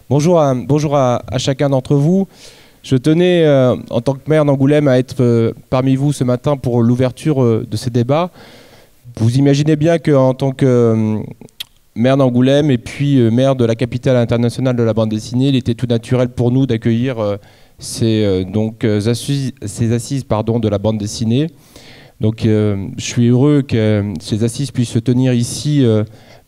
Bonjour à chacun d'entre vous. Je tenais, en tant que maire d'Angoulême, à être parmi vous ce matin pour l'ouverture de ces débats. Vous imaginez bien qu'en tant que maire d'Angoulême et puis maire de la capitale internationale de la bande dessinée, il était tout naturel pour nous d'accueillir ces assises de la bande dessinée. Donc je suis heureux que ces assises puissent se tenir ici,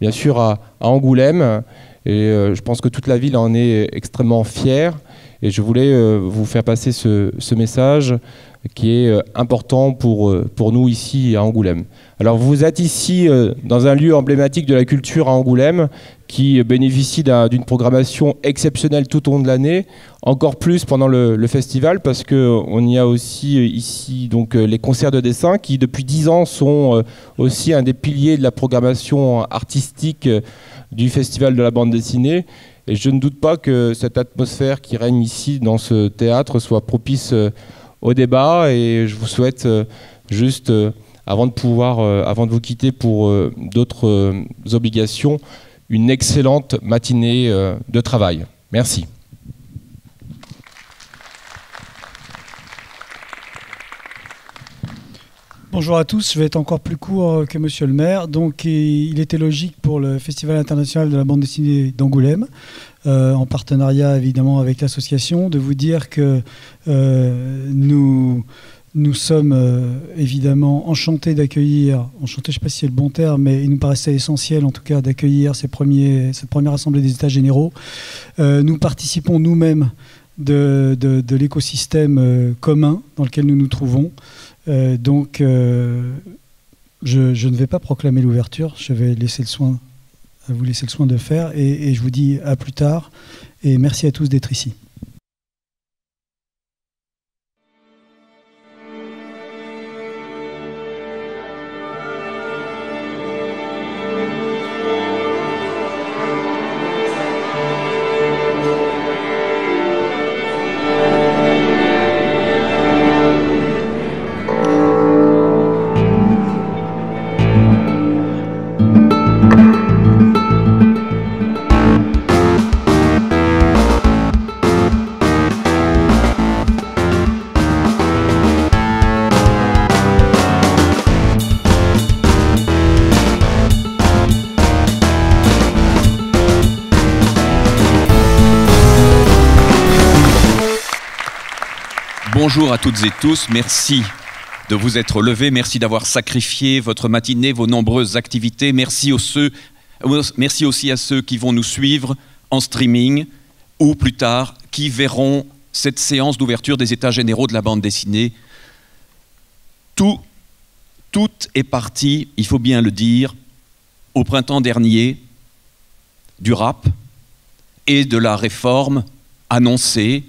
bien sûr, à Angoulême. Et je pense que toute la ville en est extrêmement fière. Et je voulais vous faire passer ce message qui est important pour nous ici à Angoulême. Alors vous êtes ici dans un lieu emblématique de la culture à Angoulême qui bénéficie d'une programmation exceptionnelle tout au long de l'année, encore plus pendant le festival parce qu'on y a aussi ici donc, les concerts de dessin qui depuis 10 ans sont aussi un des piliers de la programmation artistique du festival de la bande dessinée. Et je ne doute pas que cette atmosphère qui règne ici dans ce théâtre soit propice au débat. Et je vous souhaite juste, avant de vous quitter pour d'autres obligations, une excellente matinée de travail. Merci. Bonjour à tous, je vais être encore plus court que Monsieur le maire. Donc il était logique pour le Festival international de la bande dessinée d'Angoulême, en partenariat évidemment avec l'association, de vous dire que nous sommes évidemment enchantés d'accueillir, enchantés je ne sais pas si c'est le bon terme, mais il nous paraissait essentiel en tout cas d'accueillir cette première assemblée des États généraux. Nous participons nous-mêmes de l'écosystème commun dans lequel nous nous trouvons. Donc, je ne vais pas proclamer l'ouverture, je vais vous laisser le soin de faire et je vous dis à plus tard et merci à tous d'être ici. Bonjour à toutes et tous, merci de vous être levés, merci d'avoir sacrifié votre matinée, vos nombreuses activités, merci aussi à ceux qui vont nous suivre en streaming ou plus tard, qui verront cette séance d'ouverture des États généraux de la bande dessinée. Tout est parti, il faut bien le dire, au printemps dernier, du rap et de la réforme annoncée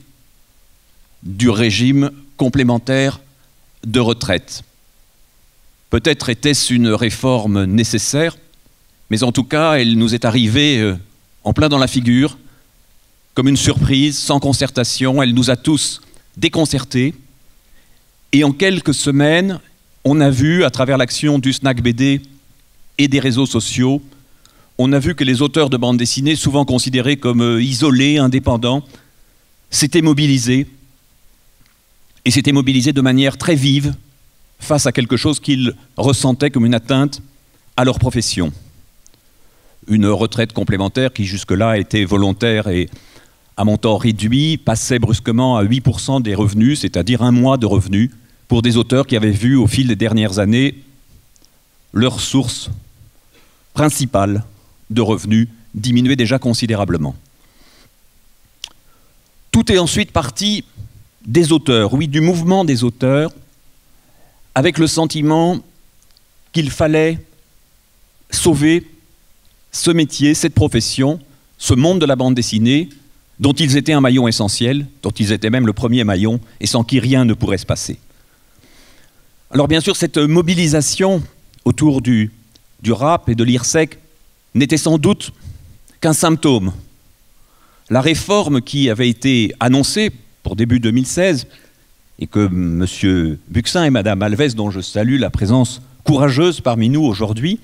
du régime complémentaire de retraite. Peut-être était-ce une réforme nécessaire, mais en tout cas, elle nous est arrivée en plein dans la figure, comme une surprise, sans concertation. Elle nous a tous déconcertés. Et en quelques semaines, on a vu, à travers l'action du Snack BD et des réseaux sociaux, on a vu que les auteurs de bande dessinée, souvent considérés comme isolés, indépendants, s'étaient mobilisés. Et s'étaient mobilisés de manière très vive face à quelque chose qu'ils ressentaient comme une atteinte à leur profession. Une retraite complémentaire qui jusque-là était volontaire et à montant réduit passait brusquement à 8% des revenus, c'est-à-dire 1 mois de revenus, pour des auteurs qui avaient vu au fil des dernières années leur source principale de revenus diminuer déjà considérablement. Tout est ensuite parti des auteurs, oui, du mouvement des auteurs, avec le sentiment qu'il fallait sauver ce métier, cette profession, ce monde de la bande dessinée, dont ils étaient un maillon essentiel, dont ils étaient même le premier maillon, et sans qui rien ne pourrait se passer. Alors bien sûr, cette mobilisation autour du rap et de l'IRSEC n'était sans doute qu'un symptôme. La réforme qui avait été annoncée pour début 2016, et que M. Buxin et Mme Alves, dont je salue la présence courageuse parmi nous aujourd'hui,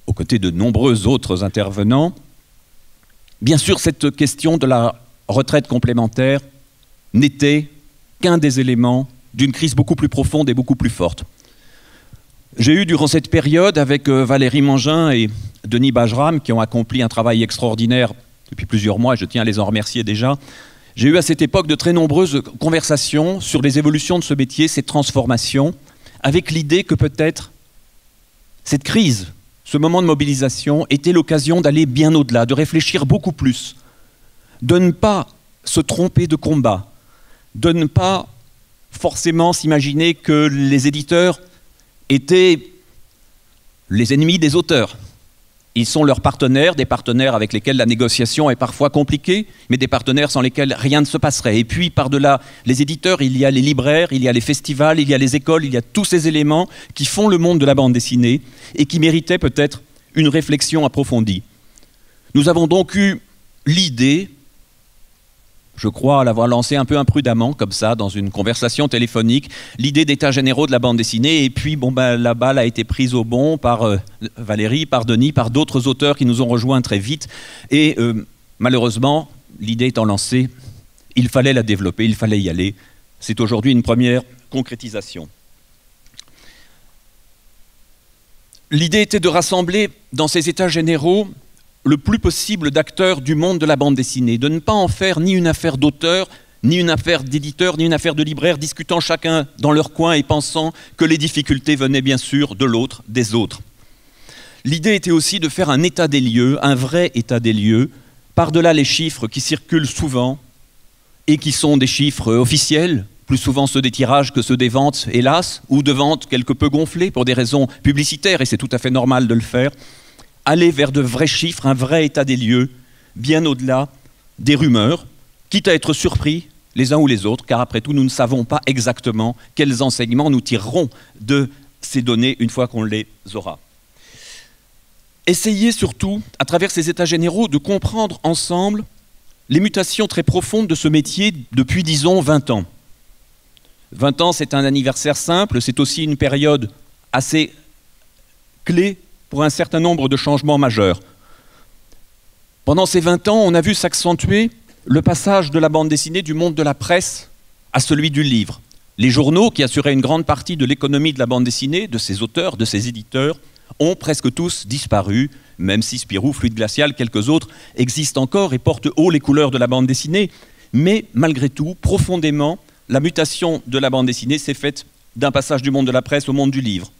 aux côtés de nombreux autres intervenants, Bien sûr, cette question de la retraite complémentaire n'était qu'un des éléments d'une crise beaucoup plus profonde et beaucoup plus forte. J'ai eu durant cette période, avec Valérie Mangin et Denis Bajram, qui ont accompli un travail extraordinaire depuis plusieurs mois, et je tiens à les en remercier déjà, j'ai eu à cette époque de très nombreuses conversations sur les évolutions de ce métier, ces transformations, avec l'idée que peut-être cette crise, ce moment de mobilisation, était l'occasion d'aller bien au-delà, de réfléchir beaucoup plus, de ne pas se tromper de combat, de ne pas forcément s'imaginer que les éditeurs étaient les ennemis des auteurs. Ils sont leurs partenaires, des partenaires avec lesquels la négociation est parfois compliquée, mais des partenaires sans lesquels rien ne se passerait. Et puis, par-delà les éditeurs, il y a les libraires, il y a les festivals, il y a les écoles, il y a tous ces éléments qui font le monde de la bande dessinée et qui méritaient peut-être une réflexion approfondie. Nous avons donc eu l'idée, je crois l'avoir lancé un peu imprudemment, comme ça, dans une conversation téléphonique, l'idée d'états généraux de la bande dessinée. Et puis, la balle a été prise au bond par Valérie, par Denis, par d'autres auteurs qui nous ont rejoints très vite. Et malheureusement, l'idée étant lancée, il fallait la développer, il fallait y aller. C'est aujourd'hui une première concrétisation. L'idée était de rassembler dans ces états généraux le plus possible d'acteurs du monde de la bande dessinée, de ne pas en faire ni une affaire d'auteur, ni une affaire d'éditeur, ni une affaire de libraire, discutant chacun dans leur coin et pensant que les difficultés venaient bien sûr de l'autre, des autres. L'idée était aussi de faire un état des lieux, un vrai état des lieux, par-delà les chiffres qui circulent souvent et qui sont des chiffres officiels, plus souvent ceux des tirages que ceux des ventes, hélas, ou de ventes quelque peu gonflées pour des raisons publicitaires, et c'est tout à fait normal de le faire. Aller vers de vrais chiffres, un vrai état des lieux, bien au-delà des rumeurs, quitte à être surpris les uns ou les autres, car après tout, nous ne savons pas exactement quels enseignements nous tirerons de ces données une fois qu'on les aura. Essayez surtout, à travers ces états généraux, de comprendre ensemble les mutations très profondes de ce métier depuis, disons, 20 ans. 20 ans, c'est un anniversaire simple, c'est aussi une période assez clé pour un certain nombre de changements majeurs. Pendant ces 20 ans, on a vu s'accentuer le passage de la bande dessinée du monde de la presse à celui du livre. Les journaux, qui assuraient une grande partie de l'économie de la bande dessinée, de ses auteurs, de ses éditeurs, ont presque tous disparu, même si Spirou, Fluide Glacial, quelques autres existent encore et portent haut les couleurs de la bande dessinée. Mais malgré tout, profondément, la mutation de la bande dessinée s'est faite d'un passage du monde de la presse au monde du livre.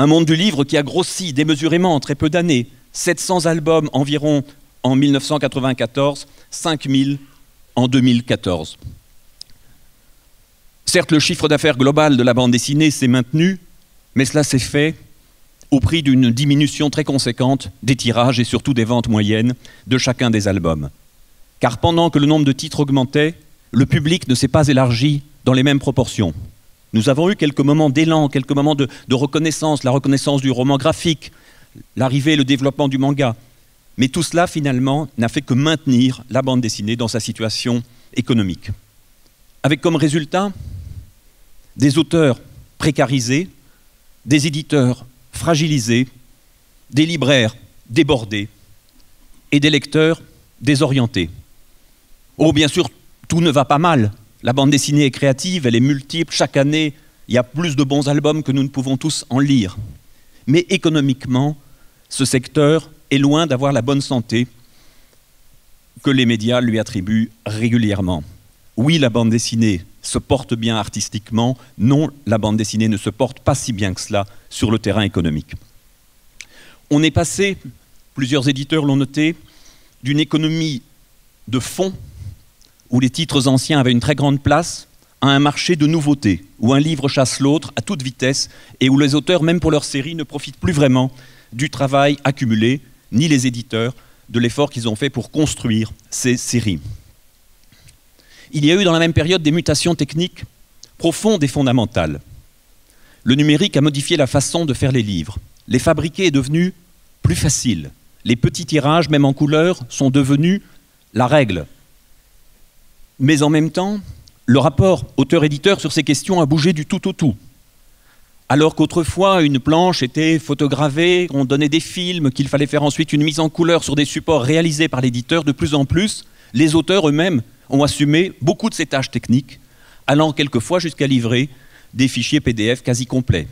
Un monde du livre qui a grossi démesurément en très peu d'années. 700 albums environ en 1994, 5000 en 2014. Certes, le chiffre d'affaires global de la bande dessinée s'est maintenu, mais cela s'est fait au prix d'une diminution très conséquente des tirages et surtout des ventes moyennes de chacun des albums. Car pendant que le nombre de titres augmentait, le public ne s'est pas élargi dans les mêmes proportions. Nous avons eu quelques moments d'élan, quelques moments de reconnaissance, la reconnaissance du roman graphique, l'arrivée et le développement du manga. Mais tout cela, finalement, n'a fait que maintenir la bande dessinée dans sa situation économique. Avec comme résultat des auteurs précarisés, des éditeurs fragilisés, des libraires débordés et des lecteurs désorientés. Oh, bien sûr, tout ne va pas mal. La bande dessinée est créative, elle est multiple. Chaque année, il y a plus de bons albums que nous ne pouvons tous en lire. Mais économiquement, ce secteur est loin d'avoir la bonne santé que les médias lui attribuent régulièrement. Oui, la bande dessinée se porte bien artistiquement. Non, la bande dessinée ne se porte pas si bien que cela sur le terrain économique. On est passé, plusieurs éditeurs l'ont noté, d'une économie de fond où les titres anciens avaient une très grande place, à un marché de nouveautés, où un livre chasse l'autre à toute vitesse et où les auteurs, même pour leur série, ne profitent plus vraiment du travail accumulé, ni les éditeurs, de l'effort qu'ils ont fait pour construire ces séries. Il y a eu dans la même période des mutations techniques profondes et fondamentales. Le numérique a modifié la façon de faire les livres. Les fabriquer est devenu plus facile. Les petits tirages, même en couleur, sont devenus la règle. Mais en même temps, le rapport auteur-éditeur sur ces questions a bougé du tout au tout. Alors qu'autrefois, une planche était photogravée, on donnait des films, qu'il fallait faire ensuite une mise en couleur sur des supports réalisés par l'éditeur, de plus en plus, les auteurs eux-mêmes ont assumé beaucoup de ces tâches techniques, allant quelquefois jusqu'à livrer des fichiers PDF quasi complets.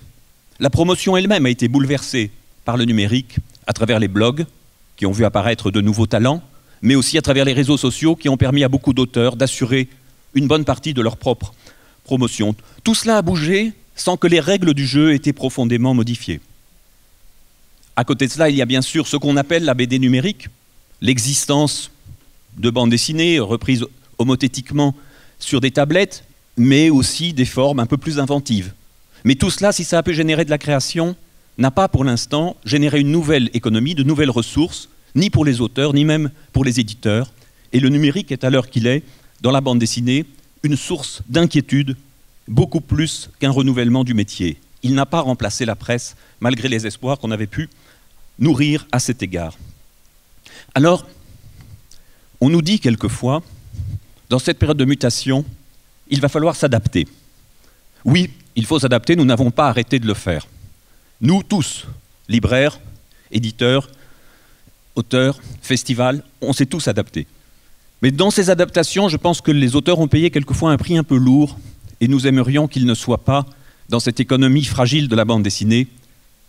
La promotion elle-même a été bouleversée par le numérique, à travers les blogs, qui ont vu apparaître de nouveaux talents, mais aussi à travers les réseaux sociaux qui ont permis à beaucoup d'auteurs d'assurer une bonne partie de leur propre promotion. Tout cela a bougé sans que les règles du jeu aient été profondément modifiées. À côté de cela, il y a bien sûr ce qu'on appelle la BD numérique, l'existence de bandes dessinées reprises homothétiquement sur des tablettes, mais aussi des formes un peu plus inventives. Mais tout cela, si ça a pu générer de la création, n'a pas pour l'instant généré une nouvelle économie, de nouvelles ressources, ni pour les auteurs, ni même pour les éditeurs. Et le numérique est à l'heure qu'il est, dans la bande dessinée, une source d'inquiétude, beaucoup plus qu'un renouvellement du métier. Il n'a pas remplacé la presse, malgré les espoirs qu'on avait pu nourrir à cet égard. Alors, on nous dit quelquefois, dans cette période de mutation, il va falloir s'adapter. Oui, il faut s'adapter, nous n'avons pas arrêté de le faire. Nous tous, libraires, éditeurs, auteurs, festivals, on s'est tous adaptés. Mais dans ces adaptations, je pense que les auteurs ont payé quelquefois un prix un peu lourd et nous aimerions qu'ils ne soient pas, dans cette économie fragile de la bande dessinée,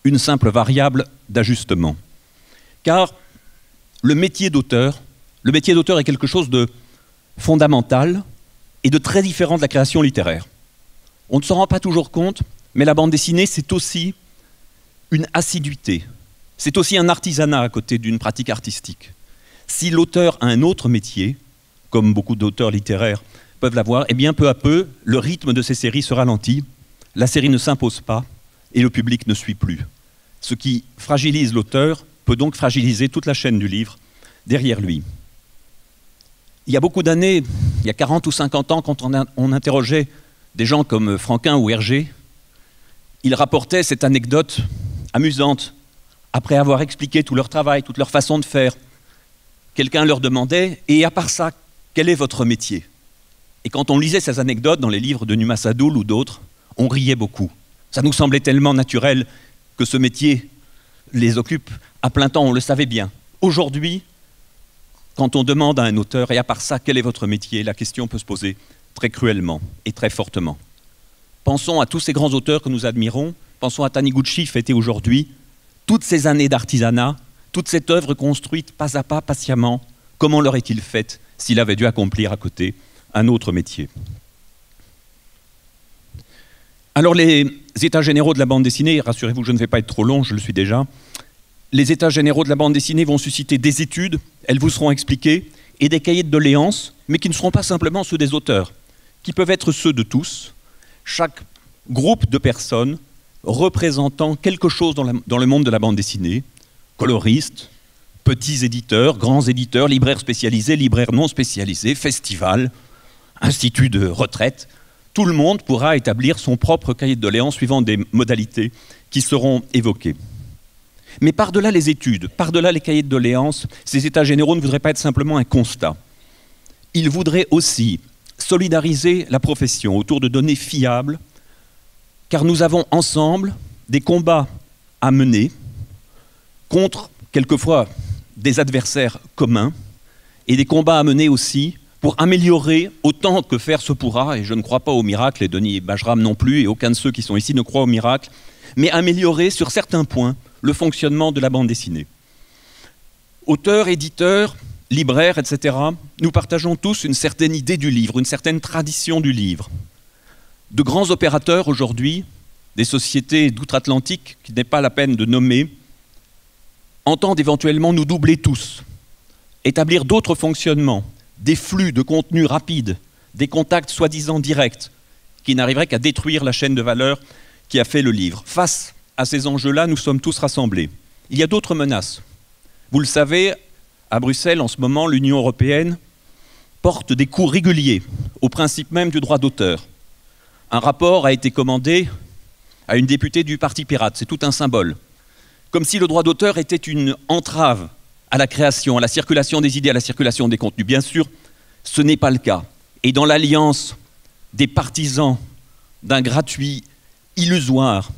une simple variable d'ajustement. Car le métier d'auteur est quelque chose de fondamental et de très différent de la création littéraire. On ne s'en rend pas toujours compte, mais la bande dessinée, c'est aussi une assiduité. C'est aussi un artisanat à côté d'une pratique artistique. Si l'auteur a un autre métier, comme beaucoup d'auteurs littéraires peuvent l'avoir, eh bien peu à peu, le rythme de ces séries se ralentit, la série ne s'impose pas et le public ne suit plus. Ce qui fragilise l'auteur peut donc fragiliser toute la chaîne du livre derrière lui. Il y a beaucoup d'années, il y a 40 ou 50 ans, quand on interrogeait des gens comme Franquin ou Hergé, ils rapportaient cette anecdote amusante. Après avoir expliqué tout leur travail, toute leur façon de faire, quelqu'un leur demandait « Et à part ça, quel est votre métier ?» Et quand on lisait ces anecdotes dans les livres de Numa Sadoul ou d'autres, on riait beaucoup. Ça nous semblait tellement naturel que ce métier les occupe à plein temps, on le savait bien. Aujourd'hui, quand on demande à un auteur « Et à part ça, quel est votre métier ?» la question peut se poser très cruellement et très fortement. Pensons à tous ces grands auteurs que nous admirons, pensons à Taniguchi fêté aujourd'hui, toutes ces années d'artisanat, toute cette œuvre construite pas à pas, patiemment, comment l'aurait-il faite s'il avait dû accomplir à côté un autre métier? Alors les états généraux de la bande dessinée, rassurez-vous, je ne vais pas être trop long, je le suis déjà, les états généraux de la bande dessinée vont susciter des études, elles vous seront expliquées, et des cahiers de doléances, mais qui ne seront pas simplement ceux des auteurs, qui peuvent être ceux de tous, chaque groupe de personnes représentant quelque chose dans le monde de la bande dessinée, coloristes, petits éditeurs, grands éditeurs, libraires spécialisés, libraires non spécialisés, festivals, instituts de retraite. Tout le monde pourra établir son propre cahier de doléances suivant des modalités qui seront évoquées. Mais par-delà les études, par-delà les cahiers de doléances, ces états généraux ne voudraient pas être simplement un constat. Ils voudraient aussi solidariser la profession autour de données fiables, car nous avons ensemble des combats à mener contre, quelquefois, des adversaires communs, et des combats à mener aussi pour améliorer autant que faire se pourra, et je ne crois pas au miracle, et Denis Bajram non plus, et aucun de ceux qui sont ici ne croit au miracle, mais améliorer sur certains points le fonctionnement de la bande dessinée. Auteurs, éditeurs, libraires, etc., nous partageons tous une certaine idée du livre, une certaine tradition du livre. De grands opérateurs aujourd'hui, des sociétés d'outre-Atlantique, qui n'est pas la peine de nommer, entendent éventuellement nous doubler tous, établir d'autres fonctionnements, des flux de contenu rapides, des contacts soi-disant directs, qui n'arriveraient qu'à détruire la chaîne de valeur qui a fait le livre. Face à ces enjeux-là, nous sommes tous rassemblés. Il y a d'autres menaces. Vous le savez, à Bruxelles, en ce moment, l'Union européenne porte des coups réguliers au principe même du droit d'auteur. Un rapport a été commandé à une députée du Parti pirate, c'est tout un symbole. Comme si le droit d'auteur était une entrave à la création, à la circulation des idées, à la circulation des contenus. Bien sûr, ce n'est pas le cas. Et dans l'alliance des partisans d'un gratuit illusoire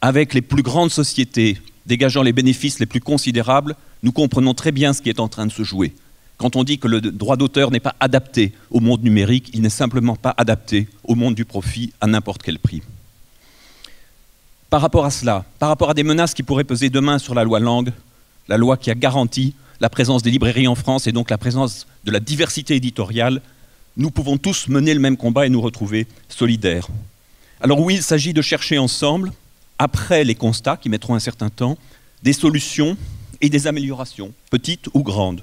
avec les plus grandes sociétés dégageant les bénéfices les plus considérables, nous comprenons très bien ce qui est en train de se jouer. Quand on dit que le droit d'auteur n'est pas adapté au monde numérique, il n'est simplement pas adapté au monde du profit à n'importe quel prix. Par rapport à cela, par rapport à des menaces qui pourraient peser demain sur la loi Langue, la loi qui a garanti la présence des librairies en France et donc la présence de la diversité éditoriale, nous pouvons tous mener le même combat et nous retrouver solidaires. Alors oui, il s'agit de chercher ensemble, après les constats qui mettront un certain temps, des solutions et des améliorations, petites ou grandes.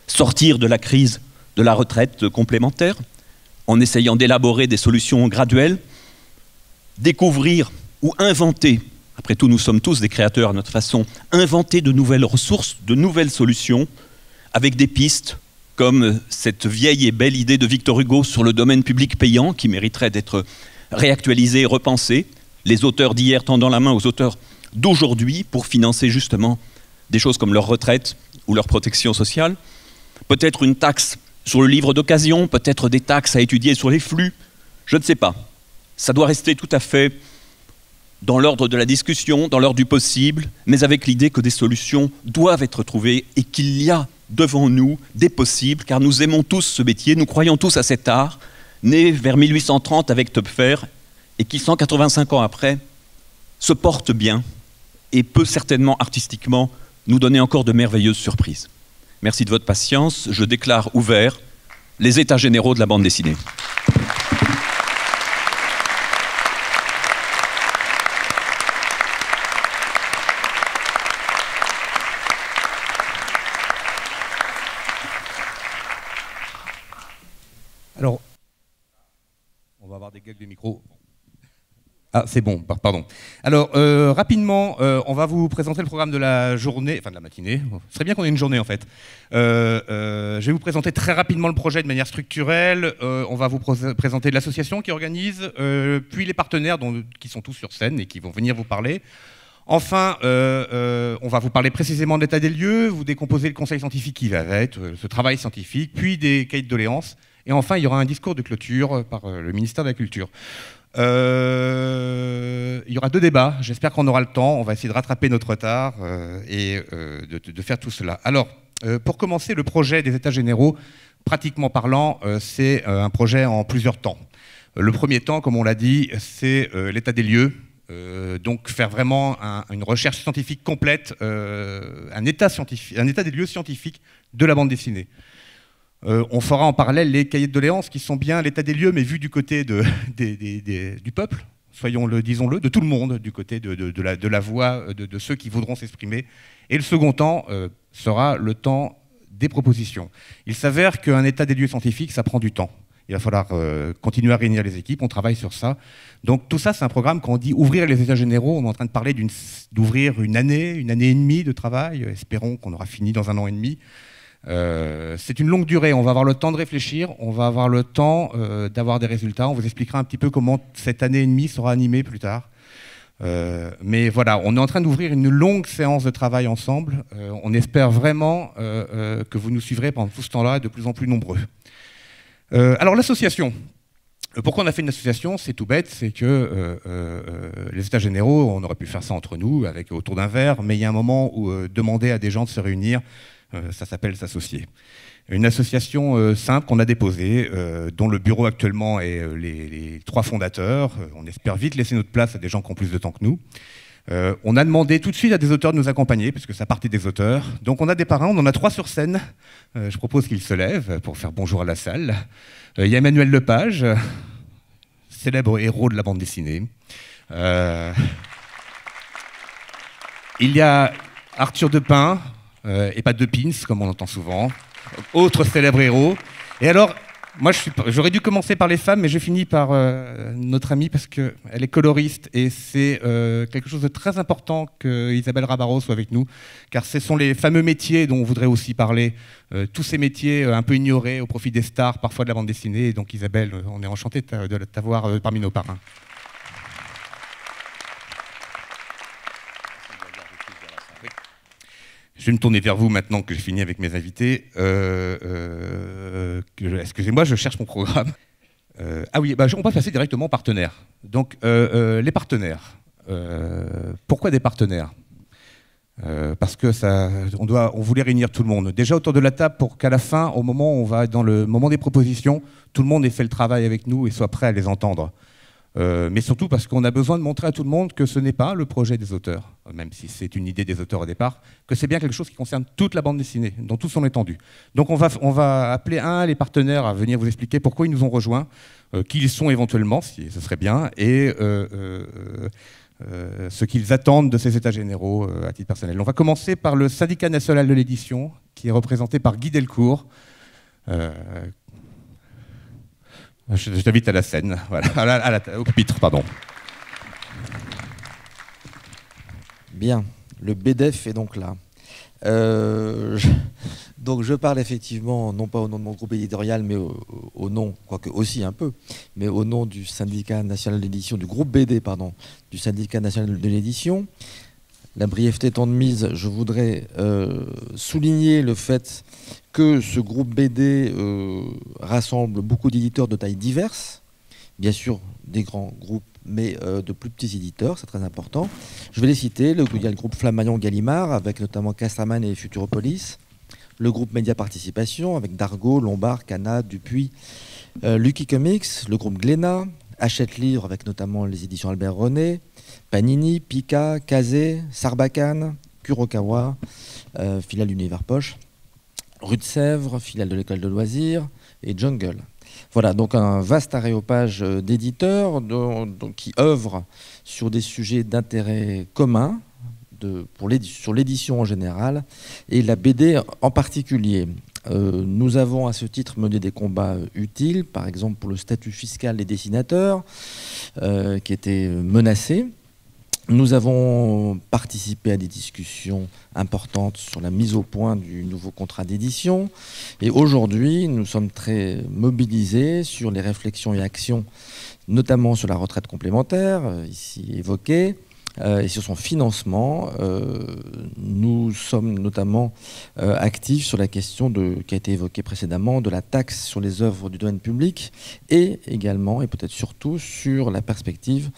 Sortir de la crise de la retraite complémentaire, en essayant d'élaborer des solutions graduelles, découvrir ou inventer, après tout nous sommes tous des créateurs à notre façon, inventer de nouvelles ressources, de nouvelles solutions, avec des pistes comme cette vieille et belle idée de Victor Hugo sur le domaine public payant qui mériterait d'être réactualisée et repensée, les auteurs d'hier tendant la main aux auteurs d'aujourd'hui pour financer justement des choses comme leur retraite ou leur protection sociale. Peut-être une taxe sur le livre d'occasion, peut-être des taxes à étudier sur les flux, je ne sais pas. Ça doit rester tout à fait dans l'ordre de la discussion, dans l'ordre du possible, mais avec l'idée que des solutions doivent être trouvées et qu'il y a devant nous des possibles, car nous aimons tous ce métier, nous croyons tous à cet art, né vers 1830 avec Töpfer, et qui 185 ans après se porte bien et peut certainement artistiquement nous donner encore de merveilleuses surprises. Merci de votre patience, je déclare ouverts les états généraux de la bande dessinée. Alors, on va avoir des gags de micro. Ah, c'est bon, pardon. Alors, rapidement, on va vous présenter le programme de la journée, enfin de la matinée. Ce serait bien qu'on ait une journée, en fait. Je vais vous présenter très rapidement le projet de manière structurelle. On va vous présenter l'association qui organise, puis les partenaires qui sont tous sur scène et qui vont venir vous parler. Enfin, on va vous parler précisément de l'état des lieux, vous décomposer le conseil scientifique qui va avec, ce travail scientifique, puis des cahiers de doléances. Et enfin, il y aura un discours de clôture par le ministère de la Culture. Il y aura 2 débats, j'espère qu'on aura le temps, on va essayer de rattraper notre retard et de faire tout cela. Alors, pour commencer, le projet des États généraux, pratiquement parlant, c'est un projet en plusieurs temps. Le premier temps, comme on l'a dit, c'est l'état des lieux, donc faire vraiment une recherche scientifique complète, un état des lieux scientifiques de la bande dessinée. On fera en parallèle les cahiers de doléances qui sont bien l'état des lieux, mais vu du côté du peuple, disons-le, de tout le monde, du côté de la voix de ceux qui voudront s'exprimer. Et le second temps sera le temps des propositions. Il s'avère qu'un état des lieux scientifiques, ça prend du temps. Il va falloir continuer à réunir les équipes, on travaille sur ça. Donc tout ça, c'est un programme, quand on dit ouvrir les états généraux, on est en train de parler d'ouvrir une année et demie de travail. Espérons qu'on aura fini dans 1 an et demi. C'est une longue durée, on va avoir le temps de réfléchir, on va avoir le temps d'avoir des résultats, on vous expliquera un petit peu comment cette année et demie sera animée plus tard. Mais voilà, on est en train d'ouvrir une longue séance de travail ensemble, on espère vraiment que vous nous suivrez pendant tout ce temps-là, de plus en plus nombreux. Alors l'association, pourquoi on a fait une association? C'est tout bête, c'est que les états généraux, on aurait pu faire ça entre nous, autour d'un verre, mais il y a un moment où demander à des gens de se réunir, ça s'appelle s'associer. Une association simple qu'on a déposée, dont le bureau actuellement est les 3 fondateurs. On espère vite laisser notre place à des gens qui ont plus de temps que nous. On a demandé tout de suite à des auteurs de nous accompagner, parce que ça partait des auteurs. Donc on a des parrains, on en a 3 sur scène. Je propose qu'ils se lèvent pour faire bonjour à la salle. Il y a Emmanuel Lepage, célèbre héros de la bande dessinée. Il y a Arthur Depin, et pas de Pins, comme on entend souvent, autre célèbre héros. Et alors, moi, j'aurais dû commencer par les femmes, mais je finis par notre amie, parce qu'elle est coloriste, et c'est quelque chose de très important que Isabelle Rabarot soit avec nous, car ce sont les fameux métiers dont on voudrait aussi parler, tous ces métiers un peu ignorés au profit des stars, parfois de la bande dessinée. Et donc Isabelle, on est enchanté de t'avoir parmi nos parrains. Je vais me tourner vers vous maintenant que j'ai fini avec mes invités. Excusez-moi, je cherche mon programme. Ah oui, on va passer directement aux partenaires. Donc, les partenaires. Pourquoi des partenaires ? Parce que on voulait réunir tout le monde. Déjà autour de la table pour qu'à la fin, au moment où on va être dans le moment des propositions, tout le monde ait fait le travail avec nous et soit prêt à les entendre. Mais surtout parce qu'on a besoin de montrer à tout le monde que ce n'est pas le projet des auteurs, même si c'est une idée des auteurs au départ, que c'est bien quelque chose qui concerne toute la bande dessinée, dans tout son étendue. Donc on va appeler les partenaires à venir vous expliquer pourquoi ils nous ont rejoints, qui ils sont éventuellement, si ce serait bien, et ce qu'ils attendent de ces états généraux à titre personnel. On va commencer par le syndicat national de l'édition, qui est représenté par Guy Delcourt. Je t'invite à la scène, voilà, au pupitre, pardon. Bien, le BDEF est donc là. Donc je parle effectivement, non pas au nom de mon groupe éditorial, mais au nom, quoique aussi un peu, mais au nom du syndicat national de l'édition, du groupe BD, pardon, du syndicat national de l'édition. La brièveté étant de mise, je voudrais souligner le fait que ce groupe BD rassemble beaucoup d'éditeurs de tailles diverses, bien sûr des grands groupes, mais de plus petits éditeurs, c'est très important. Je vais les citer. Il y a le groupe Flammarion-Gallimard, avec notamment Castraman et Futuropolis. Le groupe Média Participation, avec Dargaud, Lombard, Cana, Dupuis, Lucky Comics. Le groupe Glénat, Hachette Livre, avec notamment les éditions Albert René, Panini, Pika, Kazé, Sarbacane, Kurokawa, filiale d'Univers Poche, Rue de Sèvres, filiale de l'école de loisirs, et Jungle. Voilà, donc un vaste aréopage d'éditeurs qui œuvrent sur des sujets d'intérêt commun, sur l'édition en général, et la BD en particulier. Nous avons à ce titre mené des combats utiles, par exemple pour le statut fiscal des dessinateurs, qui était menacé. Nous avons participé à des discussions importantes sur la mise au point du nouveau contrat d'édition. Et aujourd'hui, nous sommes très mobilisés sur les réflexions et actions, notamment sur la retraite complémentaire, ici évoquée, et sur son financement. Nous sommes notamment actifs sur la question qui a été évoquée précédemment de la taxe sur les œuvres du domaine public et également, et peut-être surtout, sur la perspective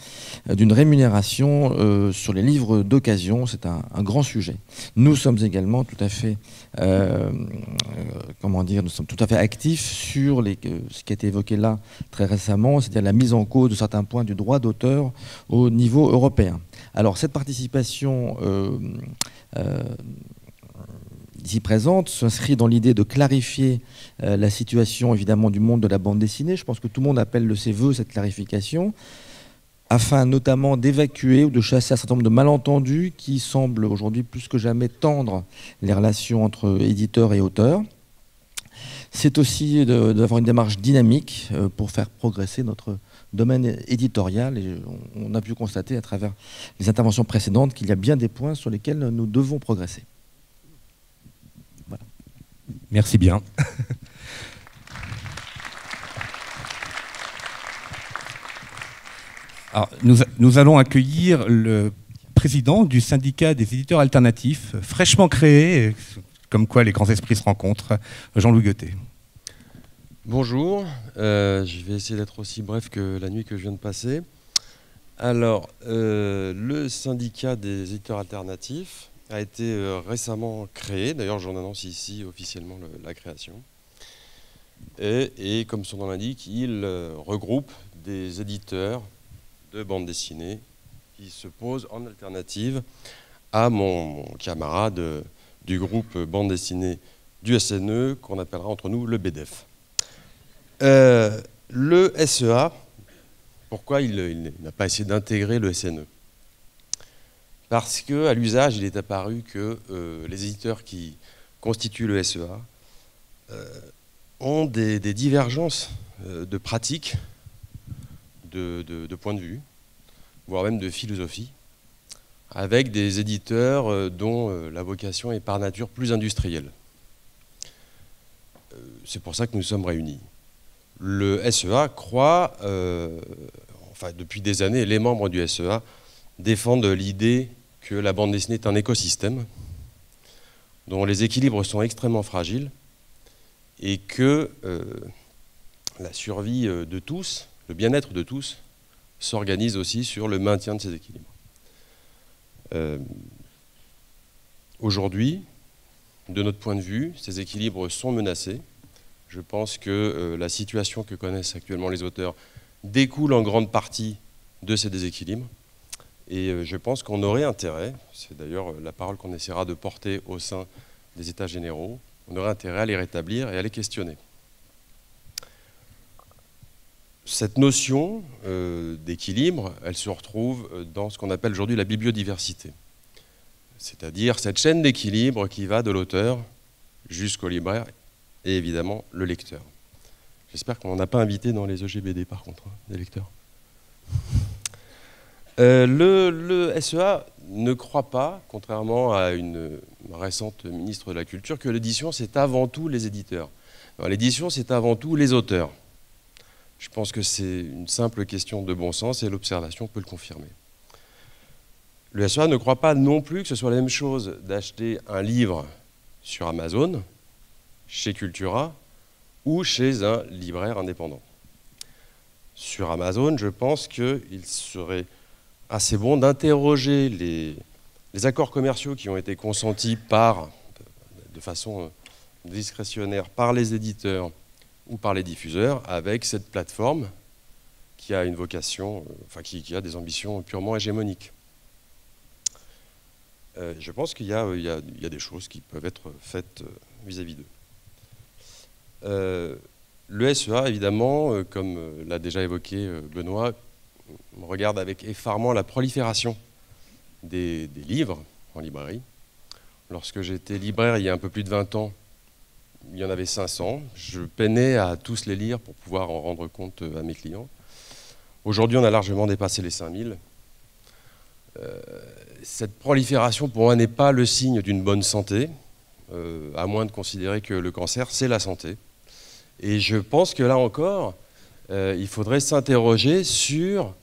d'une rémunération sur les livres d'occasion. C'est un grand sujet. Nous sommes également tout à fait, nous sommes tout à fait actifs sur ce qui a été évoqué là très récemment, c'est-à-dire la mise en cause de certains points du droit d'auteur au niveau européen. Alors cette participation ici présente s'inscrit dans l'idée de clarifier la situation évidemment du monde de la bande dessinée. Je pense que tout le monde appelle de ses voeux cette clarification, afin notamment d'évacuer ou de chasser un certain nombre de malentendus qui semblent aujourd'hui plus que jamais tendre les relations entre éditeurs et auteurs. C'est aussi d'avoir une démarche dynamique pour faire progresser notre domaine éditorial. Et on a pu constater à travers les interventions précédentes qu'il y a bien des points sur lesquels nous devons progresser. Voilà. Merci bien. Alors, nous allons accueillir le président du syndicat des éditeurs alternatifs, fraîchement créé, comme quoi les grands esprits se rencontrent, Jean-Louis Gueutet. Bonjour, je vais essayer d'être aussi bref que la nuit que je viens de passer. Alors, le syndicat des éditeurs alternatifs a été récemment créé, d'ailleurs j'en annonce ici officiellement la création. Et comme son nom l'indique, il regroupe des éditeurs de bande dessinée qui se posent en alternative à mon camarade du groupe bande dessinée du SNE, qu'on appellera entre nous le BDEF. Le SEA, pourquoi il n'a pas essayé d'intégrer le SNE? Parce qu'à l'usage, il est apparu que les éditeurs qui constituent le SEA ont des divergences de pratiques, de points de vue, voire même de philosophie, avec des éditeurs dont la vocation est par nature plus industrielle. C'est pour ça que nous sommes réunis. Le SEA croit, enfin depuis des années, les membres du SEA défendent l'idée que la bande dessinée est un écosystème dont les équilibres sont extrêmement fragiles et que la survie de tous, le bien-être de tous, s'organise aussi sur le maintien de ces équilibres. Aujourd'hui, de notre point de vue, ces équilibres sont menacés. Je pense que la situation que connaissent actuellement les auteurs découle en grande partie de ces déséquilibres. Et je pense qu'on aurait intérêt, c'est d'ailleurs la parole qu'on essaiera de porter au sein des États généraux, on aurait intérêt à les rétablir et à les questionner. Cette notion d'équilibre, elle se retrouve dans ce qu'on appelle aujourd'hui la bibliodiversité. C'est-à-dire cette chaîne d'équilibre qui va de l'auteur jusqu'au libraire et évidemment le lecteur. J'espère qu'on n'en a pas invité dans les EGBD par contre, hein, des lecteurs. Le SEA ne croit pas, contrairement à une récente ministre de la Culture, que l'édition c'est avant tout les éditeurs. L'édition c'est avant tout les auteurs. Je pense que c'est une simple question de bon sens et l'observation peut le confirmer. Le SEA ne croit pas non plus que ce soit la même chose d'acheter un livre sur Amazon, chez Cultura, ou chez un libraire indépendant. Sur Amazon, je pense qu'il serait assez bon d'interroger les accords commerciaux qui ont été consentis de façon discrétionnaire par les éditeurs ou par les diffuseurs avec cette plateforme qui a une vocation, qui a des ambitions purement hégémoniques. Je pense qu'il y a des choses qui peuvent être faites vis-à-vis d'eux. Le SEA, évidemment, comme l'a déjà évoqué Benoît, regarde avec effarement la prolifération des livres en librairie. Lorsque j'étais libraire il y a un peu plus de 20 ans, il y en avait 500. Je peinais à tous les lire pour pouvoir en rendre compte à mes clients. Aujourd'hui, on a largement dépassé les 5000. Cette prolifération, pour moi, n'est pas le signe d'une bonne santé, à moins de considérer que le cancer, c'est la santé. Et je pense que là encore, il faudrait s'interroger sur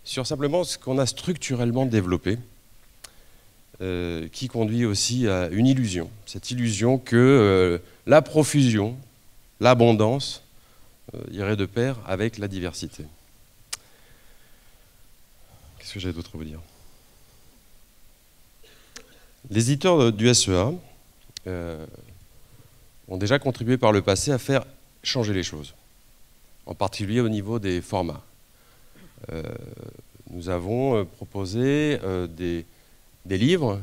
simplement ce qu'on a structurellement développé, qui conduit aussi à une illusion. Cette illusion que la profusion, l'abondance irait de pair avec la diversité. Qu'est-ce que j'ai d'autre à vous dire ? Les éditeurs du SEA ont déjà contribué par le passé à faire changer les choses, en particulier au niveau des formats. Nous avons proposé des livres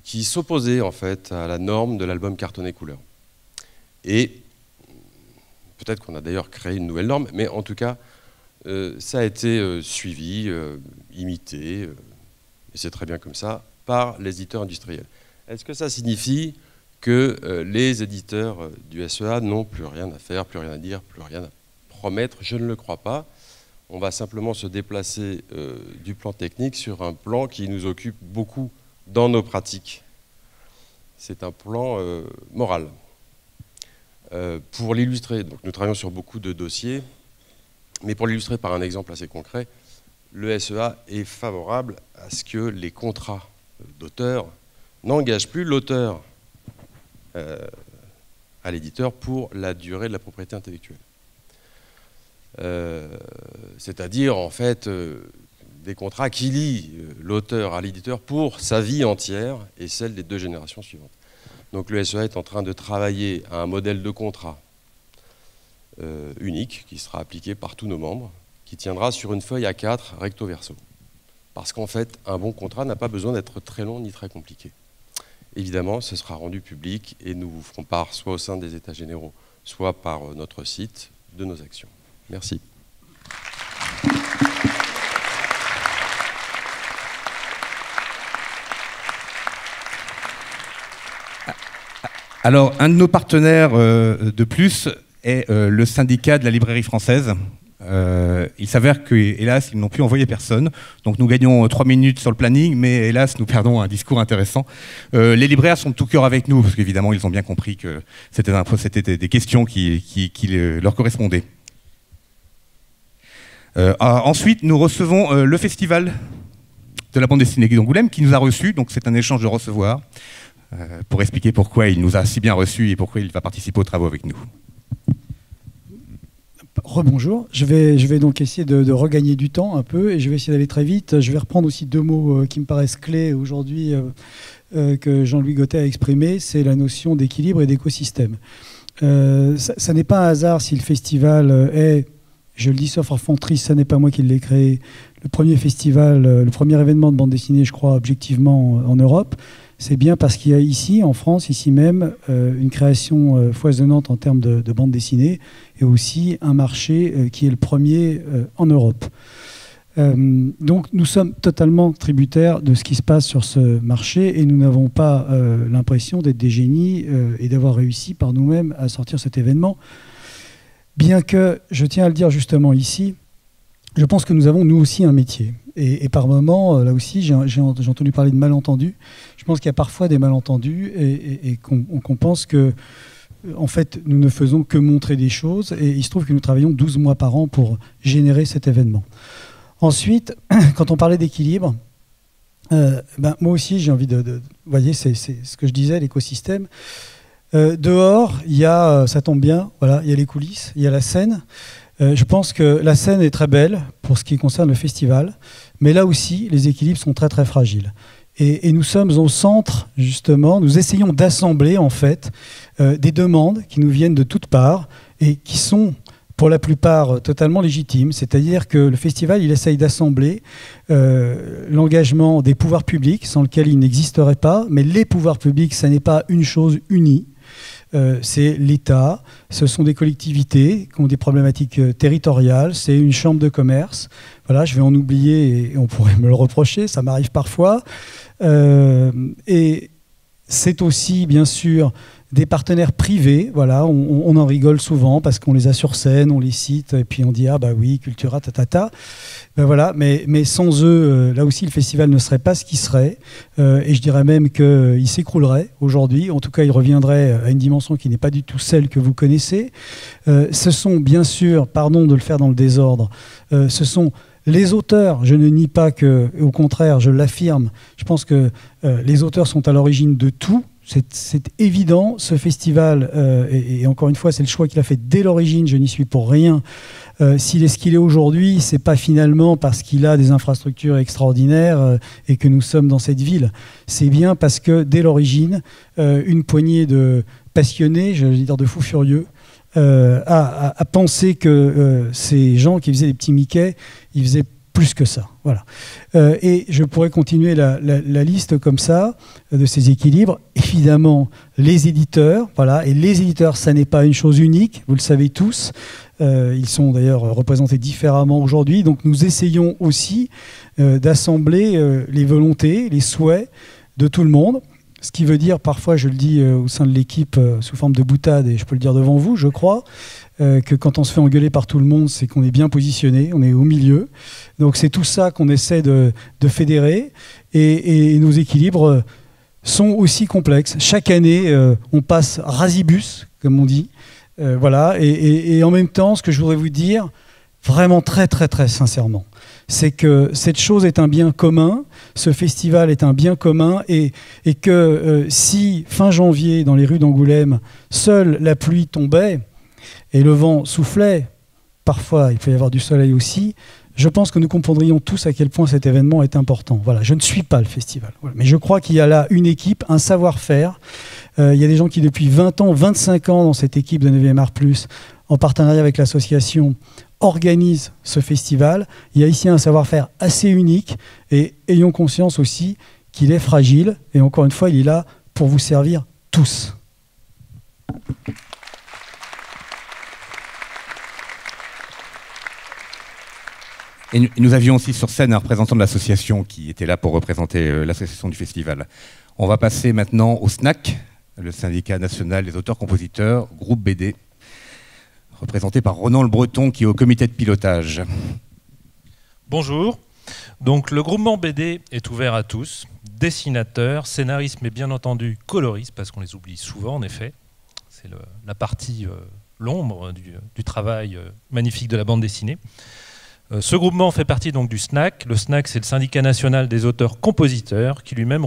qui s'opposaient en fait à la norme de l'album cartonné couleur. Et peut-être qu'on a d'ailleurs créé une nouvelle norme, mais en tout cas, ça a été suivi, imité, et c'est très bien comme ça, par les éditeurs industriels. Est-ce que ça signifie que les éditeurs du SEA n'ont plus rien à faire, plus rien à dire, plus rien à promettre? Je ne le crois pas. On va simplement se déplacer du plan technique sur un plan qui nous occupe beaucoup dans nos pratiques. C'est un plan moral. Pour l'illustrer, donc nous travaillons sur beaucoup de dossiers, mais pour l'illustrer par un exemple assez concret, le SEA est favorable à ce que les contrats d'auteur n'engagent plus l'auteur à l'éditeur pour la durée de la propriété intellectuelle. C'est-à-dire en fait des contrats qui lient l'auteur à l'éditeur pour sa vie entière et celle des 2 générations suivantes. Donc le SEA est en train de travailler à un modèle de contrat unique qui sera appliqué par tous nos membres, qui tiendra sur une feuille A4 recto verso. Parce qu'en fait, un bon contrat n'a pas besoin d'être très long ni très compliqué. Évidemment, ce sera rendu public et nous vous ferons part, soit au sein des États généraux, soit par notre site, de nos actions. Merci. Alors, un de nos partenaires de plus est le syndicat de la librairie française. Il s'avère que, hélas, ils n'ont pu envoyer personne. Donc nous gagnons 3 minutes sur le planning, mais hélas, nous perdons un discours intéressant. Les libraires sont de tout cœur avec nous, parce qu'évidemment, ils ont bien compris que c'était des questions qui leur correspondaient. Ensuite, nous recevons le festival de la bande dessinée d'Angoulême qui nous a reçus. Donc c'est un échange de recevoir pour expliquer pourquoi il nous a si bien reçus et pourquoi il va participer aux travaux avec nous. Rebonjour. Je vais donc essayer de regagner du temps un peu et je vais essayer d'aller très vite. Je vais reprendre aussi deux mots qui me paraissent clés aujourd'hui que Jean-Louis Gauthier a exprimé. C'est la notion d'équilibre et d'écosystème. Ça n'est pas un hasard si le festival est, je le dis sauf enfanterie, ça n'est pas moi qui l'ai créé, le premier festival, le premier événement de bande dessinée, je crois, objectivement en Europe. C'est bien parce qu'il y a ici, en France, ici même, une création foisonnante en termes de bande dessinée et aussi un marché qui est le premier en Europe. Donc nous sommes totalement tributaires de ce qui se passe sur ce marché et nous n'avons pas l'impression d'être des génies et d'avoir réussi par nous-mêmes à sortir cet événement. Bien que, je tiens à le dire justement ici, je pense que nous avons nous aussi un métier. Et par moments, là aussi, j'ai entendu parler de malentendus. Je pense qu'il y a parfois des malentendus et qu'on pense que, en fait, nous ne faisons que montrer des choses. Et il se trouve que nous travaillons 12 mois par an pour générer cet événement. Ensuite, quand on parlait d'équilibre, moi aussi, j'ai envie vous voyez, c'est ce que je disais, l'écosystème. Dehors, il y a, ça tombe bien, voilà, il y a les coulisses, il y a la scène. Je pense que la scène est très belle pour ce qui concerne le festival, mais là aussi, les équilibres sont très très fragiles. Et nous sommes au centre, justement, nous essayons d'assembler en fait des demandes qui nous viennent de toutes parts et qui sont pour la plupart totalement légitimes. C'est-à-dire que le festival, il essaye d'assembler l'engagement des pouvoirs publics, sans lequel il n'existerait pas, mais les pouvoirs publics, ça n'est pas une chose unie. C'est l'État, ce sont des collectivités qui ont des problématiques territoriales, c'est une chambre de commerce. Voilà, je vais en oublier et on pourrait me le reprocher, ça m'arrive parfois. Et c'est aussi, bien sûr, des partenaires privés. Voilà, on en rigole souvent parce qu'on les a sur scène, on les cite et puis on dit ah bah oui, Cultura, tatata. Ben voilà, mais sans eux, là aussi, le festival ne serait pas ce qu'il serait. Et je dirais même qu'il s'écroulerait aujourd'hui. En tout cas, il reviendrait à une dimension qui n'est pas du tout celle que vous connaissez. Ce sont bien sûr, pardon de le faire dans le désordre, ce sont les auteurs. Je ne nie pas que, au contraire, je l'affirme. Je pense que les auteurs sont à l'origine de tout. C'est évident, ce festival, et encore une fois, c'est le choix qu'il a fait dès l'origine, je n'y suis pour rien. S'il est ce qu'il est aujourd'hui, c'est pas finalement parce qu'il a des infrastructures extraordinaires et que nous sommes dans cette ville. C'est bien parce que dès l'origine, une poignée de passionnés, je vais dire de fous furieux, a pensé que ces gens qui faisaient des petits Mickey, ils faisaient plus que ça. Voilà. Et je pourrais continuer la liste comme ça, de ces équilibres. Évidemment, les éditeurs, voilà, et les éditeurs, ça n'est pas une chose unique, vous le savez tous. Ils sont d'ailleurs représentés différemment aujourd'hui. Donc nous essayons aussi d'assembler les volontés, les souhaits de tout le monde. Ce qui veut dire, parfois, je le dis au sein de l'équipe sous forme de boutade, et je peux le dire devant vous, je crois, que quand on se fait engueuler par tout le monde, c'est qu'on est bien positionné, on est au milieu. Donc c'est tout ça qu'on essaie de fédérer. Et nos équilibres sont aussi complexes. Chaque année, on passe rasibus, comme on dit. Voilà. Et en même temps, ce que je voudrais vous dire, vraiment très, très, très sincèrement, c'est que cette chose est un bien commun, ce festival est un bien commun, et que si, fin janvier, dans les rues d'Angoulême, seule la pluie tombait et le vent soufflait, parfois il peut y avoir du soleil aussi, je pense que nous comprendrions tous à quel point cet événement est important. Voilà, je ne suis pas le festival, voilà. Mais je crois qu'il y a là une équipe, un savoir-faire. Il y a des gens qui, depuis 20 ans, 25 ans, dans cette équipe de 9e Art Plus, en partenariat avec l'association, organisent ce festival. Il y a ici un savoir-faire assez unique et ayons conscience aussi qu'il est fragile. Et encore une fois, il est là pour vous servir tous. Et nous avions aussi sur scène un représentant de l'association qui était là pour représenter l'association du festival. On va passer maintenant au SNAC, le syndicat national des auteurs-compositeurs, groupe BD, représenté par Ronan Le Breton qui est au comité de pilotage. Bonjour. Donc le groupement BD est ouvert à tous, dessinateurs, scénaristes, mais bien entendu coloristes, parce qu'on les oublie souvent en effet. C'est la partie, l'ombre du travail magnifique de la bande dessinée. Ce groupement fait partie donc du SNAC. Le SNAC, c'est le syndicat national des auteurs-compositeurs, qui lui-même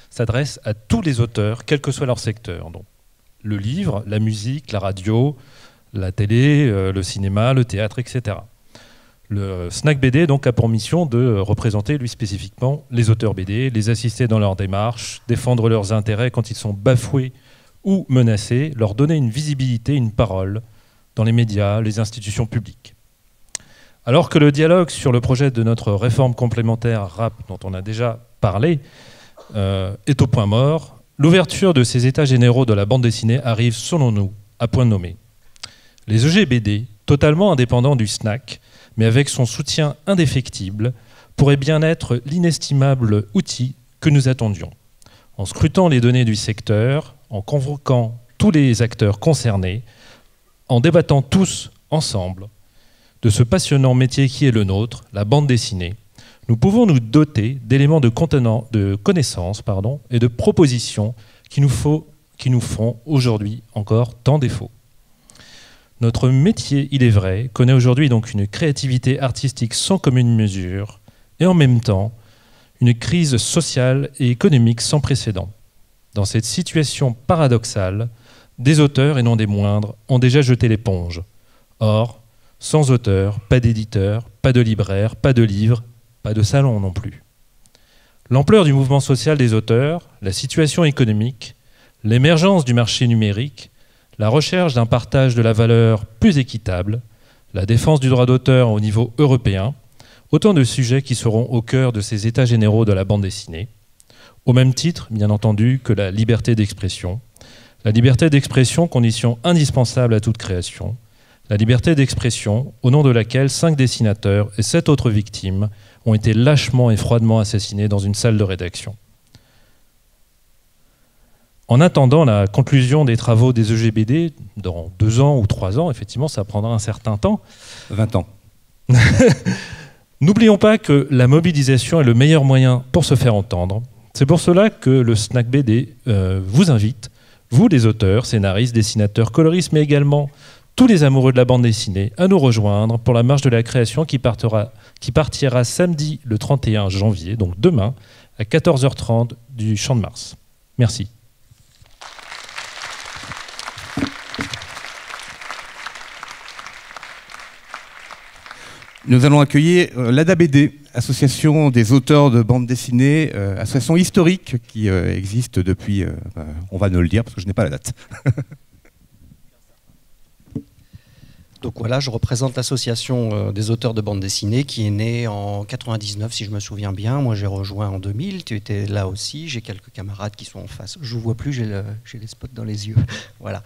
s'adresse à tous les auteurs, quel que soit leur secteur. Donc, le livre, la musique, la radio, la télé, le cinéma, le théâtre, etc. Le Snack BD donc, a pour mission de représenter lui spécifiquement les auteurs BD, les assister dans leur démarche, défendre leurs intérêts quand ils sont bafoués ou menacés, leur donner une visibilité, une parole dans les médias, les institutions publiques. Alors que le dialogue sur le projet de notre réforme complémentaire RAP, dont on a déjà parlé, est au point mort, l'ouverture de ces états généraux de la bande dessinée arrive, selon nous, à point nommé. Les EGBD, totalement indépendants du Snack, mais avec son soutien indéfectible, pourrait bien être l'inestimable outil que nous attendions. En scrutant les données du secteur, en convoquant tous les acteurs concernés, en débattant tous ensemble de ce passionnant métier qui est le nôtre, la bande dessinée, nous pouvons nous doter d'éléments de connaissances et de propositions qui nous font aujourd'hui encore tant défaut. Notre métier, il est vrai, connaît aujourd'hui donc une créativité artistique sans commune mesure et en même temps une crise sociale et économique sans précédent. Dans cette situation paradoxale, des auteurs, et non des moindres, ont déjà jeté l'éponge. Or, sans auteurs, pas d'éditeurs, pas de libraires, pas de livres, pas de salon non plus. L'ampleur du mouvement social des auteurs, la situation économique, l'émergence du marché numérique, la recherche d'un partage de la valeur plus équitable, la défense du droit d'auteur au niveau européen, autant de sujets qui seront au cœur de ces états généraux de la bande dessinée, au même titre, bien entendu, que la liberté d'expression. La liberté d'expression, condition indispensable à toute création. La liberté d'expression, au nom de laquelle 5 dessinateurs et 7 autres victimes ont été lâchement et froidement assassinés dans une salle de rédaction. En attendant la conclusion des travaux des EGBD, dans 2 ans ou 3 ans, effectivement, ça prendra un certain temps. 20 ans. N'oublions pas que la mobilisation est le meilleur moyen pour se faire entendre. C'est pour cela que le Snack BD vous invite, vous les auteurs, scénaristes, dessinateurs, coloristes, mais également tous les amoureux de la bande dessinée, à nous rejoindre pour la marche de la création qui partira samedi le 31 janvier, donc demain, à 14h30 du Champ de Mars. Merci. Nous allons accueillir l'ADA-BD, association des auteurs de bande dessinée, association historique qui existe depuis, on va ne le dire parce que je n'ai pas la date. Donc voilà, je représente l'association des auteurs de bande dessinée qui est née en 99 si je me souviens bien. Moi j'ai rejoint en 2000, tu étais là aussi, j'ai quelques camarades qui sont en face. Je ne vous vois plus, j'ai les spots dans les yeux. Voilà.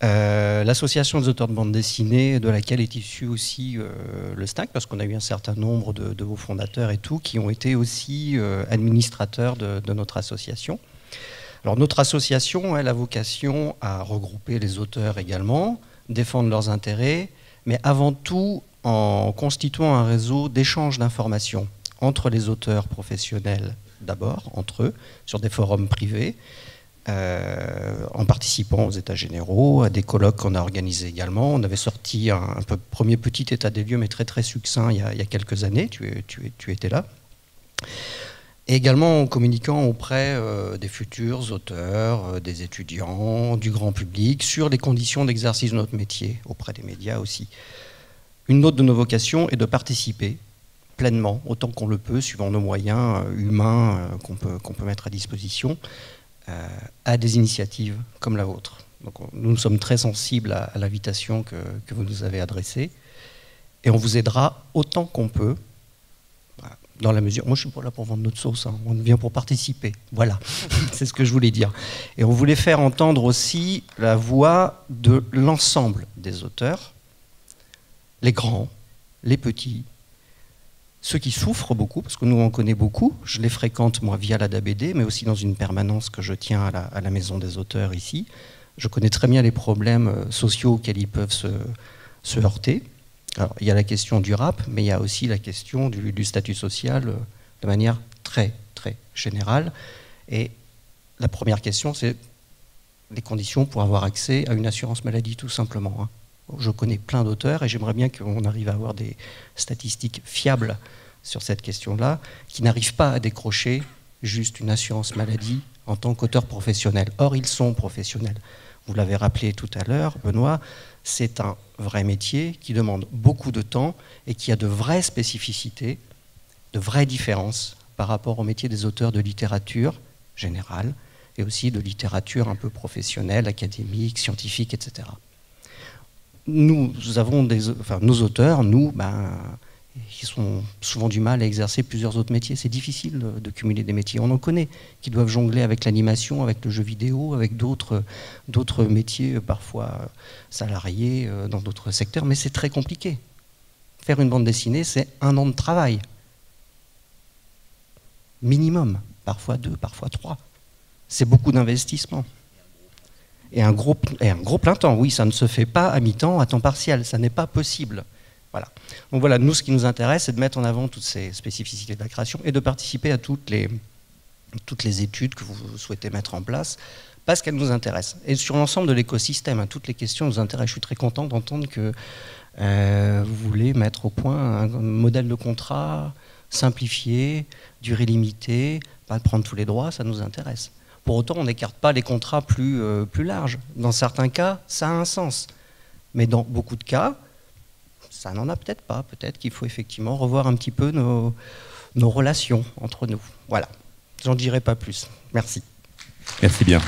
L'association des auteurs de bande dessinée de laquelle est issu aussi le Snack, parce qu'on a eu un certain nombre de vos fondateurs et tout qui ont été aussi administrateurs de notre association. Alors notre association elle a vocation à regrouper les auteurs également, défendre leurs intérêts, mais avant tout en constituant un réseau d'échange d'informations entre les auteurs professionnels d'abord, entre eux, sur des forums privés, en participant aux états généraux, à des colloques qu'on a organisés également. On avait sorti un premier petit état des lieux, mais très très succinct il y a quelques années, tu étais là. Et également en communiquant auprès des futurs auteurs, des étudiants, du grand public, sur les conditions d'exercice de notre métier, auprès des médias aussi. Une autre de nos vocations est de participer pleinement, autant qu'on le peut, suivant nos moyens humains qu'on peut mettre à disposition, à des initiatives comme la vôtre. Donc, nous sommes très sensibles à l'invitation que vous nous avez adressée, et on vous aidera autant qu'on peut, dans la mesure... Moi, je ne suis pas là pour vendre notre sauce, hein. On vient pour participer. Voilà, c'est ce que je voulais dire. Et on voulait faire entendre aussi la voix de l'ensemble des auteurs, les grands, les petits, ceux qui souffrent beaucoup, parce que nous, on connaît beaucoup. Je les fréquente, moi, via l'ADA-BD, mais aussi dans une permanence que je tiens à la Maison des auteurs ici. Je connais très bien les problèmes sociaux auxquels ils peuvent se heurter. Alors, il y a la question du rap, mais il y a aussi la question du statut social de manière très, très générale. Et la première question, c'est les conditions pour avoir accès à une assurance maladie, tout simplement, hein. Je connais plein d'auteurs et j'aimerais bien qu'on arrive à avoir des statistiques fiables sur cette question-là, qui n'arrivent pas à décrocher juste une assurance maladie en tant qu'auteur professionnel. Or, ils sont professionnels. vous l'avez rappelé tout à l'heure, Benoît, c'est un vrai métier qui demande beaucoup de temps et qui a de vraies spécificités, de vraies différences par rapport au métier des auteurs de littérature générale et aussi de littérature un peu professionnelle, académique, scientifique, etc. Nous avons nos auteurs, ils ont souvent du mal à exercer plusieurs autres métiers. C'est difficile de cumuler des métiers. On en connaît qui doivent jongler avec l'animation, avec le jeu vidéo, avec d'autres métiers, parfois salariés dans d'autres secteurs, mais c'est très compliqué. Faire une bande dessinée, c'est 1 an de travail. Minimum, parfois 2, parfois 3. C'est beaucoup d'investissement. Et un gros plein temps, oui, ça ne se fait pas à mi-temps, à temps partiel, ça n'est pas possible. Voilà. Donc voilà, nous, ce qui nous intéresse, c'est de mettre en avant toutes ces spécificités de la création et de participer à toutes les études que vous souhaitez mettre en place, parce qu'elles nous intéressent. Et sur l'ensemble de l'écosystème, toutes les questions nous intéressent. Je suis très content d'entendre que vous voulez mettre au point un modèle de contrat simplifié, durée limitée, pas prendre tous les droits, ça nous intéresse. Pour autant, on n'écarte pas les contrats plus larges. Dans certains cas, ça a un sens. Mais dans beaucoup de cas, ça n'en a peut-être pas. Peut-être qu'il faut effectivement revoir un petit peu nos relations entre nous. Voilà. J'en dirai pas plus. Merci. Merci bien.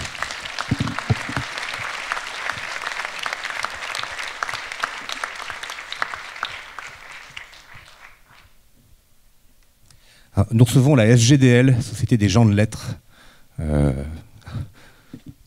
Nous recevons la SGDL, Société des gens de lettres,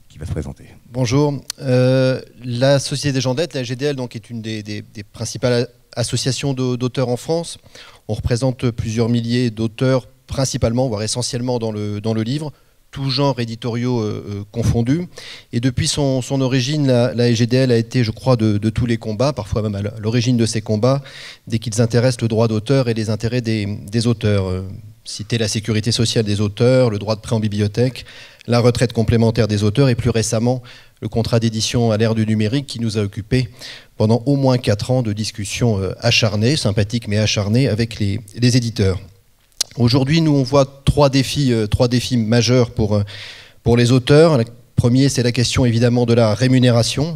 qui va se présenter. Bonjour. La Société des gens de lettres, la SGDL, donc, est une des principales associations d'auteurs en France. On représente plusieurs milliers d'auteurs, principalement, voire essentiellement dans le livre, tous genres éditoriaux confondus. Et depuis son origine, la SGDL a été, je crois, de tous les combats, parfois même à l'origine de ces combats, dès qu'ils intéressent le droit d'auteur et les intérêts des auteurs. Citer la sécurité sociale des auteurs, le droit de prêt en bibliothèque, la retraite complémentaire des auteurs et plus récemment le contrat d'édition à l'ère du numérique qui nous a occupés pendant au moins 4 ans de discussions acharnées, sympathiques mais acharnées avec les éditeurs. Aujourd'hui, nous on voit 3 défis majeurs pour les auteurs. Le premier, c'est la question évidemment de la rémunération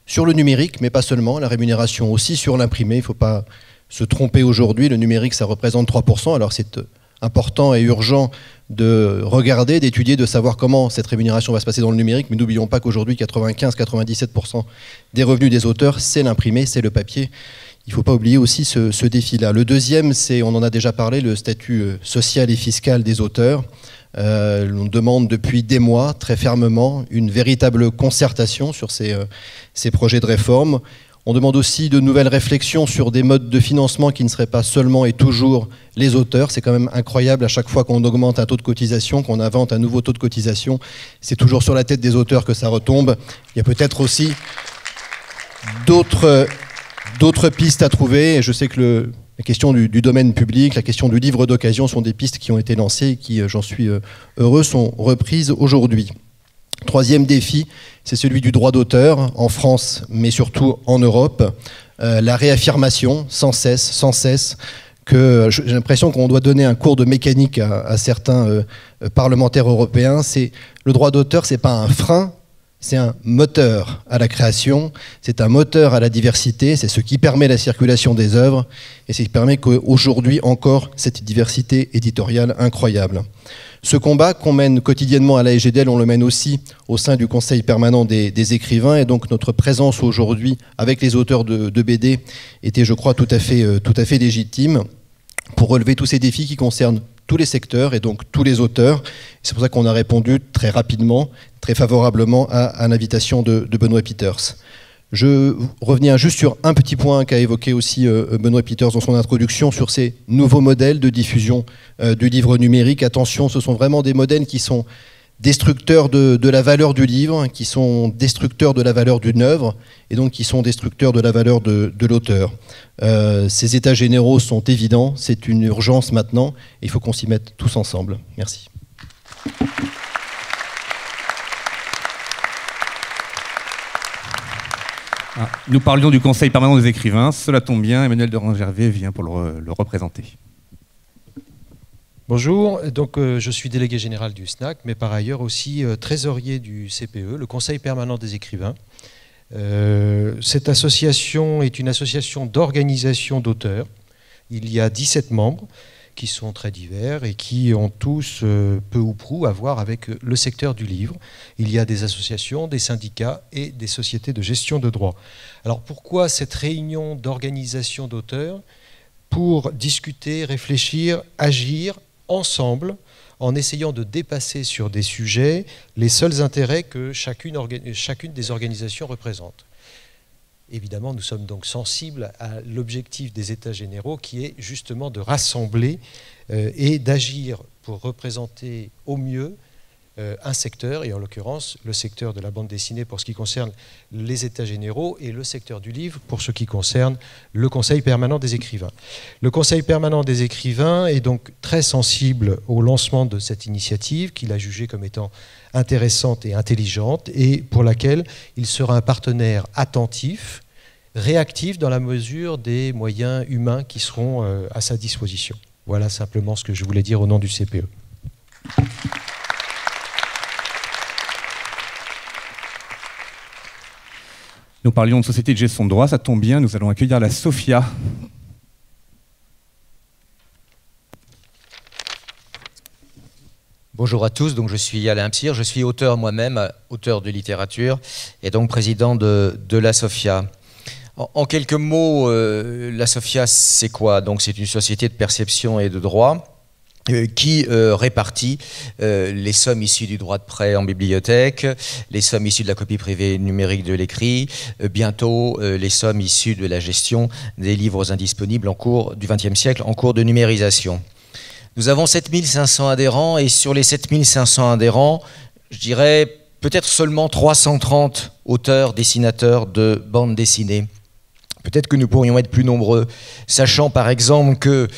sur le numérique, mais pas seulement, la rémunération aussi sur l'imprimé. Il ne faut pas se tromper aujourd'hui, le numérique ça représente 3%, alors c'est important et urgent de regarder, d'étudier, de savoir comment cette rémunération va se passer dans le numérique, mais n'oublions pas qu'aujourd'hui 95-97% des revenus des auteurs c'est l'imprimé, c'est le papier. Il ne faut pas oublier aussi ce défi-là. Le deuxième, c'est, on en a déjà parlé, le statut social et fiscal des auteurs. On demande depuis des mois, très fermement, une véritable concertation sur ces projets de réforme. On demande aussi de nouvelles réflexions sur des modes de financement qui ne seraient pas seulement et toujours les auteurs. C'est quand même incroyable à chaque fois qu'on augmente un taux de cotisation, qu'on invente un nouveau taux de cotisation. C'est toujours sur la tête des auteurs que ça retombe. Il y a peut-être aussi d'autres pistes à trouver. Et je sais que la question du domaine public, la question du livre d'occasion sont des pistes qui ont été lancées et qui, j'en suis heureux, sont reprises aujourd'hui. Troisième défi, c'est celui du droit d'auteur en France, mais surtout en Europe. La réaffirmation sans cesse, que j'ai l'impression qu'on doit donner un cours de mécanique à certains parlementaires européens. Le droit d'auteur, c'est pas un frein, c'est un moteur à la création, c'est un moteur à la diversité, c'est ce qui permet la circulation des œuvres et c'est ce qui permet qu'aujourd'hui encore cette diversité éditoriale incroyable. Ce combat qu'on mène quotidiennement à la SGDL, on le mène aussi au sein du Conseil permanent des écrivains et donc notre présence aujourd'hui avec les auteurs de BD était, je crois, tout à fait légitime pour relever tous ces défis qui concernent tous les secteurs et donc tous les auteurs. C'est pour ça qu'on a répondu très rapidement, très favorablement à l'invitation de Benoît Peeters. Je reviens juste sur un petit point qu'a évoqué aussi Benoît Peeters dans son introduction sur ces nouveaux modèles de diffusion du livre numérique. Attention, ce sont vraiment des modèles qui sont destructeurs de la valeur du livre, qui sont destructeurs de la valeur d'une œuvre et donc qui sont destructeurs de la valeur de l'auteur. Ces états généraux sont évidents, c'est une urgence maintenant et il faut qu'on s'y mette tous ensemble. Merci. Nous parlions du Conseil permanent des écrivains. Cela tombe bien, Emmanuel de Rangervais vient pour le représenter. Bonjour, donc je suis délégué général du SNAC, mais par ailleurs aussi trésorier du CPE, le Conseil permanent des écrivains. Cette association est une association d'organisation d'auteurs. Il y a 17 membres qui sont très divers et qui ont tous peu ou prou à voir avec le secteur du livre. Il y a des associations, des syndicats et des sociétés de gestion de droits. Alors pourquoi cette réunion d'organisation d'auteurs? Pour discuter, réfléchir, agir ensemble en essayant de dépasser sur des sujets les seuls intérêts que chacune des organisations représente. Évidemment, nous sommes donc sensibles à l'objectif des États généraux qui est justement de rassembler et d'agir pour représenter au mieux un secteur, et en l'occurrence le secteur de la bande dessinée pour ce qui concerne les États généraux et le secteur du livre pour ce qui concerne le Conseil permanent des écrivains. Le Conseil permanent des écrivains est donc très sensible au lancement de cette initiative qu'il a jugée comme étant intéressante et intelligente et pour laquelle il sera un partenaire attentif, réactif dans la mesure des moyens humains qui seront à sa disposition. Voilà simplement ce que je voulais dire au nom du CPE. Nous parlions de société de gestion de droit, ça tombe bien, nous allons accueillir la Sophia. Bonjour à tous, donc je suis Alain Psir, je suis auteur moi-même, auteur de littérature et donc président de la Sophia. En quelques mots, la Sophia c'est quoi? Donc c'est une société de perception et de droit qui répartit les sommes issues du droit de prêt en bibliothèque, les sommes issues de la copie privée numérique de l'écrit, bientôt les sommes issues de la gestion des livres indisponibles en cours du XXe siècle, en cours de numérisation. Nous avons 7500 adhérents et sur les 7500 adhérents, je dirais peut-être seulement 330 auteurs, dessinateurs de bande dessinée. Peut-être que nous pourrions être plus nombreux, sachant par exemple que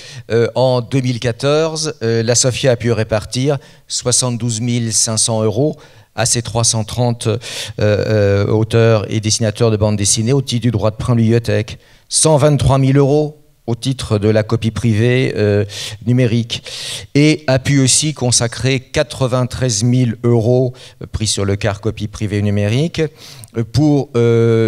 en 2014, la Sophia a pu répartir 72 500 € à ces 330 auteurs et dessinateurs de bande dessinée au titre du droit de prêt en bibliothèque, 123 000 € au titre de la copie privée numérique, et a pu aussi consacrer 93 000 € pris sur le quart copie privée numérique pour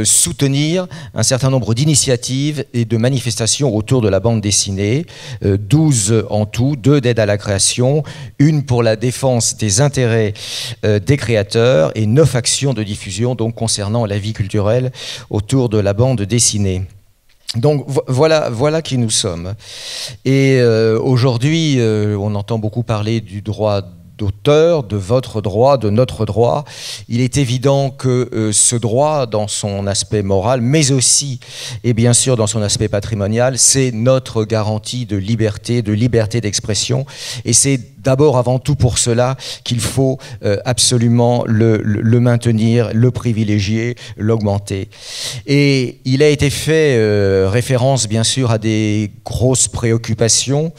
soutenir un certain nombre d'initiatives et de manifestations autour de la bande dessinée, 12 en tout, 2 d'aides à la création, une pour la défense des intérêts des créateurs et 9 actions de diffusion donc concernant la vie culturelle autour de la bande dessinée. Donc voilà qui nous sommes. Et aujourd'hui, on entend beaucoup parler du droit d'auteur, de votre droit, de notre droit. Il est évident que ce droit, dans son aspect moral, mais aussi, et bien sûr dans son aspect patrimonial, c'est notre garantie de liberté d'expression. Et c'est d'abord, avant tout pour cela qu'il faut absolument le maintenir, le privilégier, l'augmenter. Et il a été fait référence, bien sûr, à des grosses préoccupations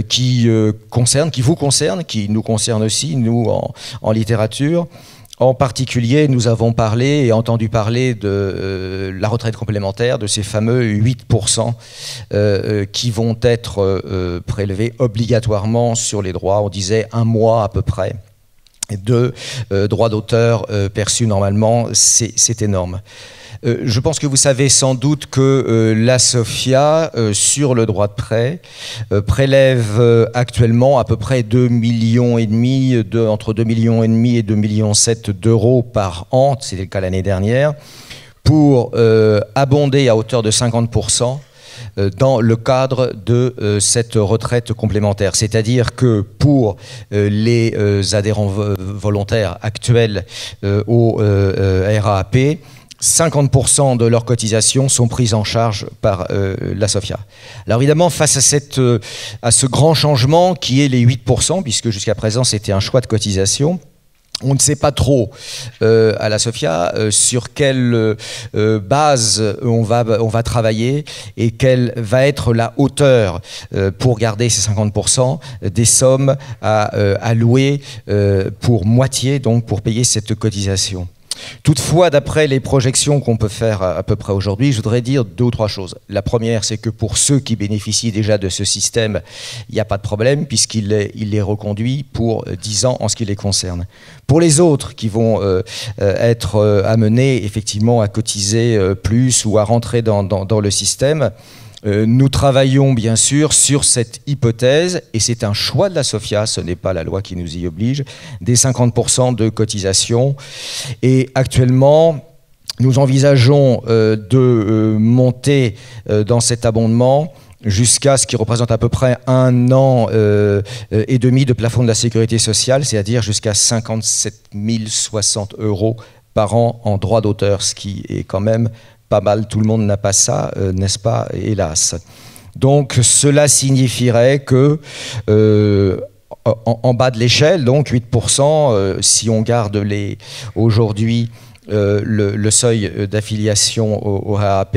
qui vous concernent, qui nous concernent aussi, nous, en littérature. En particulier, nous avons parlé et entendu parler de la retraite complémentaire, de ces fameux 8% qui vont être prélevés obligatoirement sur les droits. On disait 1 mois à peu près de droits d'auteur perçus normalement, c'est énorme. Je pense que vous savez sans doute que la Sophia, sur le droit de prêt, prélève actuellement à peu près 2,5 millions, entre 2,5 millions et 2,7 millions d'euros par an, c'était le cas l'année dernière, pour abonder à hauteur de 50% dans le cadre de cette retraite complémentaire. C'est-à-dire que pour les adhérents volontaires actuels au RAAP, 50% de leurs cotisations sont prises en charge par la Sophia. Alors évidemment, face à ce grand changement qui est les 8%, puisque jusqu'à présent c'était un choix de cotisation, on ne sait pas trop à la Sophia sur quelle base on va travailler et quelle va être la hauteur pour garder ces 50% des sommes à allouer pour moitié, donc pour payer cette cotisation. Toutefois, d'après les projections qu'on peut faire à peu près aujourd'hui, je voudrais dire 2 ou 3 choses. La première, c'est que pour ceux qui bénéficient déjà de ce système, il n'y a pas de problème puisqu'il est reconduit pour 10 ans en ce qui les concerne. Pour les autres qui vont être amenés effectivement à cotiser plus ou à rentrer dans le système, nous travaillons bien sûr sur cette hypothèse, et c'est un choix de la SOFIA, ce n'est pas la loi qui nous y oblige, des 50% de cotisation. Et actuellement, nous envisageons de monter dans cet abondement jusqu'à ce qui représente à peu près 1 an et demi de plafond de la sécurité sociale, c'est-à-dire jusqu'à 57 060 € par an en droit d'auteur, ce qui est quand même pas mal. Tout le monde n'a pas ça, n'est-ce pas, hélas. Donc cela signifierait que en bas de l'échelle, donc 8%, si on garde aujourd'hui le seuil d'affiliation au RAP,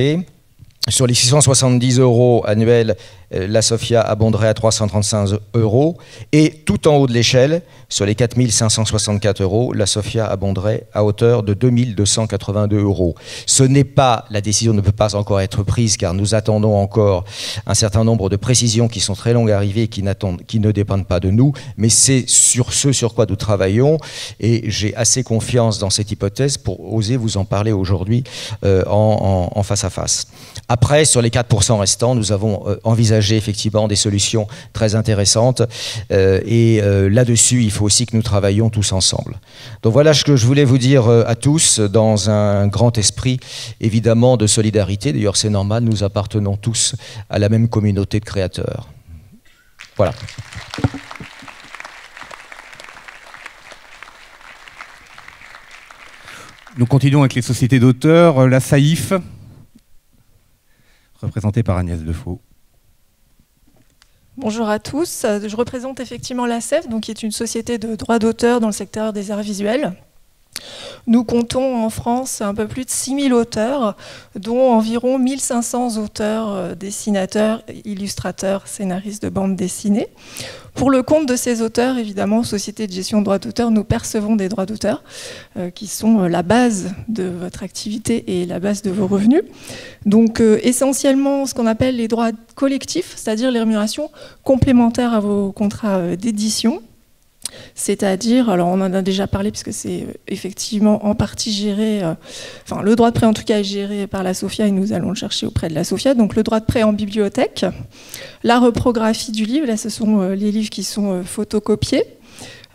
sur les 670 € annuels, la SOFIA abonderait à 335 €, et tout en haut de l'échelle, sur les 4 564 €, la SOFIA abonderait à hauteur de 2 282 €. Ce n'est pas, la décision ne peut pas encore être prise car nous attendons encore un certain nombre de précisions qui sont très longues à arriver et qui ne dépendent pas de nous, mais c'est sur ce sur quoi nous travaillons, et j'ai assez confiance dans cette hypothèse pour oser vous en parler aujourd'hui en face à face. Après, sur les 4% restants, nous avons envisagé effectivement des solutions très intéressantes, et là-dessus, il faut aussi que nous travaillions tous ensemble. Donc voilà ce que je voulais vous dire à tous, dans un grand esprit évidemment de solidarité. D'ailleurs, c'est normal, nous appartenons tous à la même communauté de créateurs. Voilà. Nous continuons avec les sociétés d'auteurs. La SAIF, représentée par Agnès Defoe. Bonjour à tous, je représente effectivement l'ASEF, qui est une société de droit d'auteur dans le secteur des arts visuels. Nous comptons en France un peu plus de 6 000 auteurs, dont environ 1 500 auteurs, dessinateurs, illustrateurs, scénaristes de bande dessinée. Pour le compte de ces auteurs, évidemment, société de gestion de droits d'auteur, nous percevons des droits d'auteur qui sont la base de votre activité et la base de vos revenus. Donc essentiellement ce qu'on appelle les droits collectifs, c'est-à-dire les rémunérations complémentaires à vos contrats d'édition. C'est-à-dire, alors on en a déjà parlé puisque c'est effectivement en partie géré, enfin le droit de prêt en tout cas est géré par la SOFIA et nous allons le chercher auprès de la SOFIA, donc le droit de prêt en bibliothèque, la reprographie du livre, là ce sont les livres qui sont photocopiés,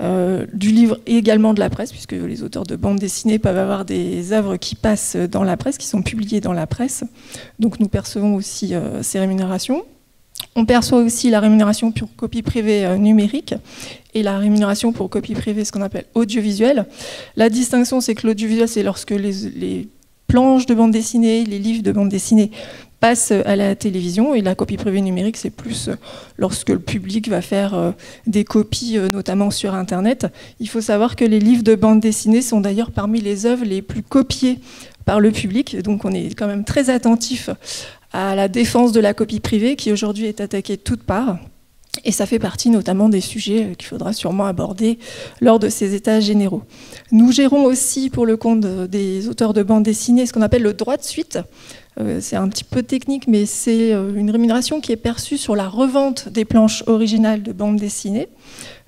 du livre et également de la presse, puisque les auteurs de bande dessinée peuvent avoir des œuvres qui passent dans la presse, qui sont publiées dans la presse, donc nous percevons aussi ces rémunérations. On perçoit aussi la rémunération pour copie privée numérique et la rémunération pour copie privée, ce qu'on appelle audiovisuel. La distinction, c'est que l'audiovisuel, c'est lorsque les planches de bande dessinée, les livres de bande dessinée passent à la télévision, et la copie privée numérique, c'est plus lorsque le public va faire des copies, notamment sur Internet. Il faut savoir que les livres de bande dessinée sont d'ailleurs parmi les œuvres les plus copiées par le public, donc on est quand même très attentif à la défense de la copie privée qui aujourd'hui est attaquée de toutes parts. Et ça fait partie notamment des sujets qu'il faudra sûrement aborder lors de ces états généraux. Nous gérons aussi pour le compte des auteurs de bande dessinée ce qu'on appelle le droit de suite. C'est un petit peu technique, mais c'est une rémunération qui est perçue sur la revente des planches originales de bande dessinée.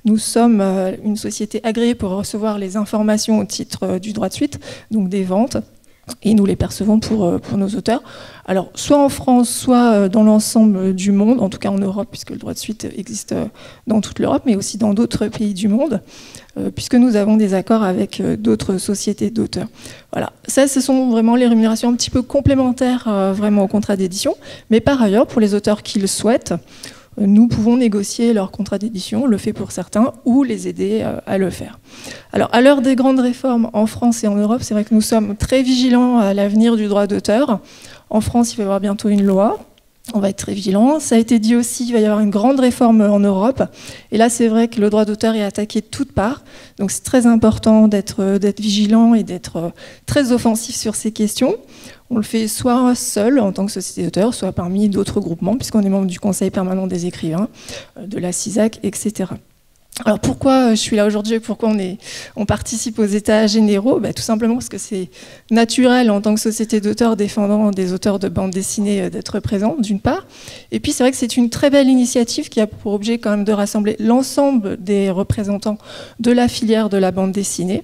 Nous sommes une société agréée pour recevoir les informations au titre du droit de suite, donc des ventes. Et nous les percevons pour nos auteurs. Alors, soit en France, soit dans l'ensemble du monde, en tout cas en Europe, puisque le droit de suite existe dans toute l'Europe, mais aussi dans d'autres pays du monde, puisque nous avons des accords avec d'autres sociétés d'auteurs. Voilà, ça, ce sont vraiment les rémunérations un petit peu complémentaires vraiment au contrat d'édition. Mais par ailleurs, pour les auteurs qui le souhaitent, nous pouvons négocier leur contrat d'édition, on le fait pour certains, ou les aider à le faire. Alors, à l'heure des grandes réformes en France et en Europe, c'est vrai que nous sommes très vigilants à l'avenir du droit d'auteur. En France, il va y avoir bientôt une loi. On va être très vigilants. Ça a été dit aussi, il va y avoir une grande réforme en Europe. Et là, c'est vrai que le droit d'auteur est attaqué de toutes parts. Donc, c'est très important d'être vigilant et d'être très offensif sur ces questions. On le fait soit seul en tant que société d'auteur, soit parmi d'autres groupements, puisqu'on est membre du Conseil permanent des écrivains, de la CISAC, etc. Alors pourquoi je suis là aujourd'hui, pourquoi on participe aux États généraux? Tout simplement parce que c'est naturel en tant que société d'auteurs défendant des auteurs de bande dessinée d'être présent, d'une part. Et puis c'est vrai que c'est une très belle initiative qui a pour objet quand même de rassembler l'ensemble des représentants de la filière de la bande dessinée.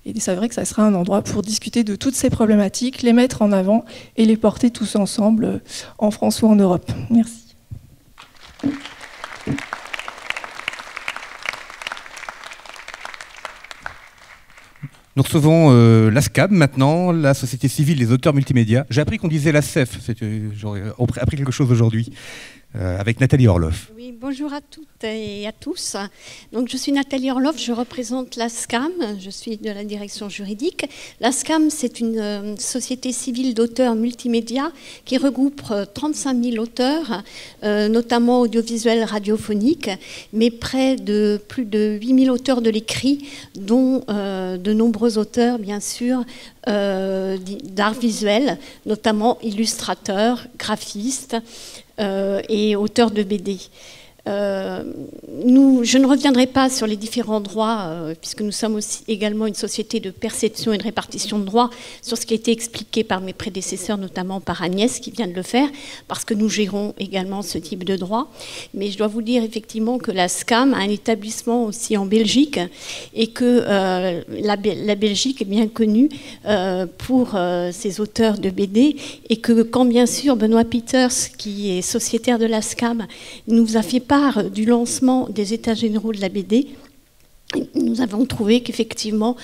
Et c'est vrai que ça sera un endroit pour discuter de toutes ces problématiques, les mettre en avant et les porter tous ensemble en France ou en Europe. Merci. Nous recevons l'ASCAM maintenant, la Société civile des auteurs multimédia. J'ai appris qu'on disait la CEF, j'aurais appris quelque chose aujourd'hui, avec Nathalie Orloff. Oui, bonjour à toutes et à tous. Donc, je suis Nathalie Orloff, je représente l'ASCAM, je suis de la direction juridique. L'ASCAM, c'est une société civile d'auteurs multimédia qui regroupe 35 000 auteurs, notamment audiovisuels, radiophoniques, mais plus de 8 000 auteurs de l'écrit, dont de nombreux auteurs, bien sûr, d'art visuel, notamment illustrateurs, graphistes et auteurs de BD. Je ne reviendrai pas sur les différents droits, puisque nous sommes aussi également une société de perception et de répartition de droits, sur ce qui a été expliqué par mes prédécesseurs, notamment par Agnès, qui vient de le faire, parce que nous gérons également ce type de droits. Mais je dois vous dire effectivement que la SCAM a un établissement aussi en Belgique, et que la Belgique est bien connue pour ses auteurs de BD, et que quand bien sûr Benoît Peters, qui est sociétaire de la SCAM, nous a fait part du lancement des États généraux de la BD, nous avons trouvé qu'effectivement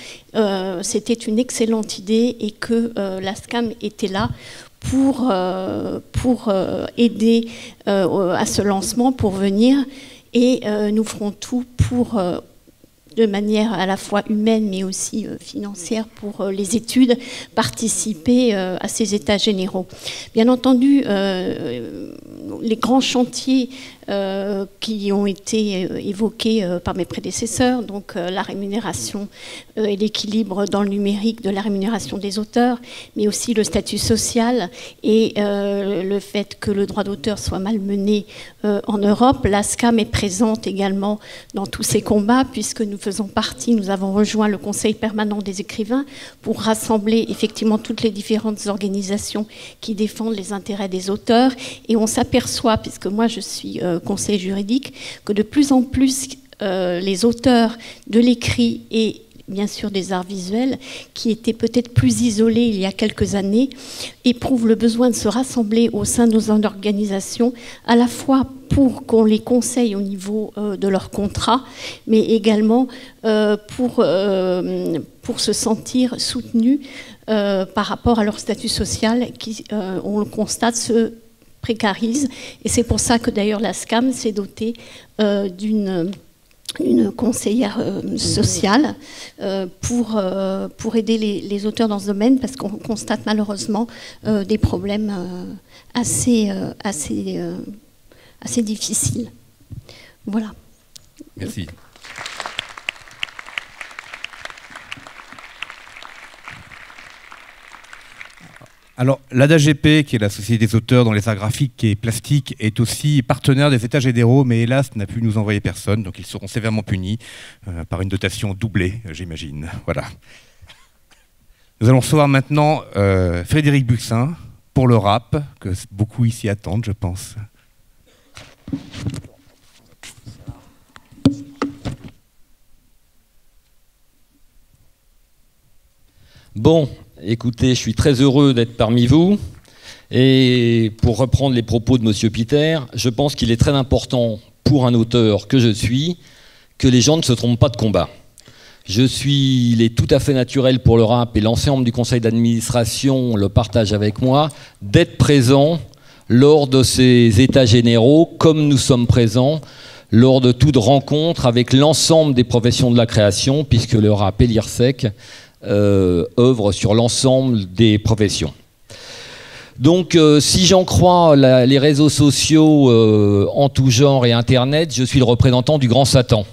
c'était une excellente idée et que la SCAM était là pour aider à ce lancement, pour venir, et nous ferons tout pour de manière à la fois humaine mais aussi financière pour les études, participer à ces États généraux. Bien entendu, les grands chantiers qui ont été évoqués par mes prédécesseurs, donc la rémunération et l'équilibre dans le numérique de la rémunération des auteurs, mais aussi le statut social et le fait que le droit d'auteur soit malmené en Europe. La SCAM est présente également dans tous ces combats, puisque nous faisons partie, nous avons rejoint le Conseil permanent des écrivains pour rassembler effectivement toutes les différentes organisations qui défendent les intérêts des auteurs, et on s'aperçoit, puisque moi je suis conseil juridique, que de plus en plus les auteurs de l'écrit et bien sûr des arts visuels, qui étaient peut-être plus isolés il y a quelques années, éprouvent le besoin de se rassembler au sein de nos organisations, à la fois pour qu'on les conseille au niveau de leur contrat, mais également pour se sentir soutenus par rapport à leur statut social qui, on le constate, se précarise. Et c'est pour ça que d'ailleurs la SCAM s'est dotée d'une conseillère sociale pour aider les auteurs dans ce domaine, parce qu'on constate malheureusement des problèmes assez difficiles. Voilà. Merci. Alors, l'ADAGP, qui est la Société des auteurs dans les arts graphiques et plastiques, est aussi partenaire des États généraux, mais hélas n'a pu nous envoyer personne, donc ils seront sévèrement punis par une dotation doublée, j'imagine. Voilà. Nous allons recevoir maintenant Frédéric Buxin pour le rap, que beaucoup ici attendent, je pense. Bon, écoutez, je suis très heureux d'être parmi vous. Et pour reprendre les propos de M. Peter, je pense qu'il est très important pour un auteur que je suis que les gens ne se trompent pas de combat. Il est tout à fait naturel pour le rap, et l'ensemble du conseil d'administration le partage avec moi, d'être présent lors de ces états généraux, comme nous sommes présents lors de toute rencontre avec l'ensemble des professions de la création, puisque le rap et l'IRSEC œuvre sur l'ensemble des professions. Donc, si j'en crois les réseaux sociaux en tout genre et Internet, je suis le représentant du grand Satan.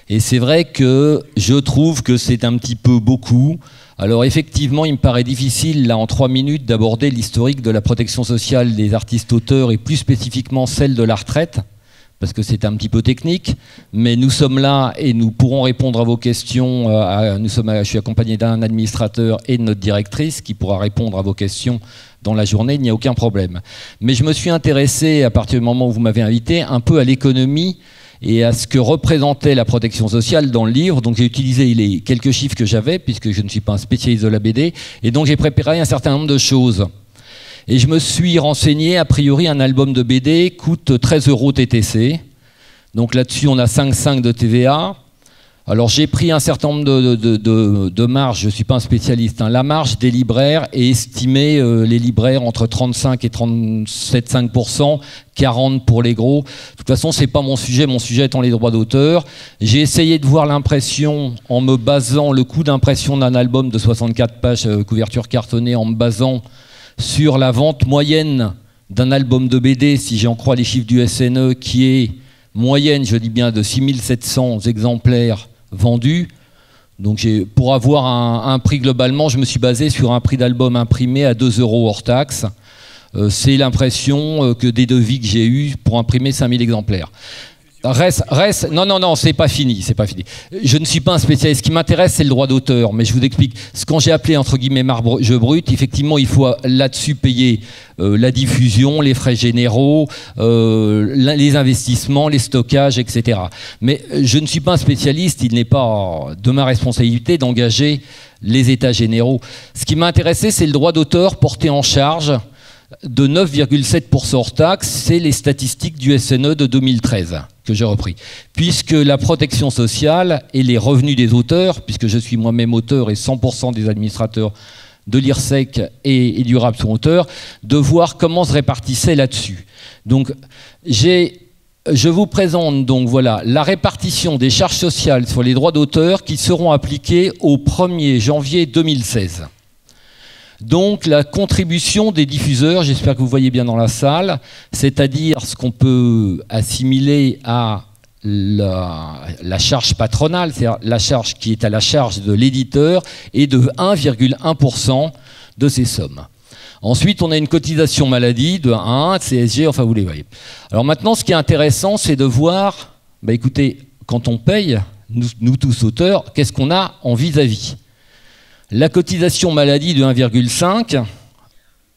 Et c'est vrai que je trouve que c'est un petit peu beaucoup. Alors effectivement, il me paraît difficile, là, en 3 minutes, d'aborder l'historique de la protection sociale des artistes-auteurs et plus spécifiquement celle de la retraite, parce que c'est un petit peu technique, mais nous sommes là et nous pourrons répondre à vos questions. Je suis accompagné d'un administrateur et de notre directrice qui pourra répondre à vos questions dans la journée, il n'y a aucun problème. Mais je me suis intéressé, à partir du moment où vous m'avez invité, un peu à l'économie et à ce que représentait la protection sociale dans le livre. Donc j'ai utilisé les quelques chiffres que j'avais, puisque je ne suis pas un spécialiste de la BD, et donc j'ai préparé un certain nombre de choses. Et je me suis renseigné, a priori, un album de BD coûte 13 € TTC. Donc là-dessus, on a 5,5 de TVA. Alors j'ai pris un certain nombre de marges, je ne suis pas un spécialiste. Hein. La marge des libraires est estimée, les libraires, entre 35 et 37,5%, 40% pour les gros. De toute façon, ce n'est pas mon sujet étant les droits d'auteur. J'ai essayé de voir l'impression en me basant, le coût d'impression d'un album de 64 pages, couverture cartonnée, en me basant sur la vente moyenne d'un album de BD, si j'en crois les chiffres du SNE, qui est moyenne, je dis bien, de 6700 exemplaires vendus. Donc pour avoir un prix globalement, je me suis basé sur un prix d'album imprimé à 2 € hors taxe. C'est l'impression que des devis que j'ai eus pour imprimer 5000 exemplaires. Non, c'est pas fini. Je ne suis pas un spécialiste. Ce qui m'intéresse, c'est le droit d'auteur. Mais je vous explique. Ce qu'on j'ai appelé, entre guillemets, marge brute, effectivement, il faut là-dessus payer la diffusion, les frais généraux, les investissements, les stockages, etc. Mais je ne suis pas un spécialiste. Il n'est pas de ma responsabilité d'engager les états généraux. Ce qui m'a intéressé, c'est le droit d'auteur porté en charge de 9,7% hors taxe. C'est les statistiques du SNE de 2013 que j'ai repris. Puisque la protection sociale et les revenus des auteurs, puisque je suis moi-même auteur et 100% des administrateurs de l'IRSEC et du RAP sont auteurs, de voir comment se répartissait là-dessus. Donc je vous présente donc voilà la répartition des charges sociales sur les droits d'auteur qui seront appliquées au 1er janvier 2016. Donc la contribution des diffuseurs, j'espère que vous voyez bien dans la salle, c'est-à-dire ce qu'on peut assimiler à la charge patronale, c'est-à-dire la charge qui est à la charge de l'éditeur, est de 1,1% de ces sommes. Ensuite, on a une cotisation maladie de 1, CSG, enfin vous les voyez. Alors maintenant, ce qui est intéressant, c'est de voir, écoutez, quand on paye, nous tous auteurs, qu'est-ce qu'on a en vis-à-vis ? La cotisation maladie de 1,5,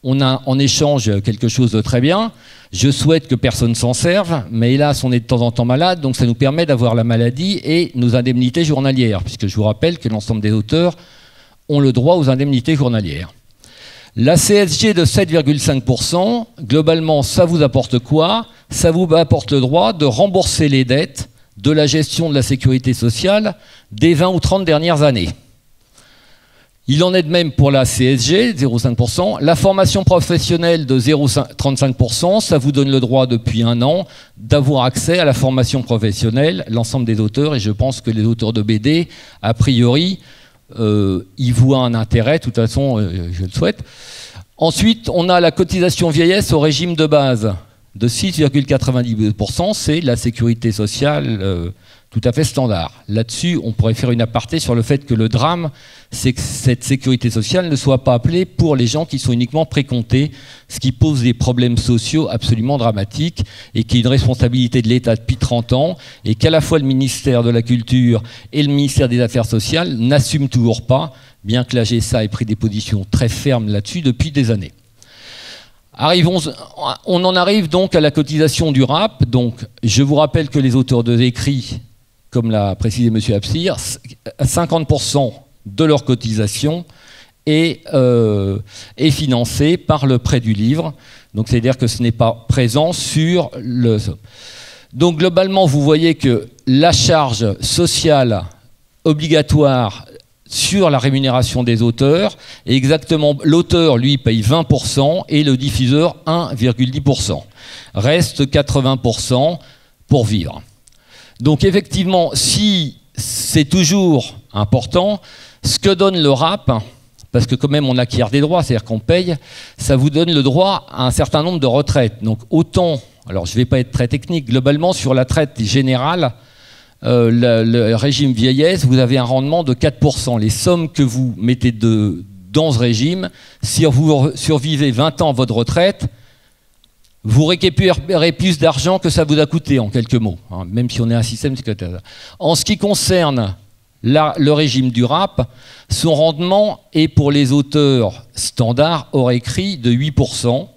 on a en échange quelque chose de très bien. Je souhaite que personne s'en serve, mais hélas, on est de temps en temps malade, donc ça nous permet d'avoir la maladie et nos indemnités journalières, puisque je vous rappelle que l'ensemble des auteurs ont le droit aux indemnités journalières. La CSG de 7,5%, globalement, ça vous apporte quoi? Ça vous apporte le droit de rembourser les dettes de la gestion de la sécurité sociale des 20 ou 30 dernières années. Il en est de même pour la CSG, 0,5%. La formation professionnelle de 0,35%, ça vous donne le droit depuis 1 an d'avoir accès à la formation professionnelle, l'ensemble des auteurs, et je pense que les auteurs de BD, a priori, y voient un intérêt, de toute façon, je le souhaite. Ensuite, on a la cotisation vieillesse au régime de base de 6,92%, c'est la sécurité sociale tout à fait standard. Là-dessus, on pourrait faire une aparté sur le fait que le drame, c'est que cette sécurité sociale ne soit pas appelée pour les gens qui sont uniquement précomptés, ce qui pose des problèmes sociaux absolument dramatiques et qui est une responsabilité de l'État depuis 30 ans et qu'à la fois le ministère de la Culture et le ministère des Affaires sociales n'assument toujours pas, bien que la GSA ait pris des positions très fermes là-dessus depuis des années. On en arrive donc à la cotisation du RAP. Donc, je vous rappelle que les auteurs d'écrits, comme l'a précisé M. Absir, 50% de leur cotisation est financée par le prêt du livre. Donc, c'est-à-dire que ce n'est pas présent sur le... Donc, globalement, vous voyez que la charge sociale obligatoire sur la rémunération des auteurs, et exactement, l'auteur, lui, paye 20% et le diffuseur 1,10%. Reste 80% pour vivre. Donc effectivement, si c'est toujours important, ce que donne le RAP, parce que quand même on acquiert des droits, c'est-à-dire qu'on paye, ça vous donne le droit à un certain nombre de retraites. Donc autant, alors je ne vais pas être très technique, globalement sur la traite générale, le régime vieillesse, vous avez un rendement de 4%. Les sommes que vous mettez dans ce régime, si vous survivez 20 ans à votre retraite, vous récupérez plus d'argent que ça vous a coûté, en quelques mots, hein, même si on est un système sécuritaire. En ce qui concerne le régime du RAP, son rendement est pour les auteurs standards hors écrit de 11%,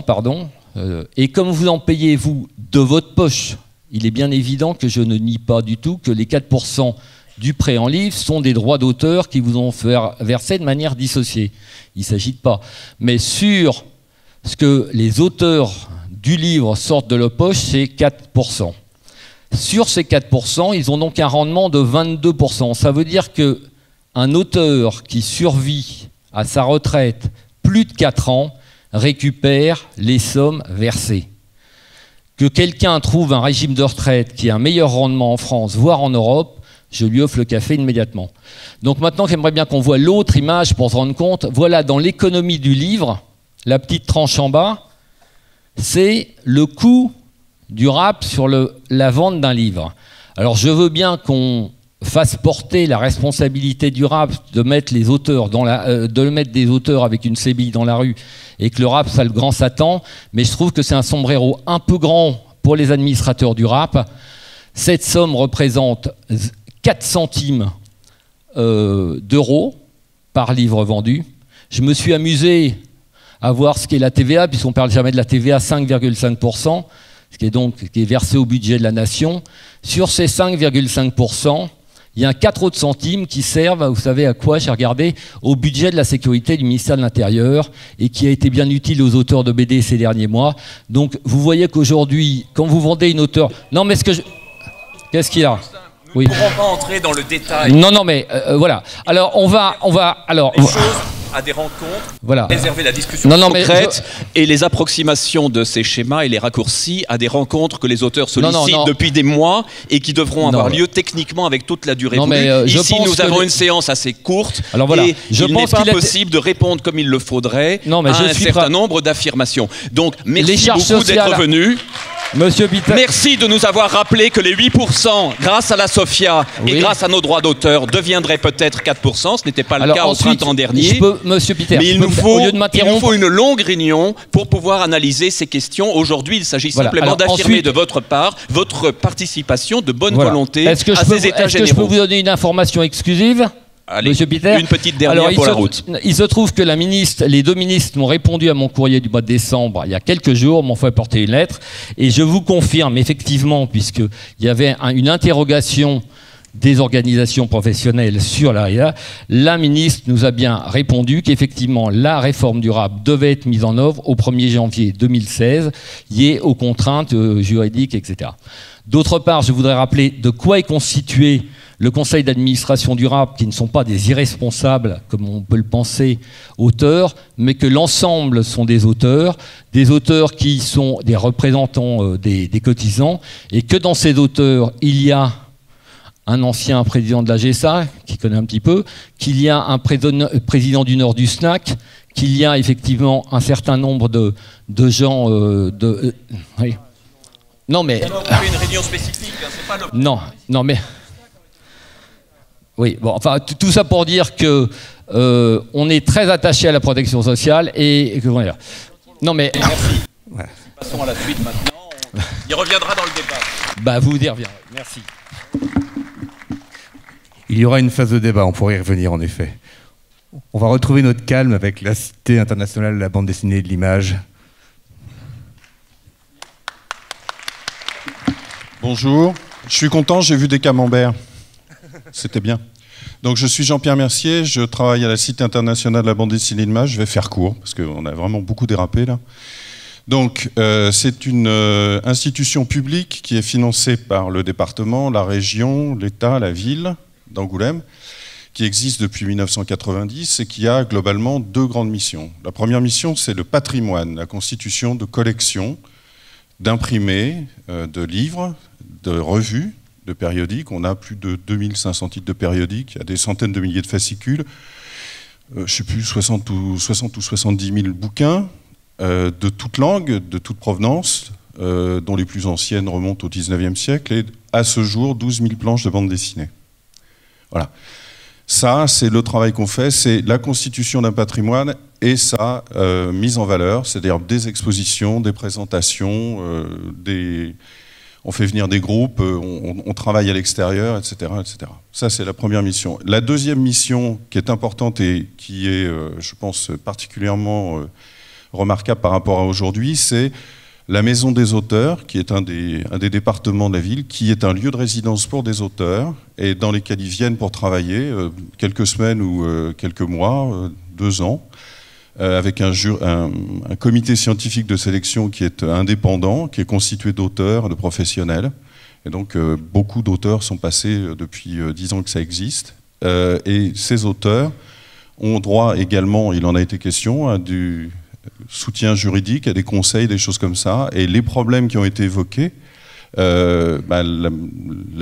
pardon. Et comme vous en payez, vous, de votre poche, il est bien évident que je ne nie pas du tout que les 4% du prêt en livre sont des droits d'auteur qui vous ont fait verser de manière dissociée. Il ne s'agit pas. Mais sur ce que les auteurs du livre sortent de leur poche, c'est 4%. Sur ces 4%, ils ont donc un rendement de 22%. Ça veut dire qu'un auteur qui survit à sa retraite plus de 4 ans récupère les sommes versées. Que quelqu'un trouve un régime de retraite qui a un meilleur rendement en France, voire en Europe, je lui offre le café immédiatement. Donc maintenant, j'aimerais bien qu'on voit l'autre image pour se rendre compte. Voilà, dans l'économie du livre, la petite tranche en bas, c'est le coût du RAP sur la vente d'un livre. Alors je veux bien qu'on fasse porter la responsabilité du RAP de mettre les auteurs mettre des auteurs avec une sébille dans la rue et que le RAP soit le grand Satan, mais je trouve que c'est un sombrero un peu grand pour les administrateurs du RAP. Cette somme représente 4 centimes d'euros par livre vendu. Je me suis amusé à voir ce qu'est la TVA, puisqu'on ne parle jamais de la TVA, 5,5%, ce qui est versé au budget de la nation. Sur ces 5,5%, il y a 4 autres centimes qui servent, vous savez à quoi, j'ai regardé, au budget de la sécurité du ministère de l'Intérieur et qui a été bien utile aux auteurs de BD ces derniers mois. Donc vous voyez qu'aujourd'hui, quand vous vendez une auteure... Non mais qu'est-ce qu'il y a? Nous ne pourrons pas entrer dans le détail. Non, mais voilà. Alors on va alors. Les choses à des rencontres, voilà. Réserver la discussion concrète et les approximations de ces schémas et les raccourcis à des rencontres que les auteurs sollicitent depuis des mois et qui devront avoir lieu techniquement avec toute la durée voulue. Ici, nous avons une séance assez courte et il n'est pas possible de répondre comme il le faudrait à un certain nombre d'affirmations. Donc, merci beaucoup d'être venu. Monsieur Piter. Merci de nous avoir rappelé que les 8%, grâce à la SOFIA et grâce à nos droits d'auteur, deviendraient peut-être 4%. Ce n'était pas le cas au printemps dernier. Monsieur Piter, mais il nous faut une longue réunion pour pouvoir analyser ces questions. Aujourd'hui, il s'agit simplement d'affirmer de votre part votre participation de bonne volonté à ces États généraux. Est-ce que je peux vous donner une information exclusive? Allez, Monsieur Piter. Une petite dernière pour la route. Il se trouve que les deux ministres m'ont répondu à mon courrier du mois de décembre il y a quelques jours, m'ont fait apporter une lettre, et je vous confirme effectivement, puisqu'il y avait une interrogation des organisations professionnelles sur l'ARIA, la ministre nous a bien répondu qu'effectivement la réforme du RAP devait être mise en œuvre au 1er janvier 2016, liée aux contraintes juridiques, etc. D'autre part, je voudrais rappeler de quoi est constitué le conseil d'administration du RAP, qui ne sont pas des irresponsables, comme on peut le penser, auteurs, mais que l'ensemble sont des auteurs qui sont des représentants des cotisants, et que dans ces auteurs, il y a un ancien président de la GESA, qui connaît un petit peu, qu'il y a un président du Nord du SNAC, qu'il y a effectivement un certain nombre de gens... oui. Non, mais... On fait une réunion spécifique, hein, c'est pas le... Non, mais... Oui, bon, enfin, tout ça pour dire que on est très attaché à la protection sociale et que voilà. Non mais. Merci. Ouais. Passons à la suite maintenant. Il reviendra dans le débat. Bah, vous y reviendrez. Merci. Il y aura une phase de débat, on pourrait y revenir en effet. On va retrouver notre calme avec la Cité internationale de la bande dessinée et de l'image. Bonjour, je suis content, j'ai vu des camemberts. C'était bien. Donc je suis Jean-Pierre Mercier, je travaille à la Cité internationale de la bande dessinée et de l'image. Je vais faire court, parce qu'on a vraiment beaucoup dérapé là. Donc c'est une institution publique qui est financée par le département, la région, l'État, la ville d'Angoulême, qui existe depuis 1990 et qui a globalement 2 grandes missions. La première mission, c'est le patrimoine, la constitution de collections, d'imprimés, de livres, de revues, de périodiques. On a plus de 2500 titres de périodiques, il y a des centaines de milliers de fascicules, je ne sais plus, 60 ou 70 000 bouquins de toutes langues, de toute provenance, dont les plus anciennes remontent au 19e siècle, et à ce jour, 12 000 planches de bande dessinée. Voilà. Ça, c'est le travail qu'on fait, c'est la constitution d'un patrimoine et sa mise en valeur, c'est-à-dire des expositions, des présentations, on fait venir des groupes, on travaille à l'extérieur, etc., etc. Ça, c'est la première mission. La deuxième mission qui est importante et qui est, je pense, particulièrement remarquable par rapport à aujourd'hui, c'est la Maison des auteurs, qui est un des départements de la ville, qui est un lieu de résidence pour des auteurs et dans lesquels ils viennent pour travailler quelques semaines ou quelques mois, 2 ans, avec un comité scientifique de sélection qui est indépendant, qui est constitué d'auteurs, de professionnels. Et donc beaucoup d'auteurs sont passés depuis 10 ans que ça existe. Et ces auteurs ont droit également, il en a été question, à du soutien juridique, à des conseils, des choses comme ça. Et les problèmes qui ont été évoqués, la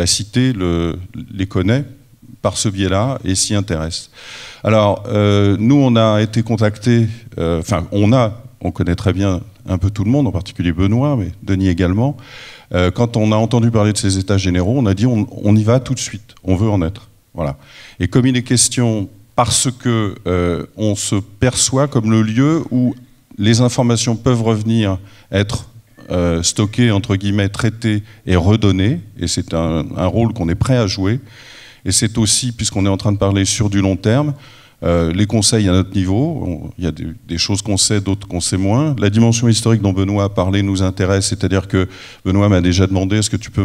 cité les connaît par ce biais-là et s'y intéresse. Alors, nous, on a été contactés, on connaît très bien un peu tout le monde, en particulier Benoît, mais Denis également. Quand on a entendu parler de ces états généraux, on a dit on y va tout de suite, on veut en être. Voilà. Et comme il est question, parce que on se perçoit comme le lieu où les informations peuvent revenir, être stockées, entre guillemets, traitées et redonnées, et c'est un rôle qu'on est prêt à jouer. Et c'est aussi, puisqu'on est en train de parler sur du long terme, les conseils à notre niveau, il y a des choses qu'on sait, d'autres qu'on sait moins. La dimension historique dont Benoît a parlé nous intéresse, c'est-à-dire que Benoît m'a déjà demandé est-ce que tu peux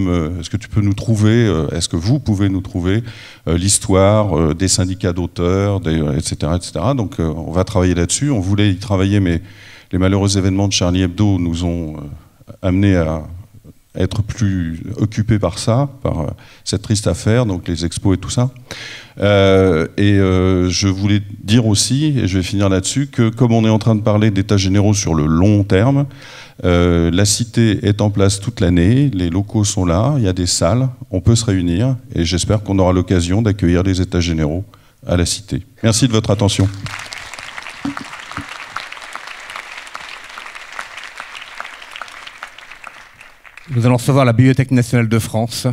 nous trouver, est-ce que vous pouvez nous trouver l'histoire des syndicats d'auteurs, etc., etc. Donc on va travailler là-dessus. On voulait y travailler, mais les malheureux événements de Charlie Hebdo nous ont amenés à être plus occupés par ça, par cette triste affaire, donc les expos et tout ça. Je voulais dire aussi, et je vais finir là-dessus, que comme on est en train de parler d'états généraux sur le long terme, la cité est en place toute l'année, les locaux sont là, il y a des salles, on peut se réunir, et j'espère qu'on aura l'occasion d'accueillir les états généraux à la cité. Merci de votre attention. Nous allons recevoir la Bibliothèque nationale de France.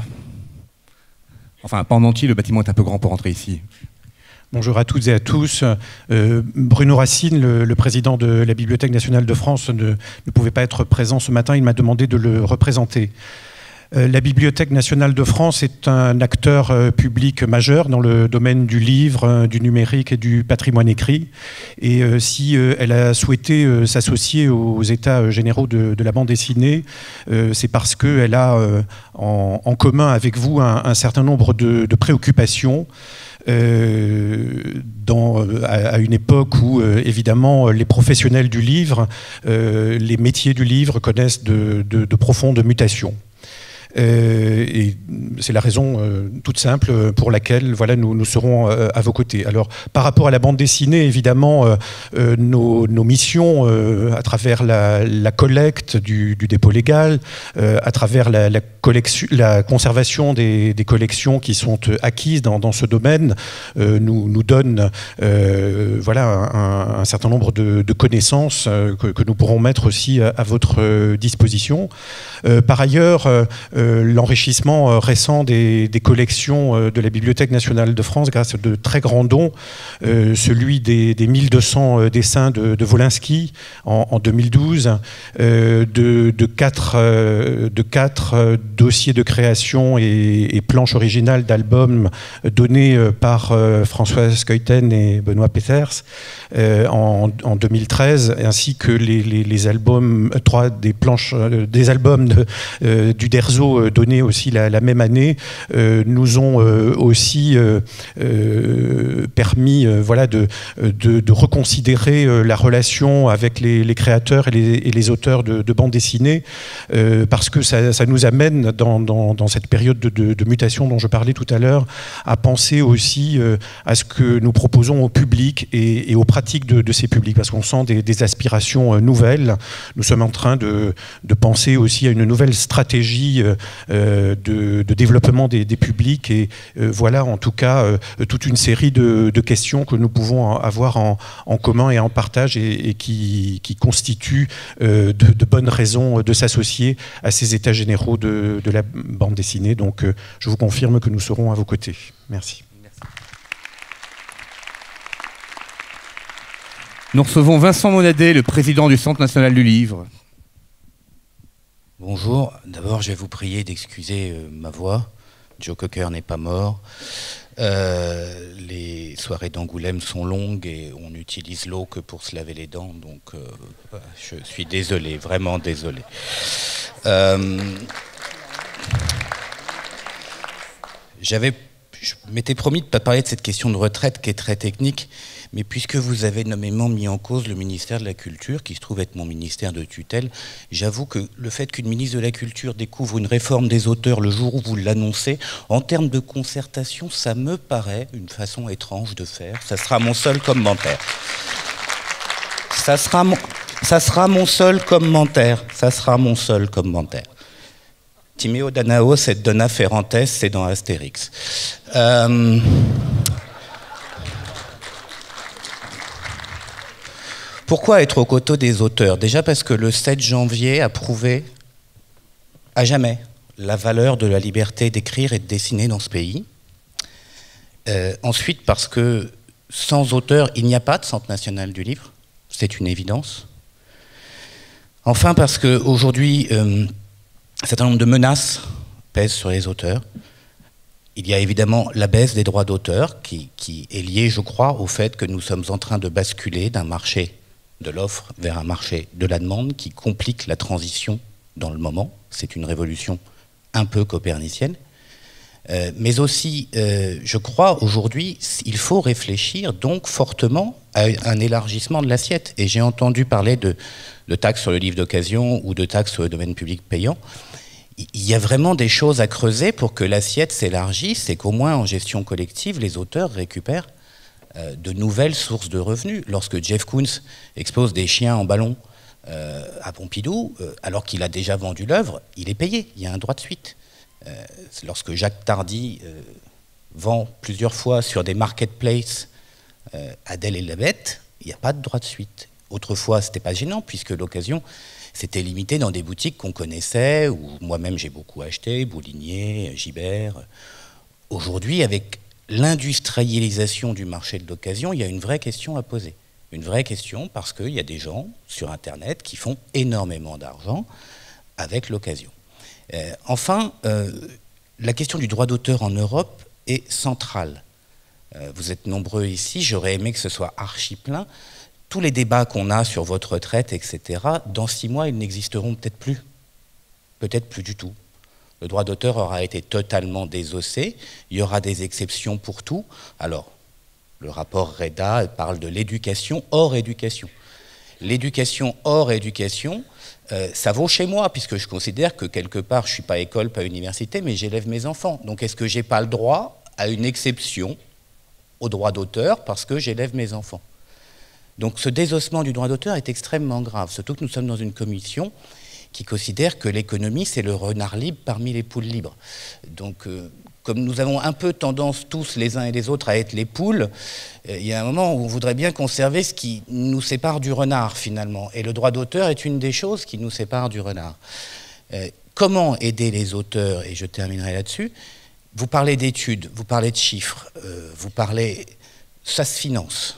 Enfin, pas en entier, le bâtiment est un peu grand pour entrer ici. Bonjour à toutes et à tous. Bruno Racine, le président de la Bibliothèque nationale de France, ne pouvait pas être présent ce matin. Il m'a demandé de le représenter. La Bibliothèque nationale de France est un acteur public majeur dans le domaine du livre, du numérique et du patrimoine écrit. Et si elle a souhaité s'associer aux états généraux de la bande dessinée, c'est parce qu'elle a en commun avec vous un certain nombre de préoccupations. À une époque où, évidemment, les professionnels du livre, les métiers du livre connaissent de profondes mutations. Et c'est la raison toute simple pour laquelle nous serons à vos côtés. Alors, par rapport à la bande dessinée, évidemment, nos missions, à travers la collecte du dépôt légal, à travers la conservation des collections qui sont acquises dans ce domaine, nous donnent un certain nombre de connaissances que nous pourrons mettre aussi à votre disposition. Par ailleurs, l'enrichissement récent des collections de la Bibliothèque nationale de France grâce à de très grands dons, celui des 1200 dessins de Wolinski en 2012, de quatre dossiers de création et planches originales d'albums donnés par Françoise Keuten et Benoît Peters en 2013, ainsi que les albums, des albums du Derzo donnés aussi la même année, nous ont aussi permis de reconsidérer la relation avec les créateurs et les auteurs de bande dessinée, parce que ça nous amène dans cette période de mutation dont je parlais tout à l'heure, à penser aussi à ce que nous proposons au public et aux pratiques de ces publics, parce qu'on sent des aspirations nouvelles. Nous sommes en train de penser aussi à une nouvelle stratégie de développement des publics, et voilà en tout cas toute une série de questions que nous pouvons avoir en commun et en partage, et qui constituent de bonnes raisons de s'associer à ces états généraux de la bande dessinée. Donc je vous confirme que nous serons à vos côtés. Merci. Nous recevons Vincent Monadet, le président du Centre national du livre. Bonjour, d'abord je vais vous prier d'excuser ma voix. Joe Cocker n'est pas mort. Les soirées d'Angoulême sont longues et on n'utilise l'eau que pour se laver les dents, donc je suis désolé, vraiment désolé. Je m'étais promis de ne pas parler de cette question de retraite qui est très technique, mais puisque vous avez nommément mis en cause le ministère de la Culture, qui se trouve être mon ministère de tutelle, j'avoue que le fait qu'une ministre de la Culture découvre une réforme des auteurs le jour où vous l'annoncez, en termes de concertation, ça me paraît une façon étrange de faire. Ça sera mon seul commentaire. Ça sera mon seul commentaire. Ça sera mon seul commentaire. Timéo Danaos et Dona Ferrantes, c'est dans Astérix. Pourquoi être aux côtés des auteurs? Déjà parce que le 7 janvier a prouvé à jamais la valeur de la liberté d'écrire et de dessiner dans ce pays. Ensuite parce que sans auteurs, il n'y a pas de Centre national du livre. C'est une évidence. Enfin parce qu'aujourd'hui, un certain nombre de menaces pèsent sur les auteurs. Il y a évidemment la baisse des droits d'auteur qui est liée, je crois, au fait que nous sommes en train de basculer d'un marché de l'offre vers un marché de la demande qui complique la transition dans le moment. C'est une révolution un peu copernicienne. Mais aussi, je crois, aujourd'hui, il faut réfléchir donc fortement à un élargissement de l'assiette. Et j'ai entendu parler de taxes sur le livre d'occasion ou de taxes sur le domaine public payant. Il y a vraiment des choses à creuser pour que l'assiette s'élargisse et qu'au moins en gestion collective, les auteurs récupèrent de nouvelles sources de revenus. Lorsque Jeff Koons expose des chiens en ballon à Pompidou, alors qu'il a déjà vendu l'œuvre, il est payé, il y a un droit de suite. Lorsque Jacques Tardy vend plusieurs fois sur des marketplaces Adèle et la Bête, il n'y a pas de droit de suite. Autrefois, c'était pas gênant, puisque l'occasion, c'était limité dans des boutiques qu'on connaissait, où moi-même j'ai beaucoup acheté, Boulinier, Gibert. Aujourd'hui, avec l'industrialisation du marché de l'occasion, il y a une vraie question à poser. Une vraie question parce qu'il y a des gens sur Internet qui font énormément d'argent avec l'occasion. Enfin, la question du droit d'auteur en Europe est centrale. Vous êtes nombreux ici, j'aurais aimé que ce soit archi plein. Tous les débats qu'on a sur votre retraite, etc., dans 6 mois, ils n'existeront peut-être plus. Peut-être plus du tout. Le droit d'auteur aura été totalement désossé. Il y aura des exceptions pour tout. Alors, le rapport REDA parle de l'éducation hors éducation. L'éducation hors éducation, ça vaut chez moi, puisque je considère que quelque part, je ne suis pas école, pas université, mais j'élève mes enfants. Donc est-ce que je n'ai pas le droit à une exception au droit d'auteur parce que j'élève mes enfants? Donc ce désossement du droit d'auteur est extrêmement grave, surtout que nous sommes dans une commission qui considère que l'économie, c'est le renard libre parmi les poules libres. Donc, comme nous avons un peu tendance tous les uns et les autres à être les poules, il y a un moment où on voudrait bien conserver ce qui nous sépare du renard, finalement. Et le droit d'auteur est une des choses qui nous sépare du renard. Comment aider les auteurs? Et je terminerai là-dessus. Vous parlez d'études, vous parlez de chiffres, vous parlez... Ça se finance.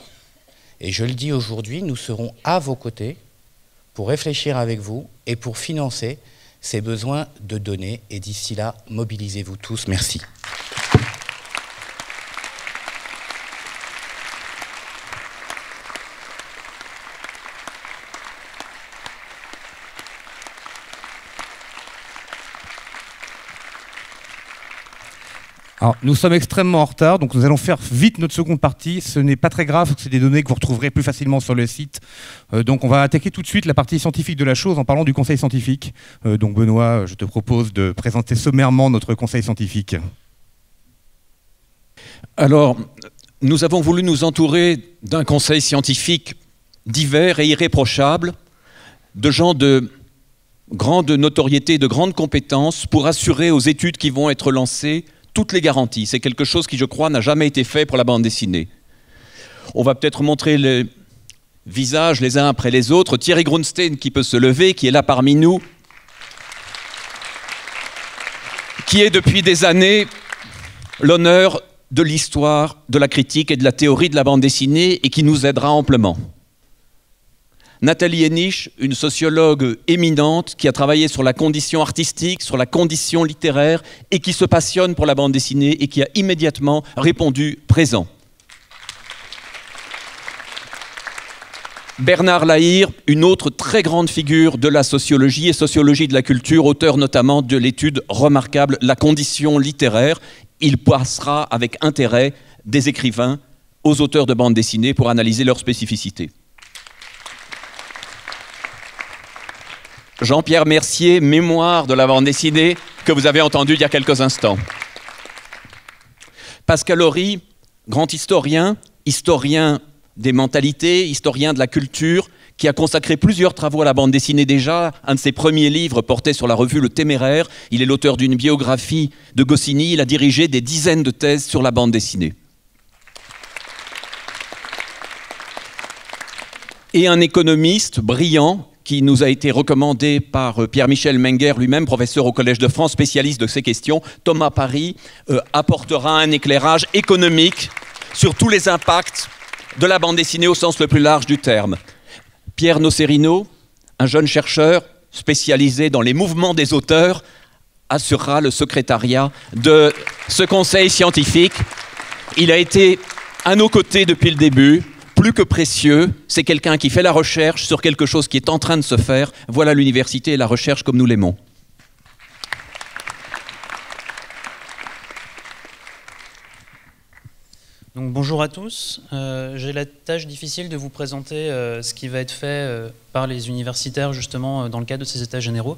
Et je le dis aujourd'hui, nous serons à vos côtés pour réfléchir avec vous et pour financer ces besoins de données. Et d'ici là, mobilisez-vous tous. Merci. Alors, nous sommes extrêmement en retard, donc nous allons faire vite notre seconde partie. Ce n'est pas très grave, c'est des données que vous retrouverez plus facilement sur le site. Donc on va attaquer tout de suite la partie scientifique de la chose en parlant du conseil scientifique. Donc Benoît, je te propose de présenter sommairement notre conseil scientifique. Alors, nous avons voulu nous entourer d'un conseil scientifique divers et irréprochable, de gens de grande notoriété, de grandes compétences, pour assurer aux études qui vont être lancées toutes les garanties. C'est quelque chose qui, je crois, n'a jamais été fait pour la bande dessinée. On va peut-être montrer les visages les uns après les autres. Thierry Grunstein qui peut se lever, qui est là parmi nous, qui est depuis des années l'honneur de l'histoire, de la critique et de la théorie de la bande dessinée et qui nous aidera amplement. Nathalie Henich, une sociologue éminente qui a travaillé sur la condition artistique, sur la condition littéraire et qui se passionne pour la bande dessinée et qui a immédiatement répondu présent. Bernard Lahire, une autre très grande figure de la sociologie et sociologie de la culture, auteur notamment de l'étude remarquable La condition littéraire. Il passera avec intérêt des écrivains aux auteurs de bande dessinée pour analyser leurs spécificités. Jean-Pierre Mercier, mémoire de la bande dessinée, que vous avez entendu il y a quelques instants. Pascal Horry, grand historien, historien des mentalités, historien de la culture, qui a consacré plusieurs travaux à la bande dessinée déjà. Un de ses premiers livres portait sur la revue Le Téméraire. Il est l'auteur d'une biographie de Goscinny. Il a dirigé des dizaines de thèses sur la bande dessinée. Et un économiste brillant, qui nous a été recommandé par Pierre-Michel Menger, lui-même professeur au Collège de France, spécialiste de ces questions, Thomas Parry, apportera un éclairage économique sur tous les impacts de la bande dessinée au sens le plus large du terme. Pierre Nocerino, un jeune chercheur spécialisé dans les mouvements des auteurs, assurera le secrétariat de ce conseil scientifique. Il a été à nos côtés depuis le début. Plus que précieux, c'est quelqu'un qui fait la recherche sur quelque chose qui est en train de se faire. Voilà l'université et la recherche comme nous l'aimons. Donc, bonjour à tous. J'ai la tâche difficile de vous présenter ce qui va être fait par les universitaires justement dans le cadre de ces états généraux.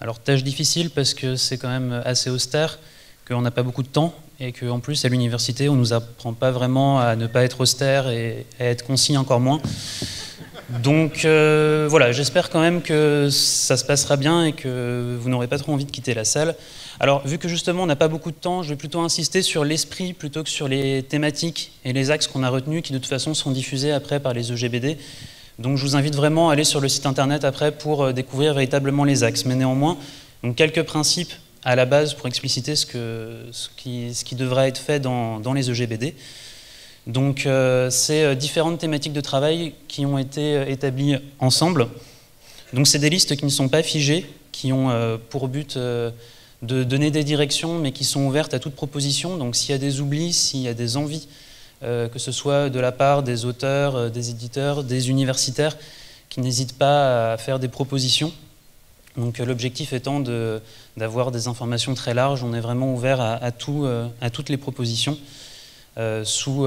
Alors tâche difficile parce que c'est quand même assez austère, qu'on n'a pas beaucoup de temps et qu'en plus à l'université on ne nous apprend pas vraiment à ne pas être austère et à être concis encore moins. Donc voilà, j'espère quand même que ça se passera bien et que vous n'aurez pas trop envie de quitter la salle. Alors vu que justement on n'a pas beaucoup de temps, je vais plutôt insister sur l'esprit plutôt que sur les thématiques et les axes qu'on a retenus qui de toute façon sont diffusés après par les EGBD. Donc je vous invite vraiment à aller sur le site internet après pour découvrir véritablement les axes. Mais néanmoins, donc quelques principes à la base pour expliciter ce qui devrait être fait dans les EGBD. Donc c'est différentes thématiques de travail qui ont été établies ensemble. Donc c'est des listes qui ne sont pas figées, qui ont pour but de donner des directions, mais qui sont ouvertes à toute proposition. Donc s'il y a des oublis, s'il y a des envies, que ce soit de la part des auteurs, des éditeurs, des universitaires, qui n'hésitent pas à faire des propositions. Donc l'objectif étant d'avoir des informations très larges, on est vraiment ouvert à toutes les propositions sous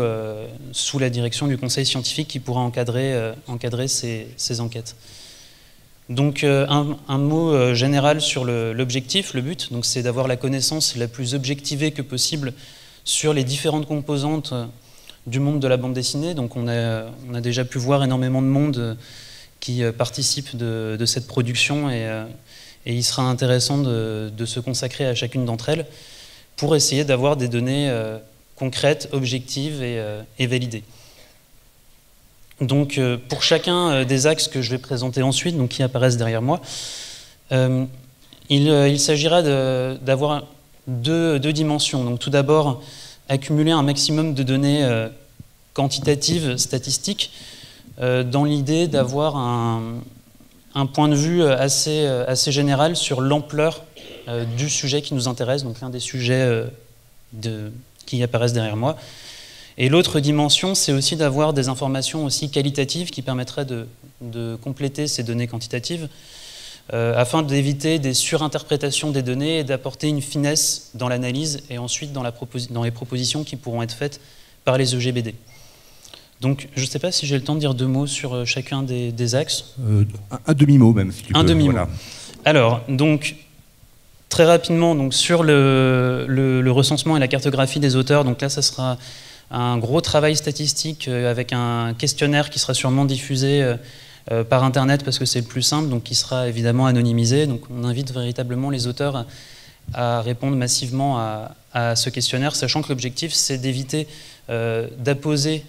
la direction du conseil scientifique qui pourra encadrer ces enquêtes. Donc un mot général sur l'objectif, le but, c'est d'avoir la connaissance la plus objectivée que possible sur les différentes composantes du monde de la bande dessinée. Donc on a déjà pu voir énormément de monde qui participe de cette production et il sera intéressant de se consacrer à chacune d'entre elles pour essayer d'avoir des données concrètes, objectives et validées. Donc pour chacun des axes que je vais présenter ensuite, donc qui apparaissent derrière moi, il s'agira d'avoir deux dimensions. Donc tout d'abord, accumuler un maximum de données quantitatives, statistiques, dans l'idée d'avoir un point de vue assez général sur l'ampleur du sujet qui nous intéresse, donc l'un des sujets qui apparaissent derrière moi. Et l'autre dimension, c'est aussi d'avoir des informations aussi qualitatives qui permettraient de compléter ces données quantitatives afin d'éviter des surinterprétations des données et d'apporter une finesse dans l'analyse et ensuite dans les propositions qui pourront être faites par les EGBD. Donc, je ne sais pas si j'ai le temps de dire deux mots sur chacun des axes. Un demi-mot même, si tu peux. Un demi-mot. Voilà. Alors, donc, très rapidement, donc, sur le recensement et la cartographie des auteurs, donc là, ça sera un gros travail statistique avec un questionnaire qui sera sûrement diffusé par Internet parce que c'est le plus simple, donc qui sera évidemment anonymisé. Donc, on invite véritablement les auteurs à répondre massivement à ce questionnaire, sachant que l'objectif, c'est d'éviter d'apposer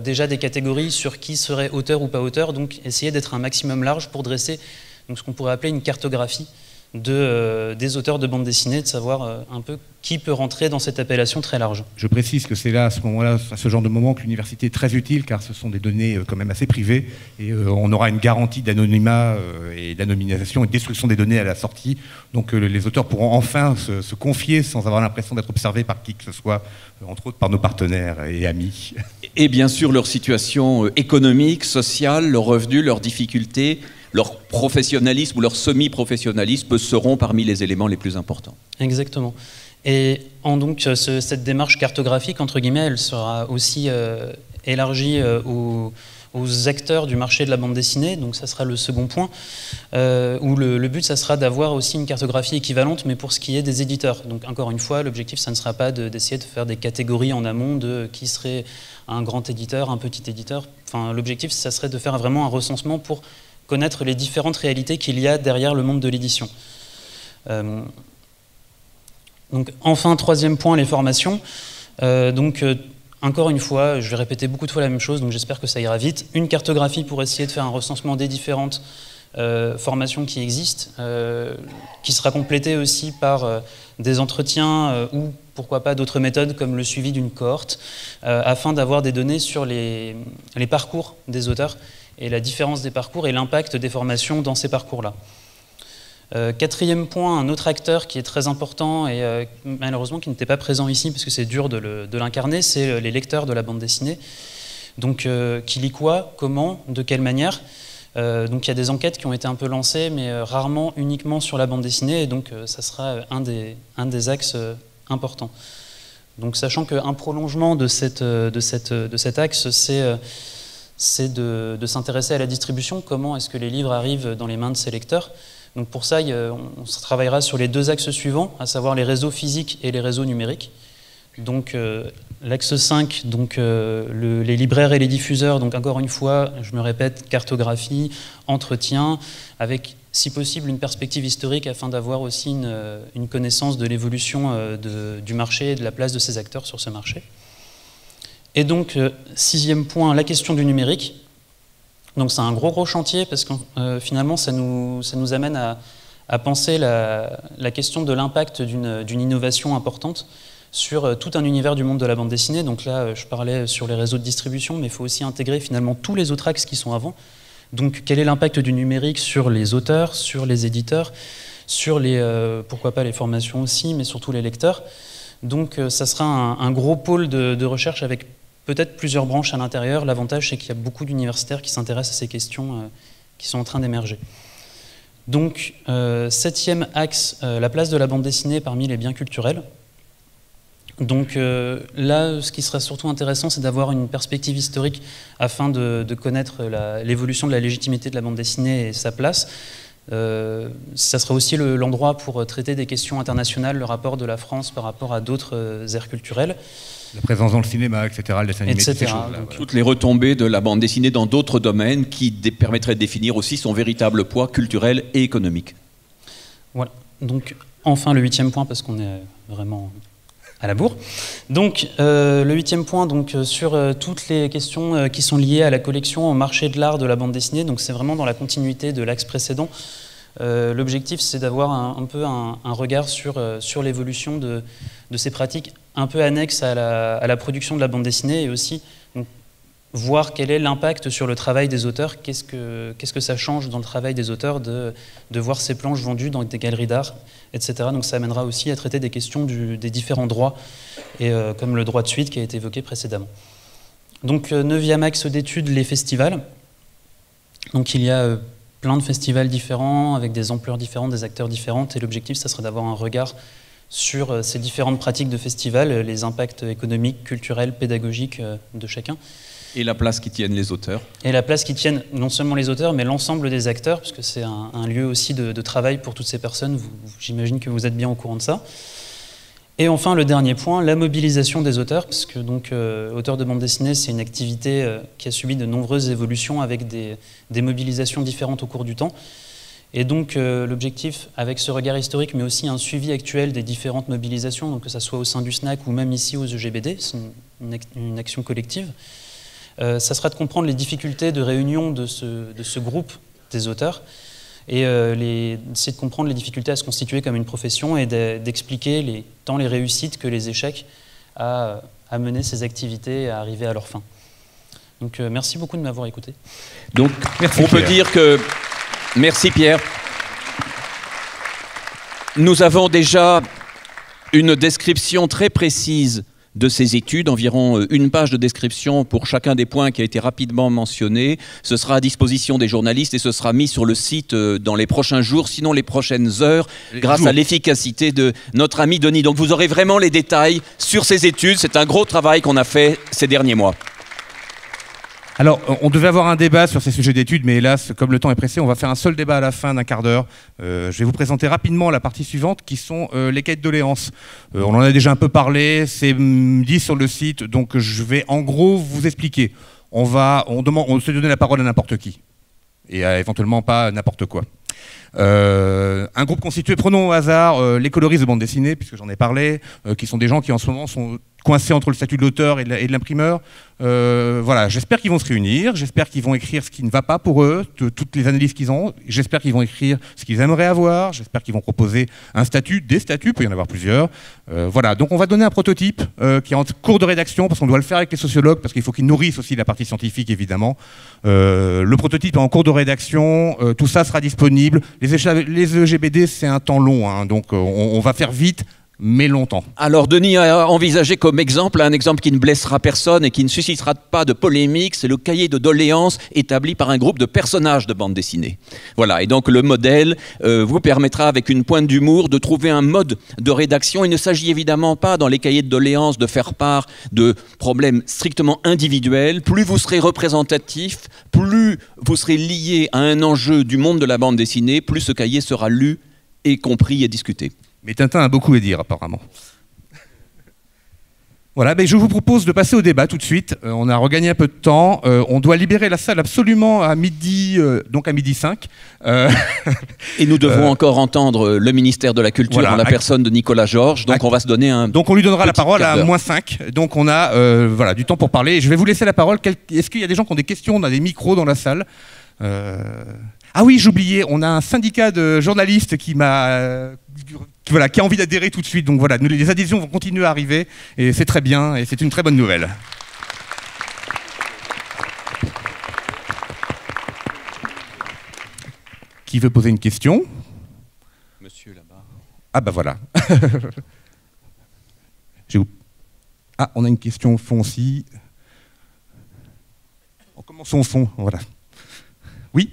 déjà des catégories sur qui serait auteur ou pas auteur, donc essayer d'être un maximum large pour dresser donc, ce qu'on pourrait appeler une cartographie des auteurs de bande dessinée, de savoir un peu qui peut rentrer dans cette appellation très large. Je précise que c'est là, à ce moment-là, à ce genre de moment, que l'université est très utile, car ce sont des données quand même assez privées, et on aura une garantie d'anonymat et d'anonymisation et de destruction des données à la sortie. Donc les auteurs pourront enfin se confier sans avoir l'impression d'être observés par qui que ce soit, entre autres par nos partenaires et amis. Et bien sûr, leur situation économique, sociale, leurs revenus, leurs difficultés, leur professionnalisme ou leur semi-professionnalisme seront parmi les éléments les plus importants. Exactement. Et donc cette démarche cartographique, entre guillemets, elle sera aussi élargie aux acteurs du marché de la bande dessinée, donc ça sera le second point, où le but, ça sera d'avoir aussi une cartographie équivalente, mais pour ce qui est des éditeurs. Donc encore une fois, l'objectif, ça ne sera pas d'essayer de faire des catégories en amont de qui serait un grand éditeur, un petit éditeur. Enfin, l'objectif, ça serait de faire vraiment un recensement pour connaître les différentes réalités qu'il y a derrière le monde de l'édition. Donc, enfin, troisième point, les formations. Encore une fois, je vais répéter beaucoup de fois la même chose, donc j'espère que ça ira vite. Une cartographie pour essayer de faire un recensement des différentes formations qui existent, qui sera complétée aussi par des entretiens ou pourquoi pas d'autres méthodes comme le suivi d'une cohorte, afin d'avoir des données sur les parcours des auteurs et la différence des parcours et l'impact des formations dans ces parcours-là. Quatrième point, un autre acteur qui est très important et malheureusement qui n'était pas présent ici parce que c'est dur de l'incarner, c'est les lecteurs de la bande dessinée. Donc qui lit quoi, comment, de quelle manière. Donc il y a des enquêtes qui ont été un peu lancées mais rarement uniquement sur la bande dessinée et donc ça sera un des axes importants. Donc sachant qu'un prolongement de cet axe, c'est de s'intéresser à la distribution, comment est-ce que les livres arrivent dans les mains de ces lecteurs. Donc pour ça, on travaillera sur les deux axes suivants, à savoir les réseaux physiques et les réseaux numériques. Donc l'axe 5, donc, les libraires et les diffuseurs, donc encore une fois, je me répète, cartographie, entretien, avec si possible une perspective historique afin d'avoir aussi une connaissance de l'évolution du marché et de la place de ces acteurs sur ce marché. Et donc, sixième point, la question du numérique. Donc c'est un gros chantier parce que finalement ça nous amène à penser la question de l'impact d'une innovation importante sur tout un univers du monde de la bande dessinée. Donc là je parlais sur les réseaux de distribution, mais il faut aussi intégrer finalement tous les autres axes qui sont avant. Donc quel est l'impact du numérique sur les auteurs, sur les éditeurs, sur pourquoi pas les formations aussi, mais surtout les lecteurs. Donc ça sera un gros pôle de recherche avec peut-être plusieurs branches à l'intérieur. L'avantage, c'est qu'il y a beaucoup d'universitaires qui s'intéressent à ces questions qui sont en train d'émerger. Donc, septième axe, la place de la bande dessinée parmi les biens culturels. Donc là, ce qui sera surtout intéressant, c'est d'avoir une perspective historique afin de connaître l'évolution de la légitimité de la bande dessinée et sa place. Ça sera aussi l'endroit pour traiter des questions internationales, le rapport de la France par rapport à d'autres aires culturelles. La présence dans le cinéma, etc., le dessin animé, toutes ces choses-là. Toutes les retombées de la bande dessinée dans d'autres domaines qui permettraient de définir aussi son véritable poids culturel et économique. Voilà. Donc, enfin, le huitième point, parce qu'on est vraiment à la bourre. Donc, le huitième point, donc, sur toutes les questions qui sont liées à la collection, au marché de l'art de la bande dessinée. Donc, c'est vraiment dans la continuité de l'axe précédent. L'objectif, c'est d'avoir un peu un regard sur l'évolution de ces pratiques un peu annexes à la production de la bande dessinée et aussi donc, voir quel est l'impact sur le travail des auteurs, qu'est-ce que ça change dans le travail des auteurs de voir ces planches vendues dans des galeries d'art, etc. Donc ça amènera aussi à traiter des questions des différents droits, et, comme le droit de suite qui a été évoqué précédemment. Donc 9e axe d'études, les festivals. Donc il y a plein de festivals différents, avec des ampleurs différentes, des acteurs différents, et l'objectif, ça serait d'avoir un regard sur ces différentes pratiques de festivals, les impacts économiques, culturels, pédagogiques de chacun. Et la place qui tiennent les auteurs. Et la place qui tiennent non seulement les auteurs, mais l'ensemble des acteurs, parce que c'est un lieu aussi de travail pour toutes ces personnes. J'imagine que vous êtes bien au courant de ça. Et enfin, le dernier point, la mobilisation des auteurs, parce que donc, auteur de bande dessinée, c'est une activité qui a subi de nombreuses évolutions avec des mobilisations différentes au cours du temps. Et donc l'objectif, avec ce regard historique, mais aussi un suivi actuel des différentes mobilisations, donc que ce soit au sein du SNAC ou même ici aux EGBD, c'est une action collective, ça sera de comprendre les difficultés de réunion de ce groupe des auteurs, et essayer de comprendre les difficultés à se constituer comme une profession et d'expliquer tant les réussites que les échecs à mener ces activités et à arriver à leur fin. Donc merci beaucoup de m'avoir écouté. Donc on peut dire que... Merci Pierre. Nous avons déjà une description très précise de ces études, environ une page de description pour chacun des points qui a été rapidement mentionné. Ce sera à disposition des journalistes et ce sera mis sur le site dans les prochains jours, sinon les prochaines heures, grâce à l'efficacité de notre ami Denis. Donc vous aurez vraiment les détails sur ces études. C'est un gros travail qu'on a fait ces derniers mois. Alors, on devait avoir un débat sur ces sujets d'études, mais hélas, comme le temps est pressé, on va faire un seul débat à la fin d'un quart d'heure. Je vais vous présenter rapidement la partie suivante, qui sont les cahiers de doléances. On en a déjà un peu parlé, c'est dit sur le site, donc je vais en gros vous expliquer. On se donne la parole à n'importe qui, et éventuellement pas n'importe quoi. Un groupe constitué, prenons au hasard les coloristes de bande dessinée, puisque j'en ai parlé, qui sont des gens qui en ce moment sont coincés entre le statut de l'auteur et de l'imprimeur. Voilà, j'espère qu'ils vont se réunir, j'espère qu'ils vont écrire ce qui ne va pas pour eux, toutes les analyses qu'ils ont, j'espère qu'ils vont écrire ce qu'ils aimeraient avoir, j'espère qu'ils vont proposer un statut, des statuts, il peut y en avoir plusieurs. Voilà, donc on va donner un prototype qui est en cours de rédaction, parce qu'on doit le faire avec les sociologues, parce qu'il faut qu'ils nourrissent aussi la partie scientifique, évidemment. Le prototype est en cours de rédaction, tout ça sera disponible. Les EGBD, c'est un temps long, hein, donc on va faire vite, mais longtemps. Alors Denis a envisagé comme exemple, un exemple qui ne blessera personne et qui ne suscitera pas de polémique, c'est le cahier de doléances établi par un groupe de personnages de bande dessinée. Voilà, et donc le modèle vous permettra avec une pointe d'humour de trouver un mode de rédaction. Il ne s'agit évidemment pas dans les cahiers de doléances de faire part de problèmes strictement individuels. Plus vous serez représentatif, plus vous serez lié à un enjeu du monde de la bande dessinée, plus ce cahier sera lu et compris et discuté. Mais Tintin a beaucoup à dire, apparemment. Voilà, je vous propose de passer au débat tout de suite. On a regagné un peu de temps. On doit libérer la salle absolument à midi, donc à midi 5. Et nous devons encore entendre le ministère de la Culture, voilà, en la personne de Nicolas Georges. Donc on va se donner un... Donc on lui donnera la parole à -5. Donc on a voilà, du temps pour parler. Je vais vous laisser la parole. Est-ce qu'il y a des gens qui ont des questions? On a des micros dans la salle. Ah oui, j'oubliais, on a un syndicat de journalistes qui m'a... Voilà, qui a envie d'adhérer tout de suite. Donc voilà, les adhésions vont continuer à arriver et c'est très bien et c'est une très bonne nouvelle. Qui veut poser une question? Monsieur là-bas. Ah bah voilà. Ah, on a une question au fond aussi. Commençons au fond, voilà. Oui.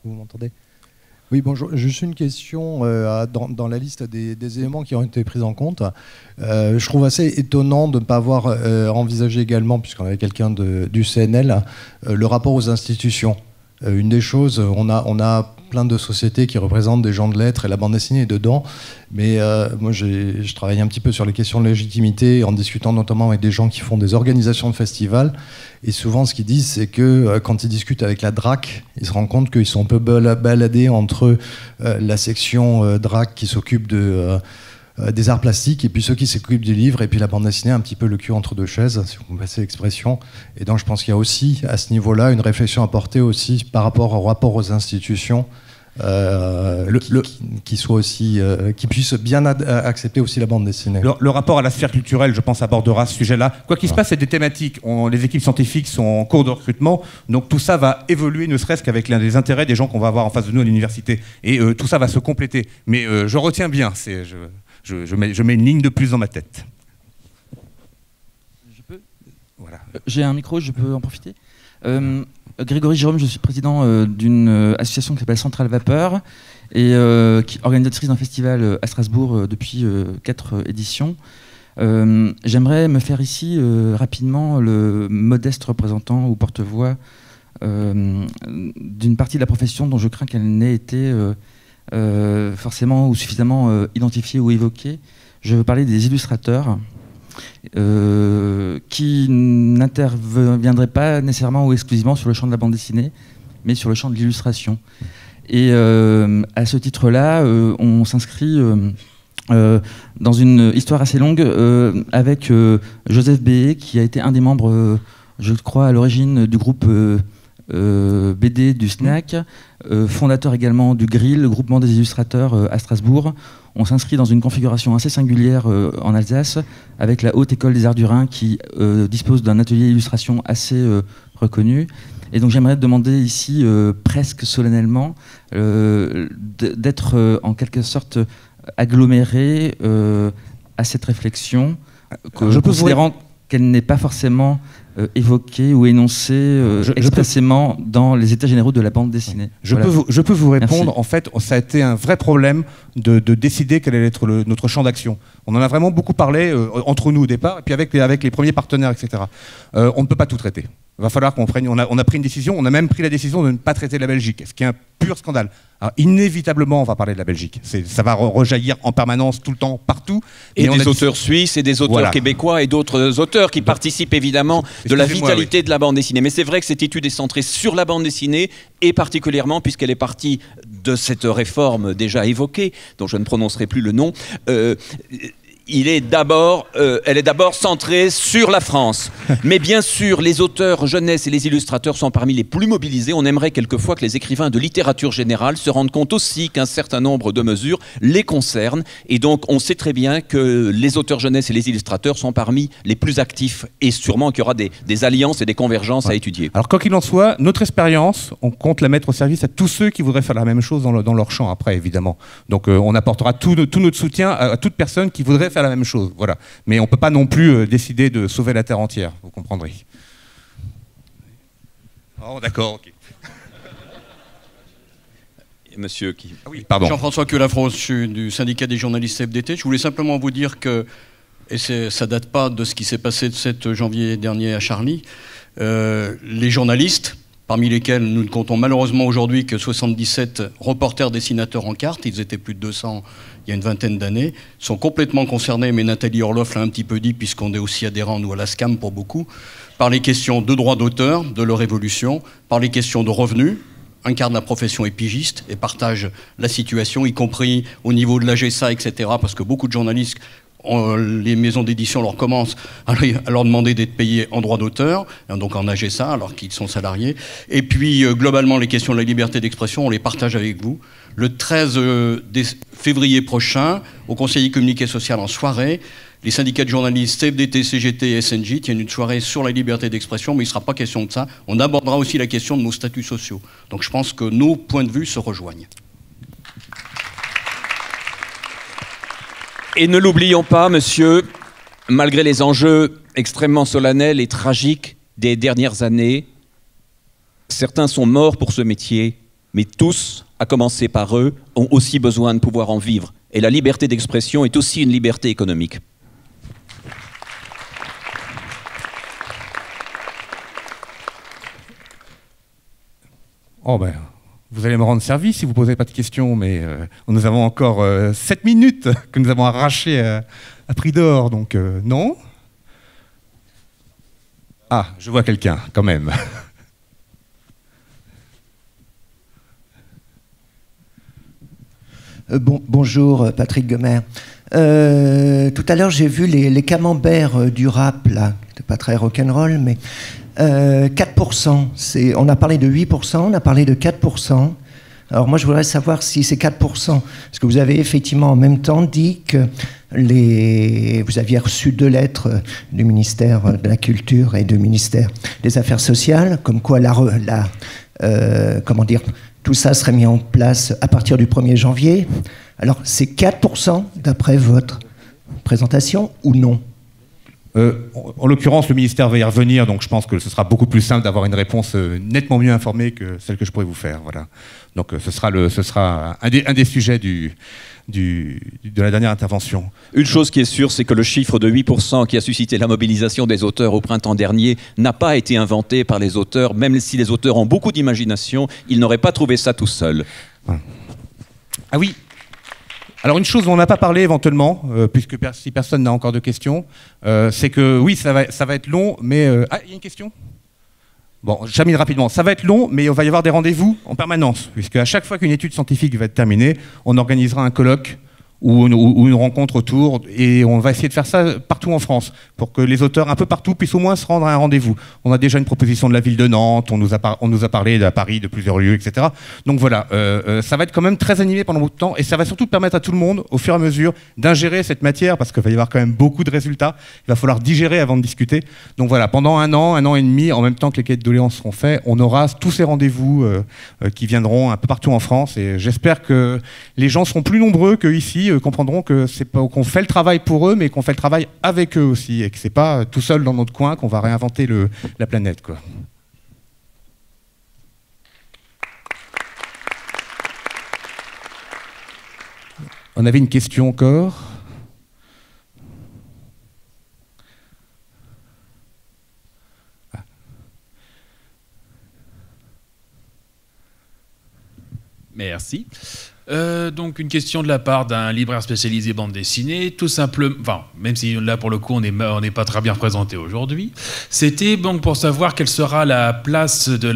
Vous m'entendez? Oui, bonjour. Juste une question dans la liste des éléments qui ont été pris en compte. Je trouve assez étonnant de ne pas avoir envisagé également, puisqu'on avait quelqu'un du CNL, le rapport aux institutions. Une des choses, on a plein de sociétés qui représentent des gens de lettres et la bande dessinée est dedans. Mais moi, je travaille un petit peu sur les questions de légitimité en discutant notamment avec des gens qui font des organisations de festivals. Et souvent, ce qu'ils disent, c'est que quand ils discutent avec la DRAC, ils se rendent compte qu'ils sont un peu baladés entre la section DRAC qui s'occupe des arts plastiques et puis ceux qui s'occupent du livre et puis la bande dessinée un petit peu le cul entre deux chaises, si vous me passez l'expression. Et donc je pense qu'il y a aussi à ce niveau-là une réflexion à porter aussi par rapport au rapport aux institutions qui soit aussi, qui puisse bien accepter aussi la bande dessinée. Le rapport à la sphère culturelle, je pense, abordera ce sujet-là. Quoi qu'il se passe, c'est des thématiques. Les équipes scientifiques sont en cours de recrutement, donc tout ça va évoluer, ne serait-ce qu'avec les intérêts des gens qu'on va avoir en face de nous à l'université. Et tout ça va se compléter. Mais je retiens bien, je mets une ligne de plus dans ma tête. Je peux ? Voilà. J'ai un micro, je peux en profiter. Grégory Jérôme, je suis président d'une association qui s'appelle Centrale Vapeur et qui est organisatrice d'un festival à Strasbourg depuis 4 éditions. J'aimerais me faire ici rapidement le modeste représentant ou porte-voix d'une partie de la profession dont je crains qu'elle n'ait été forcément ou suffisamment identifiée ou évoquée. Je veux parler des illustrateurs. Qui n'interviendraient pas nécessairement ou exclusivement sur le champ de la bande dessinée, mais sur le champ de l'illustration. Et à ce titre-là, on s'inscrit dans une histoire assez longue avec Joseph Béé, qui a été un des membres, je crois, à l'origine du groupe BD du SNAC, fondateur également du GRIL, le groupement des illustrateurs à Strasbourg. On s'inscrit dans une configuration assez singulière en Alsace, avec la Haute École des Arts du Rhin qui dispose d'un atelier d'illustration assez reconnu. Et donc j'aimerais demander ici, presque solennellement, d'être en quelque sorte aggloméré à cette réflexion, considérant qu'elle n'est pas forcément évoquée ou énoncée expressément dans les états généraux de la bande dessinée. Je peux vous répondre. Merci. En fait, ça a été un vrai problème de décider quel allait être notre champ d'action. On en a vraiment beaucoup parlé entre nous au départ, et puis avec les premiers partenaires, etc. On ne peut pas tout traiter. Il va falloir qu'on prenne. On a pris une décision. On a même pris la décision de ne pas traiter la Belgique, ce qui est un pur scandale. Alors, inévitablement, on va parler de la Belgique. Ça va rejaillir en permanence, tout le temps, partout. Et des auteurs suisses et des auteurs québécois et d'autres auteurs qui participent évidemment de la vitalité de la bande dessinée. Mais c'est vrai que cette étude est centrée sur la bande dessinée et particulièrement puisqu'elle est partie de cette réforme déjà évoquée, dont je ne prononcerai plus le nom. Elle est d'abord centrée sur la France. Mais bien sûr, les auteurs jeunesse et les illustrateurs sont parmi les plus mobilisés. On aimerait quelquefois que les écrivains de littérature générale se rendent compte aussi qu'un certain nombre de mesures les concernent. Et donc, on sait très bien que les auteurs jeunesse et les illustrateurs sont parmi les plus actifs. Et sûrement qu'il y aura des alliances et des convergences à étudier. Alors, quoi qu'il en soit, notre expérience, on compte la mettre au service à tous ceux qui voudraient faire la même chose dans leur champ après, évidemment. Donc, on apportera tout notre soutien à toute personne qui voudrait faire la même chose, voilà. Mais on ne peut pas non plus décider de sauver la Terre entière, vous comprendrez. Oh, d'accord, ok. Monsieur qui... Ah oui, pardon. Jean-François Queulafros, je suis du syndicat des journalistes CFDT. Je voulais simplement vous dire que, et ça date pas de ce qui s'est passé le 7 janvier dernier à Charlie, les journalistes, parmi lesquels nous ne comptons malheureusement aujourd'hui que 77 reporters dessinateurs en carte, ils étaient plus de 200 il y a une vingtaine d'années, sont complètement concernés, mais Nathalie Orloff l'a un petit peu dit, puisqu'on est aussi adhérents, nous, à la SCAM pour beaucoup, par les questions de droits d'auteur, de leur évolution, par les questions de revenus. Un quart de la profession est pigiste et partage la situation, y compris au niveau de la GSA, etc., parce que beaucoup de journalistes, les maisons d'édition leur commencent à leur demander d'être payés en droit d'auteur, donc en AGSA, alors qu'ils sont salariés. Et puis, globalement, les questions de la liberté d'expression, on les partage avec vous. Le 13 février prochain, au Conseil économique et social en soirée, les syndicats de journalistes CFDT, CGT et SNJ tiennent une soirée sur la liberté d'expression, mais il ne sera pas question de ça. On abordera aussi la question de nos statuts sociaux. Donc je pense que nos points de vue se rejoignent. Et ne l'oublions pas, monsieur, malgré les enjeux extrêmement solennels et tragiques des dernières années, certains sont morts pour ce métier, mais tous, à commencer par eux, ont aussi besoin de pouvoir en vivre. Et la liberté d'expression est aussi une liberté économique. Oh ben, vous allez me rendre service si vous ne posez pas de questions, mais nous avons encore 7 minutes que nous avons arrachées à prix d'or, donc non. Ah, je vois quelqu'un, quand même. Bonjour, Patrick Gomer. Tout à l'heure, j'ai vu les camemberts du rap, là. C'était pas très rock'n'roll, mais 4%. On a parlé de 8%, on a parlé de 4%. Alors moi, je voudrais savoir si c'est 4%, parce que vous avez effectivement en même temps dit que vous aviez reçu 2 lettres du ministère de la Culture et du ministère des Affaires sociales, comme quoi comment dire, tout ça serait mis en place à partir du 1er janvier. Alors, c'est 4% d'après votre présentation ou non ? En l'occurrence, le ministère va y revenir, donc je pense que ce sera beaucoup plus simple d'avoir une réponse nettement mieux informée que celle que je pourrais vous faire. Voilà. Donc ce sera un des sujets de la dernière intervention. Une chose qui est sûre, c'est que le chiffre de 8% qui a suscité la mobilisation des auteurs au printemps dernier n'a pas été inventé par les auteurs. Même si les auteurs ont beaucoup d'imagination, ils n'auraient pas trouvé ça tout seuls. Ah oui. Alors une chose dont on n'a pas parlé éventuellement, puisque si personne n'a encore de questions, c'est que oui, ça va être long, mais... Ah, il y a une question ? Bon, je termine rapidement. Ça va être long, mais il va y avoir des rendez-vous en permanence, puisque à chaque fois qu'une étude scientifique va être terminée, on organisera un colloque ou une rencontre autour, et on va essayer de faire ça partout en France, pour que les auteurs un peu partout puissent au moins se rendre à un rendez-vous. On a déjà une proposition de la ville de Nantes, on nous a parlé de Paris, de plusieurs lieux, etc. Donc voilà, ça va être quand même très animé pendant beaucoup de temps, et ça va surtout permettre à tout le monde, au fur et à mesure, d'ingérer cette matière, parce qu'il va y avoir quand même beaucoup de résultats, il va falloir digérer avant de discuter. Donc voilà, pendant un an et demi, en même temps que les cahiers de doléances seront faits, on aura tous ces rendez-vous qui viendront un peu partout en France, et j'espère que les gens seront plus nombreux qu'ici, comprendront que c'est pas qu'on fait le travail pour eux, mais qu'on fait le travail avec eux aussi, et que c'est pas tout seul dans notre coin qu'on va réinventer la planète, quoi. On avait une question encore. Merci. Donc une question de la part d'un libraire spécialisé bande dessinée, tout simplement, enfin, même si là pour le coup on n'est pas très bien représenté aujourd'hui, c'était donc pour savoir quelle sera la place des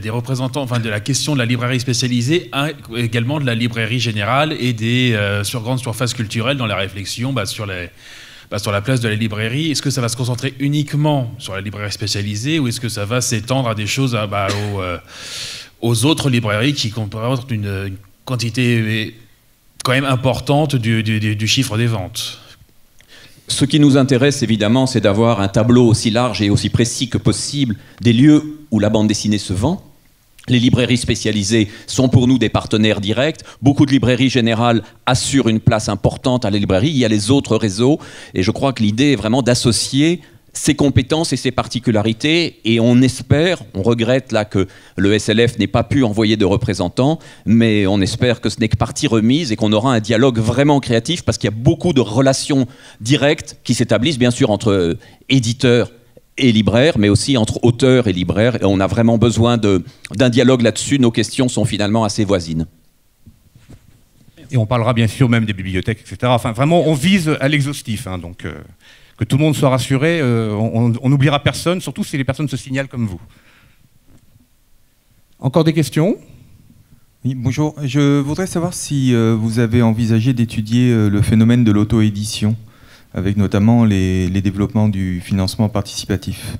représentants, enfin de la question de la librairie spécialisée, également de la librairie générale et des grandes surfaces culturelles dans la réflexion sur la place de la librairie. Est-ce que ça va se concentrer uniquement sur la librairie spécialisée ou est-ce que ça va s'étendre à des choses aux autres librairies qui représentent une quantité quand même importante du chiffre des ventes? Ce qui nous intéresse évidemment, c'est d'avoir un tableau aussi large et aussi précis que possible des lieux où la bande dessinée se vend. Les librairies spécialisées sont pour nous des partenaires directs. Beaucoup de librairies générales assurent une place importante à la librairie. Il y a les autres réseaux et je crois que l'idée est vraiment d'associer ses compétences et ses particularités, et on espère, on regrette là que le SLF n'ait pas pu envoyer de représentants, mais on espère que ce n'est que partie remise et qu'on aura un dialogue vraiment créatif, parce qu'il y a beaucoup de relations directes qui s'établissent, bien sûr, entre éditeurs et libraires, mais aussi entre auteurs et libraires, et on a vraiment besoin d'un dialogue là-dessus. Nos questions sont finalement assez voisines. Et on parlera bien sûr même des bibliothèques, etc. Enfin, vraiment, on vise à l'exhaustif, hein, donc... que tout le monde soit rassuré, on n'oubliera personne, surtout si les personnes se signalent comme vous. Encore des questions? Oui, bonjour. Je voudrais savoir si vous avez envisagé d'étudier le phénomène de l'auto-édition, avec notamment les développements du financement participatif.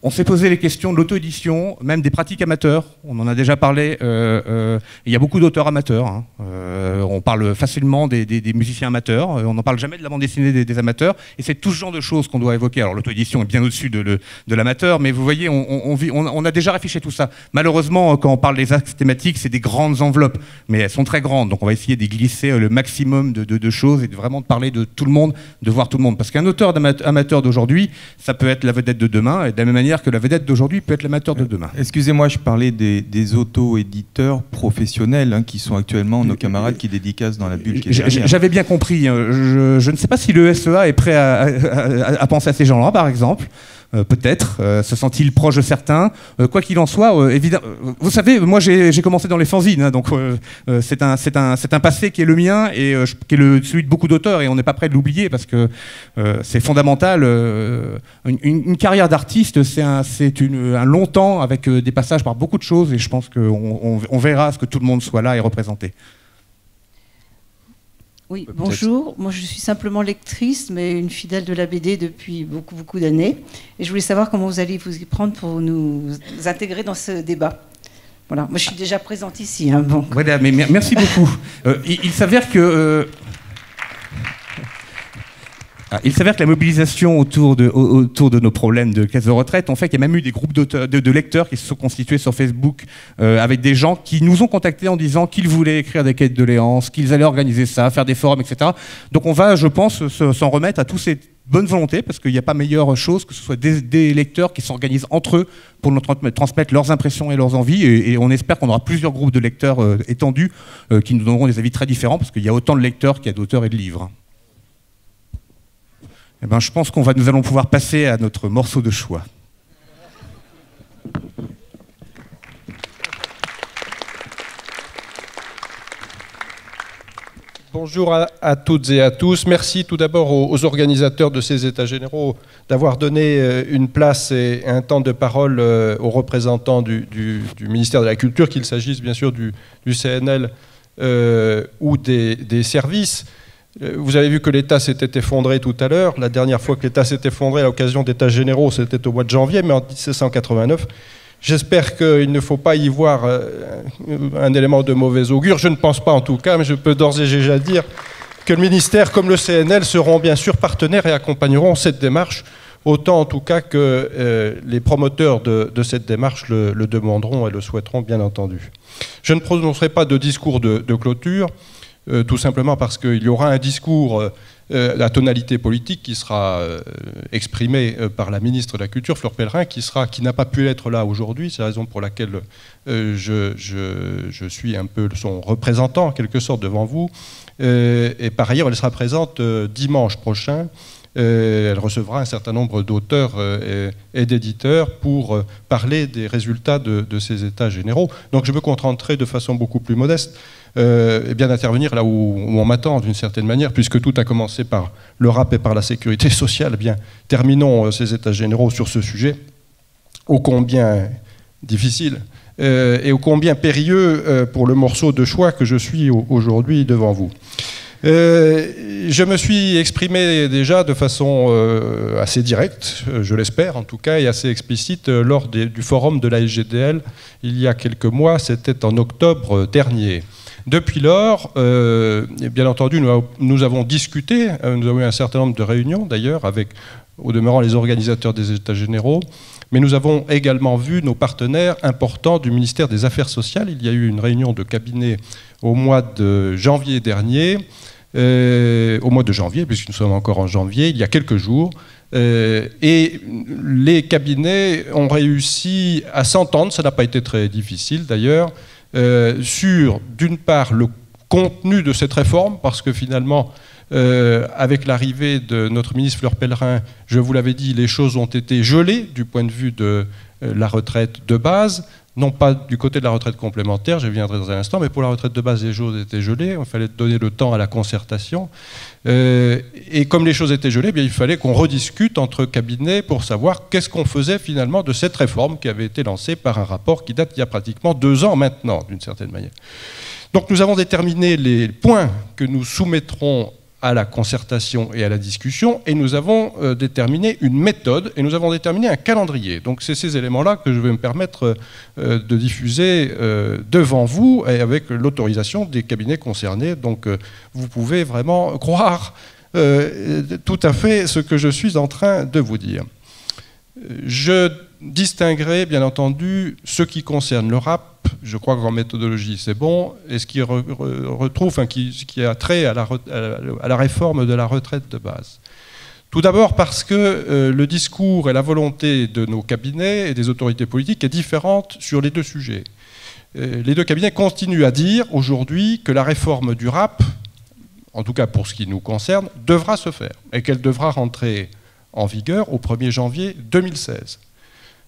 On s'est posé les questions de l'auto-édition, même des pratiques amateurs. On en a déjà parlé. Il y a beaucoup d'auteurs amateurs. Hein. On parle facilement des musiciens amateurs. On n'en parle jamais de la bande dessinée des amateurs. Et c'est tout ce genre de choses qu'on doit évoquer. Alors l'auto-édition est bien au-dessus de l'amateur, mais vous voyez, on a déjà réfléchi tout ça. Malheureusement, quand on parle des axes thématiques, c'est des grandes enveloppes, mais elles sont très grandes. Donc on va essayer d'y glisser le maximum de choses et de vraiment parler de tout le monde, de voir tout le monde. Parce qu'un auteur amateur d'aujourd'hui, ça peut être la vedette de demain, et de la même manière que la vedette d'aujourd'hui peut être l'amateur de demain. Excusez-moi, je parlais des auto-éditeurs professionnels qui sont actuellement nos camarades qui dédicacent dans la bulle. J'avais bien compris. Je ne sais pas si le SEA est prêt à penser à ces gens-là, par exemple. Peut-être, se sent-il proche de certains. Quoi qu'il en soit, évidemment, vous savez, moi j'ai commencé dans les fanzines, hein, donc c'est un passé qui est le mien et qui est celui de beaucoup d'auteurs, et on n'est pas prêt de l'oublier parce que c'est fondamental. Une carrière d'artiste, c'est un long temps avec des passages par beaucoup de choses, et je pense qu'on verra ce que tout le monde soit là et représenté. Oui, bonjour. Moi, je suis simplement lectrice, mais une fidèle de la BD depuis beaucoup d'années. Et je voulais savoir comment vous allez vous y prendre pour nous intégrer dans ce débat. Voilà. Moi, je suis déjà présente ici. Hein, bon. Voilà, mais merci beaucoup. Il s'avère que... il s'avère que la mobilisation autour de nos problèmes de caisse de retraite ont fait qu'il y a même eu des groupes de lecteurs qui se sont constitués sur Facebook avec des gens qui nous ont contactés en disant qu'ils voulaient écrire des cahiers de doléances, qu'ils allaient organiser ça, faire des forums, etc. Donc on va, je pense, s'en remettre à tous ces bonnes volontés, parce qu'il n'y a pas meilleure chose que ce soit des lecteurs qui s'organisent entre eux pour nous transmettre leurs impressions et leurs envies, et on espère qu'on aura plusieurs groupes de lecteurs étendus qui nous donneront des avis très différents, parce qu'il y a autant de lecteurs qu'il y a d'auteurs et de livres. Eh ben, je pense nous allons pouvoir passer à notre morceau de choix. Bonjour à toutes et à tous. Merci tout d'abord aux organisateurs de ces États généraux d'avoir donné une place et un temps de parole aux représentants du ministère de la Culture, qu'il s'agisse bien sûr du CNL ou des services. Vous avez vu que l'État s'était effondré tout à l'heure. La dernière fois que l'État s'est effondré à l'occasion d'États généraux, c'était au mois de janvier, mais en 1789. J'espère qu'il ne faut pas y voir un élément de mauvais augure. Je ne pense pas en tout cas, mais je peux d'ores et déjà dire que le ministère comme le CNL seront bien sûr partenaires et accompagneront cette démarche, autant en tout cas que les promoteurs de cette démarche le demanderont et le souhaiteront bien entendu. Je ne prononcerai pas de discours de clôture, tout simplement parce qu'il y aura un discours à tonalité politique qui sera exprimé par la ministre de la Culture, Fleur Pellerin, qui n'a pas pu être là aujourd'hui. C'est la raison pour laquelle je suis un peu son représentant, en quelque sorte, devant vous. Et par ailleurs, elle sera présente dimanche prochain. Elle recevra un certain nombre d'auteurs et d'éditeurs pour parler des résultats de ces états généraux. Donc je me contenterai de façon beaucoup plus modeste et bien d'intervenir là où on m'attend d'une certaine manière, puisque tout a commencé par le rap et par la sécurité sociale. Eh bien, terminons ces états généraux sur ce sujet, ô combien difficile et ô combien périlleux pour le morceau de choix que je suis aujourd'hui devant vous. Je me suis exprimé déjà de façon assez directe, je l'espère en tout cas, et assez explicite lors du forum de la SGDL il y a quelques mois, c'était en octobre dernier. Depuis lors, bien entendu, nous avons discuté, nous avons eu un certain nombre de réunions d'ailleurs avec, au demeurant, les organisateurs des États généraux, mais nous avons également vu nos partenaires importants du ministère des Affaires sociales. Il y a eu une réunion de cabinet au mois de janvier dernier, au mois de janvier, puisque nous sommes encore en janvier, il y a quelques jours, et les cabinets ont réussi à s'entendre, ça n'a pas été très difficile d'ailleurs, sur d'une part le contenu de cette réforme, parce que finalement, avec l'arrivée de notre ministre Fleur Pellerin, je vous l'avais dit, les choses ont été gelées du point de vue de la retraite de base, non pas du côté de la retraite complémentaire, je viendrai dans un instant, mais pour la retraite de base, les choses étaient gelées, il fallait donner le temps à la concertation. Et comme les choses étaient gelées, bien, il fallait qu'on rediscute entre cabinets pour savoir qu'est-ce qu'on faisait finalement de cette réforme qui avait été lancée par un rapport qui date d'il y a pratiquement 2 ans maintenant, d'une certaine manière. Donc nous avons déterminé les points que nous soumettrons à la concertation et à la discussion, et nous avons déterminé une méthode, et nous avons déterminé un calendrier. Donc c'est ces éléments-là que je vais me permettre de diffuser devant vous, et avec l'autorisation des cabinets concernés. Donc vous pouvez vraiment croire tout à fait ce que je suis en train de vous dire. Je distinguerai bien entendu ce qui concerne le rap, je crois qu'en méthodologie c'est bon, et ce qui retrouve, enfin, qui a trait à la réforme de la retraite de base. Tout d'abord parce que le discours et la volonté de nos cabinets et des autorités politiques est différente sur les deux sujets. Les deux cabinets continuent à dire aujourd'hui que la réforme du rap, en tout cas pour ce qui nous concerne, devra se faire et qu'elle devra rentrer en vigueur au 1er janvier 2016.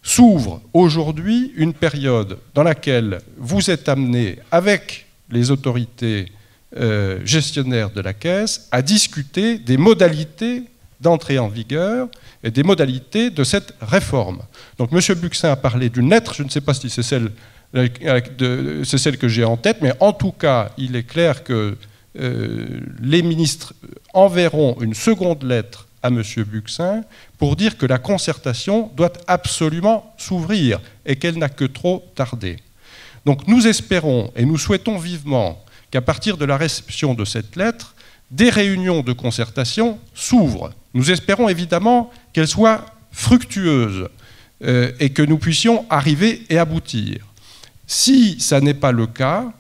S'ouvre aujourd'hui une période dans laquelle vous êtes amenés, avec les autorités gestionnaires de la Caisse, à discuter des modalités d'entrée en vigueur et des modalités de cette réforme. Donc M. Buxin a parlé d'une lettre, je ne sais pas si c'est celle que j'ai en tête, mais en tout cas, il est clair que les ministres enverront une seconde lettre à M. Buxin pour dire que la concertation doit absolument s'ouvrir et qu'elle n'a que trop tardé. Donc nous espérons et nous souhaitons vivement qu'à partir de la réception de cette lettre, des réunions de concertation s'ouvrent. Nous espérons évidemment qu'elles soient fructueuses et que nous puissions arriver et aboutir. Si ça n'est pas le cas,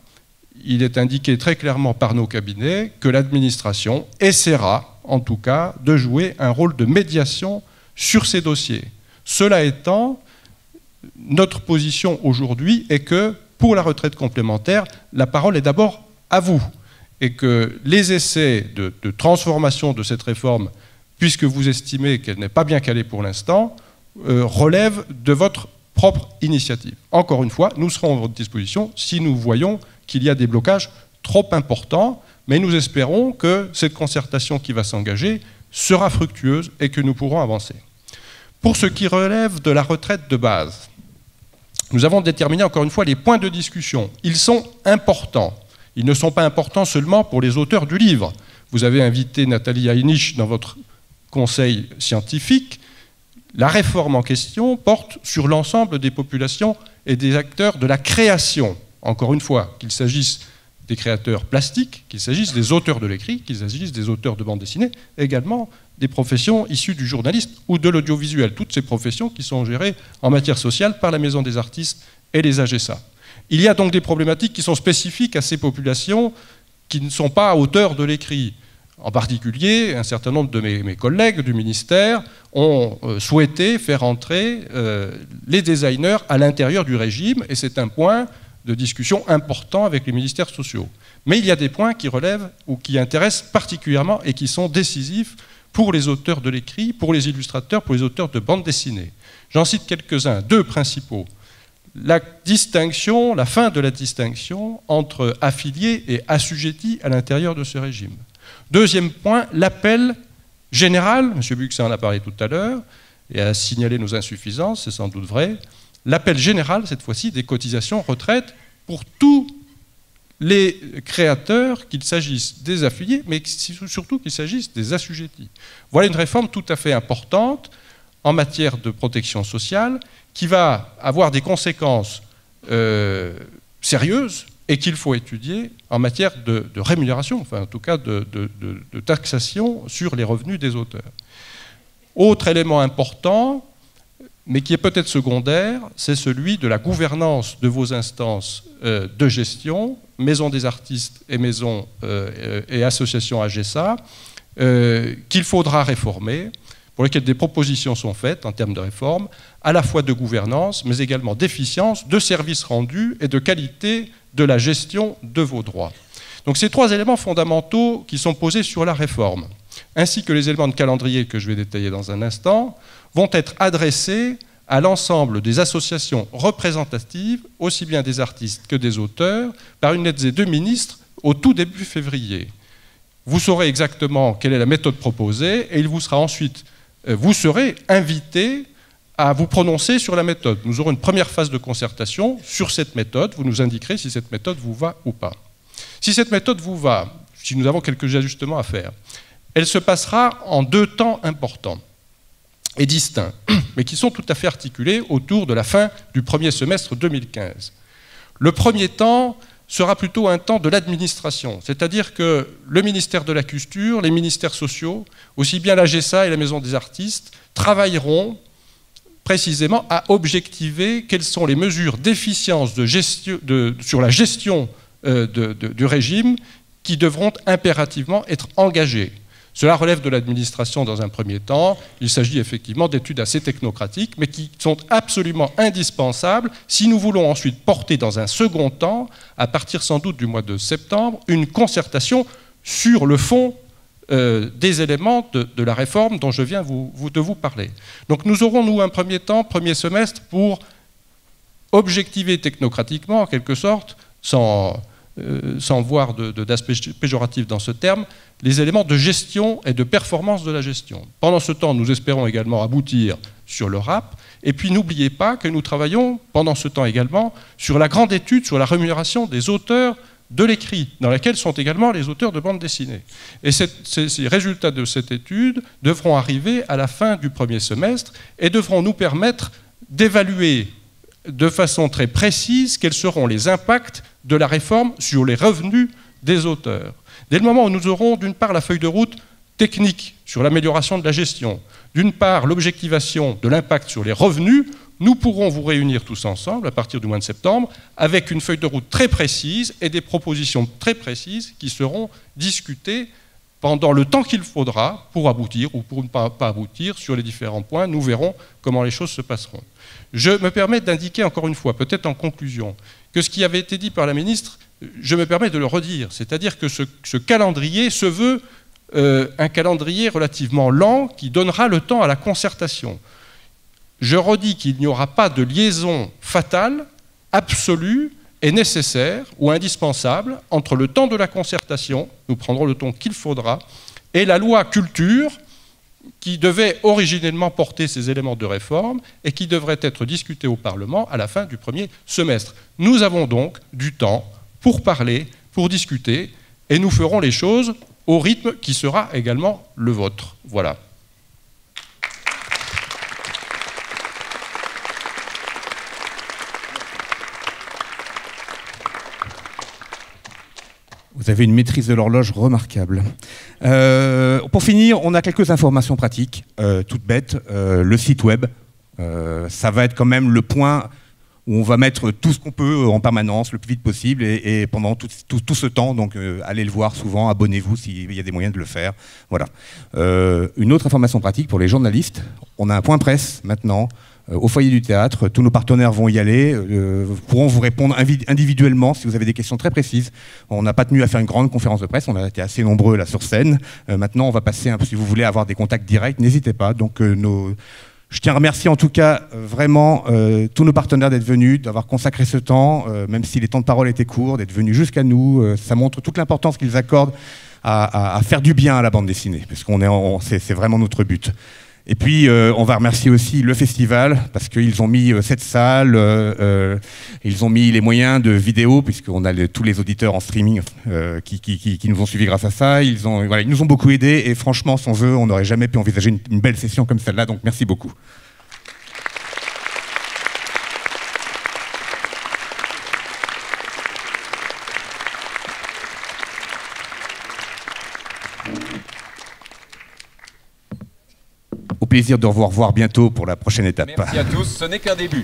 il est indiqué très clairement par nos cabinets que l'administration essaiera en tout cas, de jouer un rôle de médiation sur ces dossiers. Cela étant, notre position aujourd'hui est que, pour la retraite complémentaire, la parole est d'abord à vous, et que les essais de transformation de cette réforme, puisque vous estimez qu'elle n'est pas bien calée pour l'instant, relèvent de votre propre initiative. Encore une fois, nous serons à votre disposition si nous voyons qu'il y a des blocages trop importants, mais nous espérons que cette concertation qui va s'engager sera fructueuse et que nous pourrons avancer. Pour ce qui relève de la retraite de base, nous avons déterminé encore une fois les points de discussion. Ils sont importants. Ils ne sont pas importants seulement pour les auteurs du livre. Vous avez invité Nathalie Heinisch dans votre conseil scientifique. La réforme en question porte sur l'ensemble des populations et des acteurs de la création. Encore une fois, qu'il s'agisse des créateurs plastiques, qu'il s'agisse des auteurs de l'écrit, qu'il s'agisse des auteurs de bande dessinée, également des professions issues du journalisme ou de l'audiovisuel, toutes ces professions qui sont gérées en matière sociale par la Maison des artistes et les AGESA. Il y a donc des problématiques qui sont spécifiques à ces populations qui ne sont pas auteurs de l'écrit. En particulier, un certain nombre de mes collègues du ministère ont souhaité faire entrer les designers à l'intérieur du régime, et c'est un point de discussion important avec les ministères sociaux. Mais il y a des points qui relèvent ou qui intéressent particulièrement et qui sont décisifs pour les auteurs de l'écrit, pour les illustrateurs, pour les auteurs de bande dessinée. J'en cite quelques-uns, deux principaux. La distinction, la fin de la distinction entre affiliés et assujettis à l'intérieur de ce régime. Deuxième point, l'appel général, M. Buxin en a parlé tout à l'heure, et a signalé nos insuffisances, c'est sans doute vrai, l'appel général, cette fois-ci, des cotisations retraite pour tous les créateurs, qu'il s'agisse des affiliés, mais surtout qu'il s'agisse des assujettis. Voilà une réforme tout à fait importante en matière de protection sociale qui va avoir des conséquences sérieuses et qu'il faut étudier en matière de rémunération, enfin en tout cas de taxation sur les revenus des auteurs. Autre élément important, mais qui est peut-être secondaire, c'est celui de la gouvernance de vos instances de gestion, Maison des artistes et Maison et Association AGESA, qu'il faudra réformer, pour lesquelles des propositions sont faites en termes de réforme, à la fois de gouvernance, mais également d'efficience, de services rendus et de qualité de la gestion de vos droits. Donc ces trois éléments fondamentaux qui sont posés sur la réforme, ainsi que les éléments de calendrier que je vais détailler dans un instant, vont être adressés à l'ensemble des associations représentatives, aussi bien des artistes que des auteurs, par une lettre des deux ministres au tout début février. Vous saurez exactement quelle est la méthode proposée et il vous sera ensuite, vous serez invité à vous prononcer sur la méthode. Nous aurons une première phase de concertation sur cette méthode. Vous nous indiquerez si cette méthode vous va ou pas. Si cette méthode vous va, si nous avons quelques ajustements à faire, elle se passera en deux temps importants et distincts, mais qui sont tout à fait articulés autour de la fin du premier semestre 2015. Le premier temps sera plutôt un temps de l'administration, c'est-à-dire que le ministère de la Culture, les ministères sociaux, aussi bien l'AGESA et la Maison des artistes, travailleront précisément à objectiver quelles sont les mesures d'efficience sur la gestion du régime qui devront impérativement être engagées. Cela relève de l'administration dans un premier temps. Il s'agit effectivement d'études assez technocratiques, mais qui sont absolument indispensables si nous voulons ensuite porter dans un second temps, à partir sans doute du mois de septembre, une concertation sur le fond des éléments de la réforme dont je viens de vous parler. Donc nous aurons, nous, un premier temps, premier semestre, pour objectiver technocratiquement, en quelque sorte, sans voir d'aspect péjoratif dans ce terme, les éléments de gestion et de performance de la gestion. Pendant ce temps, nous espérons également aboutir sur le RAP, et puis n'oubliez pas que nous travaillons pendant ce temps également sur la grande étude sur la rémunération des auteurs de l'écrit, dans laquelle sont également les auteurs de bande dessinée. Et ces résultats de cette étude devront arriver à la fin du premier semestre et devront nous permettre d'évaluer de façon très précise quels seront les impacts de la réforme sur les revenus des auteurs. Dès le moment où nous aurons d'une part la feuille de route technique sur l'amélioration de la gestion, d'une part l'objectivation de l'impact sur les revenus, nous pourrons vous réunir tous ensemble à partir du mois de septembre avec une feuille de route très précise et des propositions très précises qui seront discutées pendant le temps qu'il faudra pour aboutir ou pour ne pas aboutir sur les différents points. Nous verrons comment les choses se passeront. Je me permets d'indiquer encore une fois, peut-être en conclusion, que ce qui avait été dit par la ministre, je me permets de le redire, c'est-à-dire que ce calendrier se veut un calendrier relativement lent qui donnera le temps à la concertation. Je redis qu'il n'y aura pas de liaison fatale, absolue et nécessaire ou indispensable entre le temps de la concertation, nous prendrons le temps qu'il faudra, et la loi culture qui devait originellement porter ces éléments de réforme et qui devrait être discutée au Parlement à la fin du premier semestre. Nous avons donc du temps pour parler pour discuter, et nous ferons les choses au rythme qui sera également le vôtre. Voilà. Vous avez une maîtrise de l'horloge remarquable. Pour finir, on a quelques informations pratiques, toutes bêtes. Le site web, ça va être quand même le point où on va mettre tout ce qu'on peut en permanence, le plus vite possible, et pendant tout ce temps. Donc allez le voir souvent, abonnez-vous s'il y a des moyens de le faire. Voilà. Une autre information pratique pour les journalistes, on a un point presse maintenant. Au foyer du théâtre, tous nos partenaires vont y aller, pourront vous répondre individuellement si vous avez des questions très précises. On n'a pas tenu à faire une grande conférence de presse, on a été assez nombreux là sur scène. Maintenant, on va passer un peu, si vous voulez avoir des contacts directs, n'hésitez pas. Donc, je tiens à remercier en tout cas vraiment tous nos partenaires d'être venus, d'avoir consacré ce temps, même si les temps de parole étaient courts, d'être venus jusqu'à nous. Ça montre toute l'importance qu'ils accordent à faire du bien à la bande dessinée, parce c'est vraiment notre but. Et puis, on va remercier aussi le festival, parce qu'ils ont mis cette salle, ils ont mis les moyens de vidéo, puisqu'on a tous les auditeurs en streaming qui nous ont suivis grâce à ça. Ils nous ont beaucoup aidés, et franchement, sans eux, on n'aurait jamais pu envisager une belle session comme celle-là, donc merci beaucoup. Au plaisir de vous revoir bientôt pour la prochaine étape. Merci à tous, ce n'est qu'un début.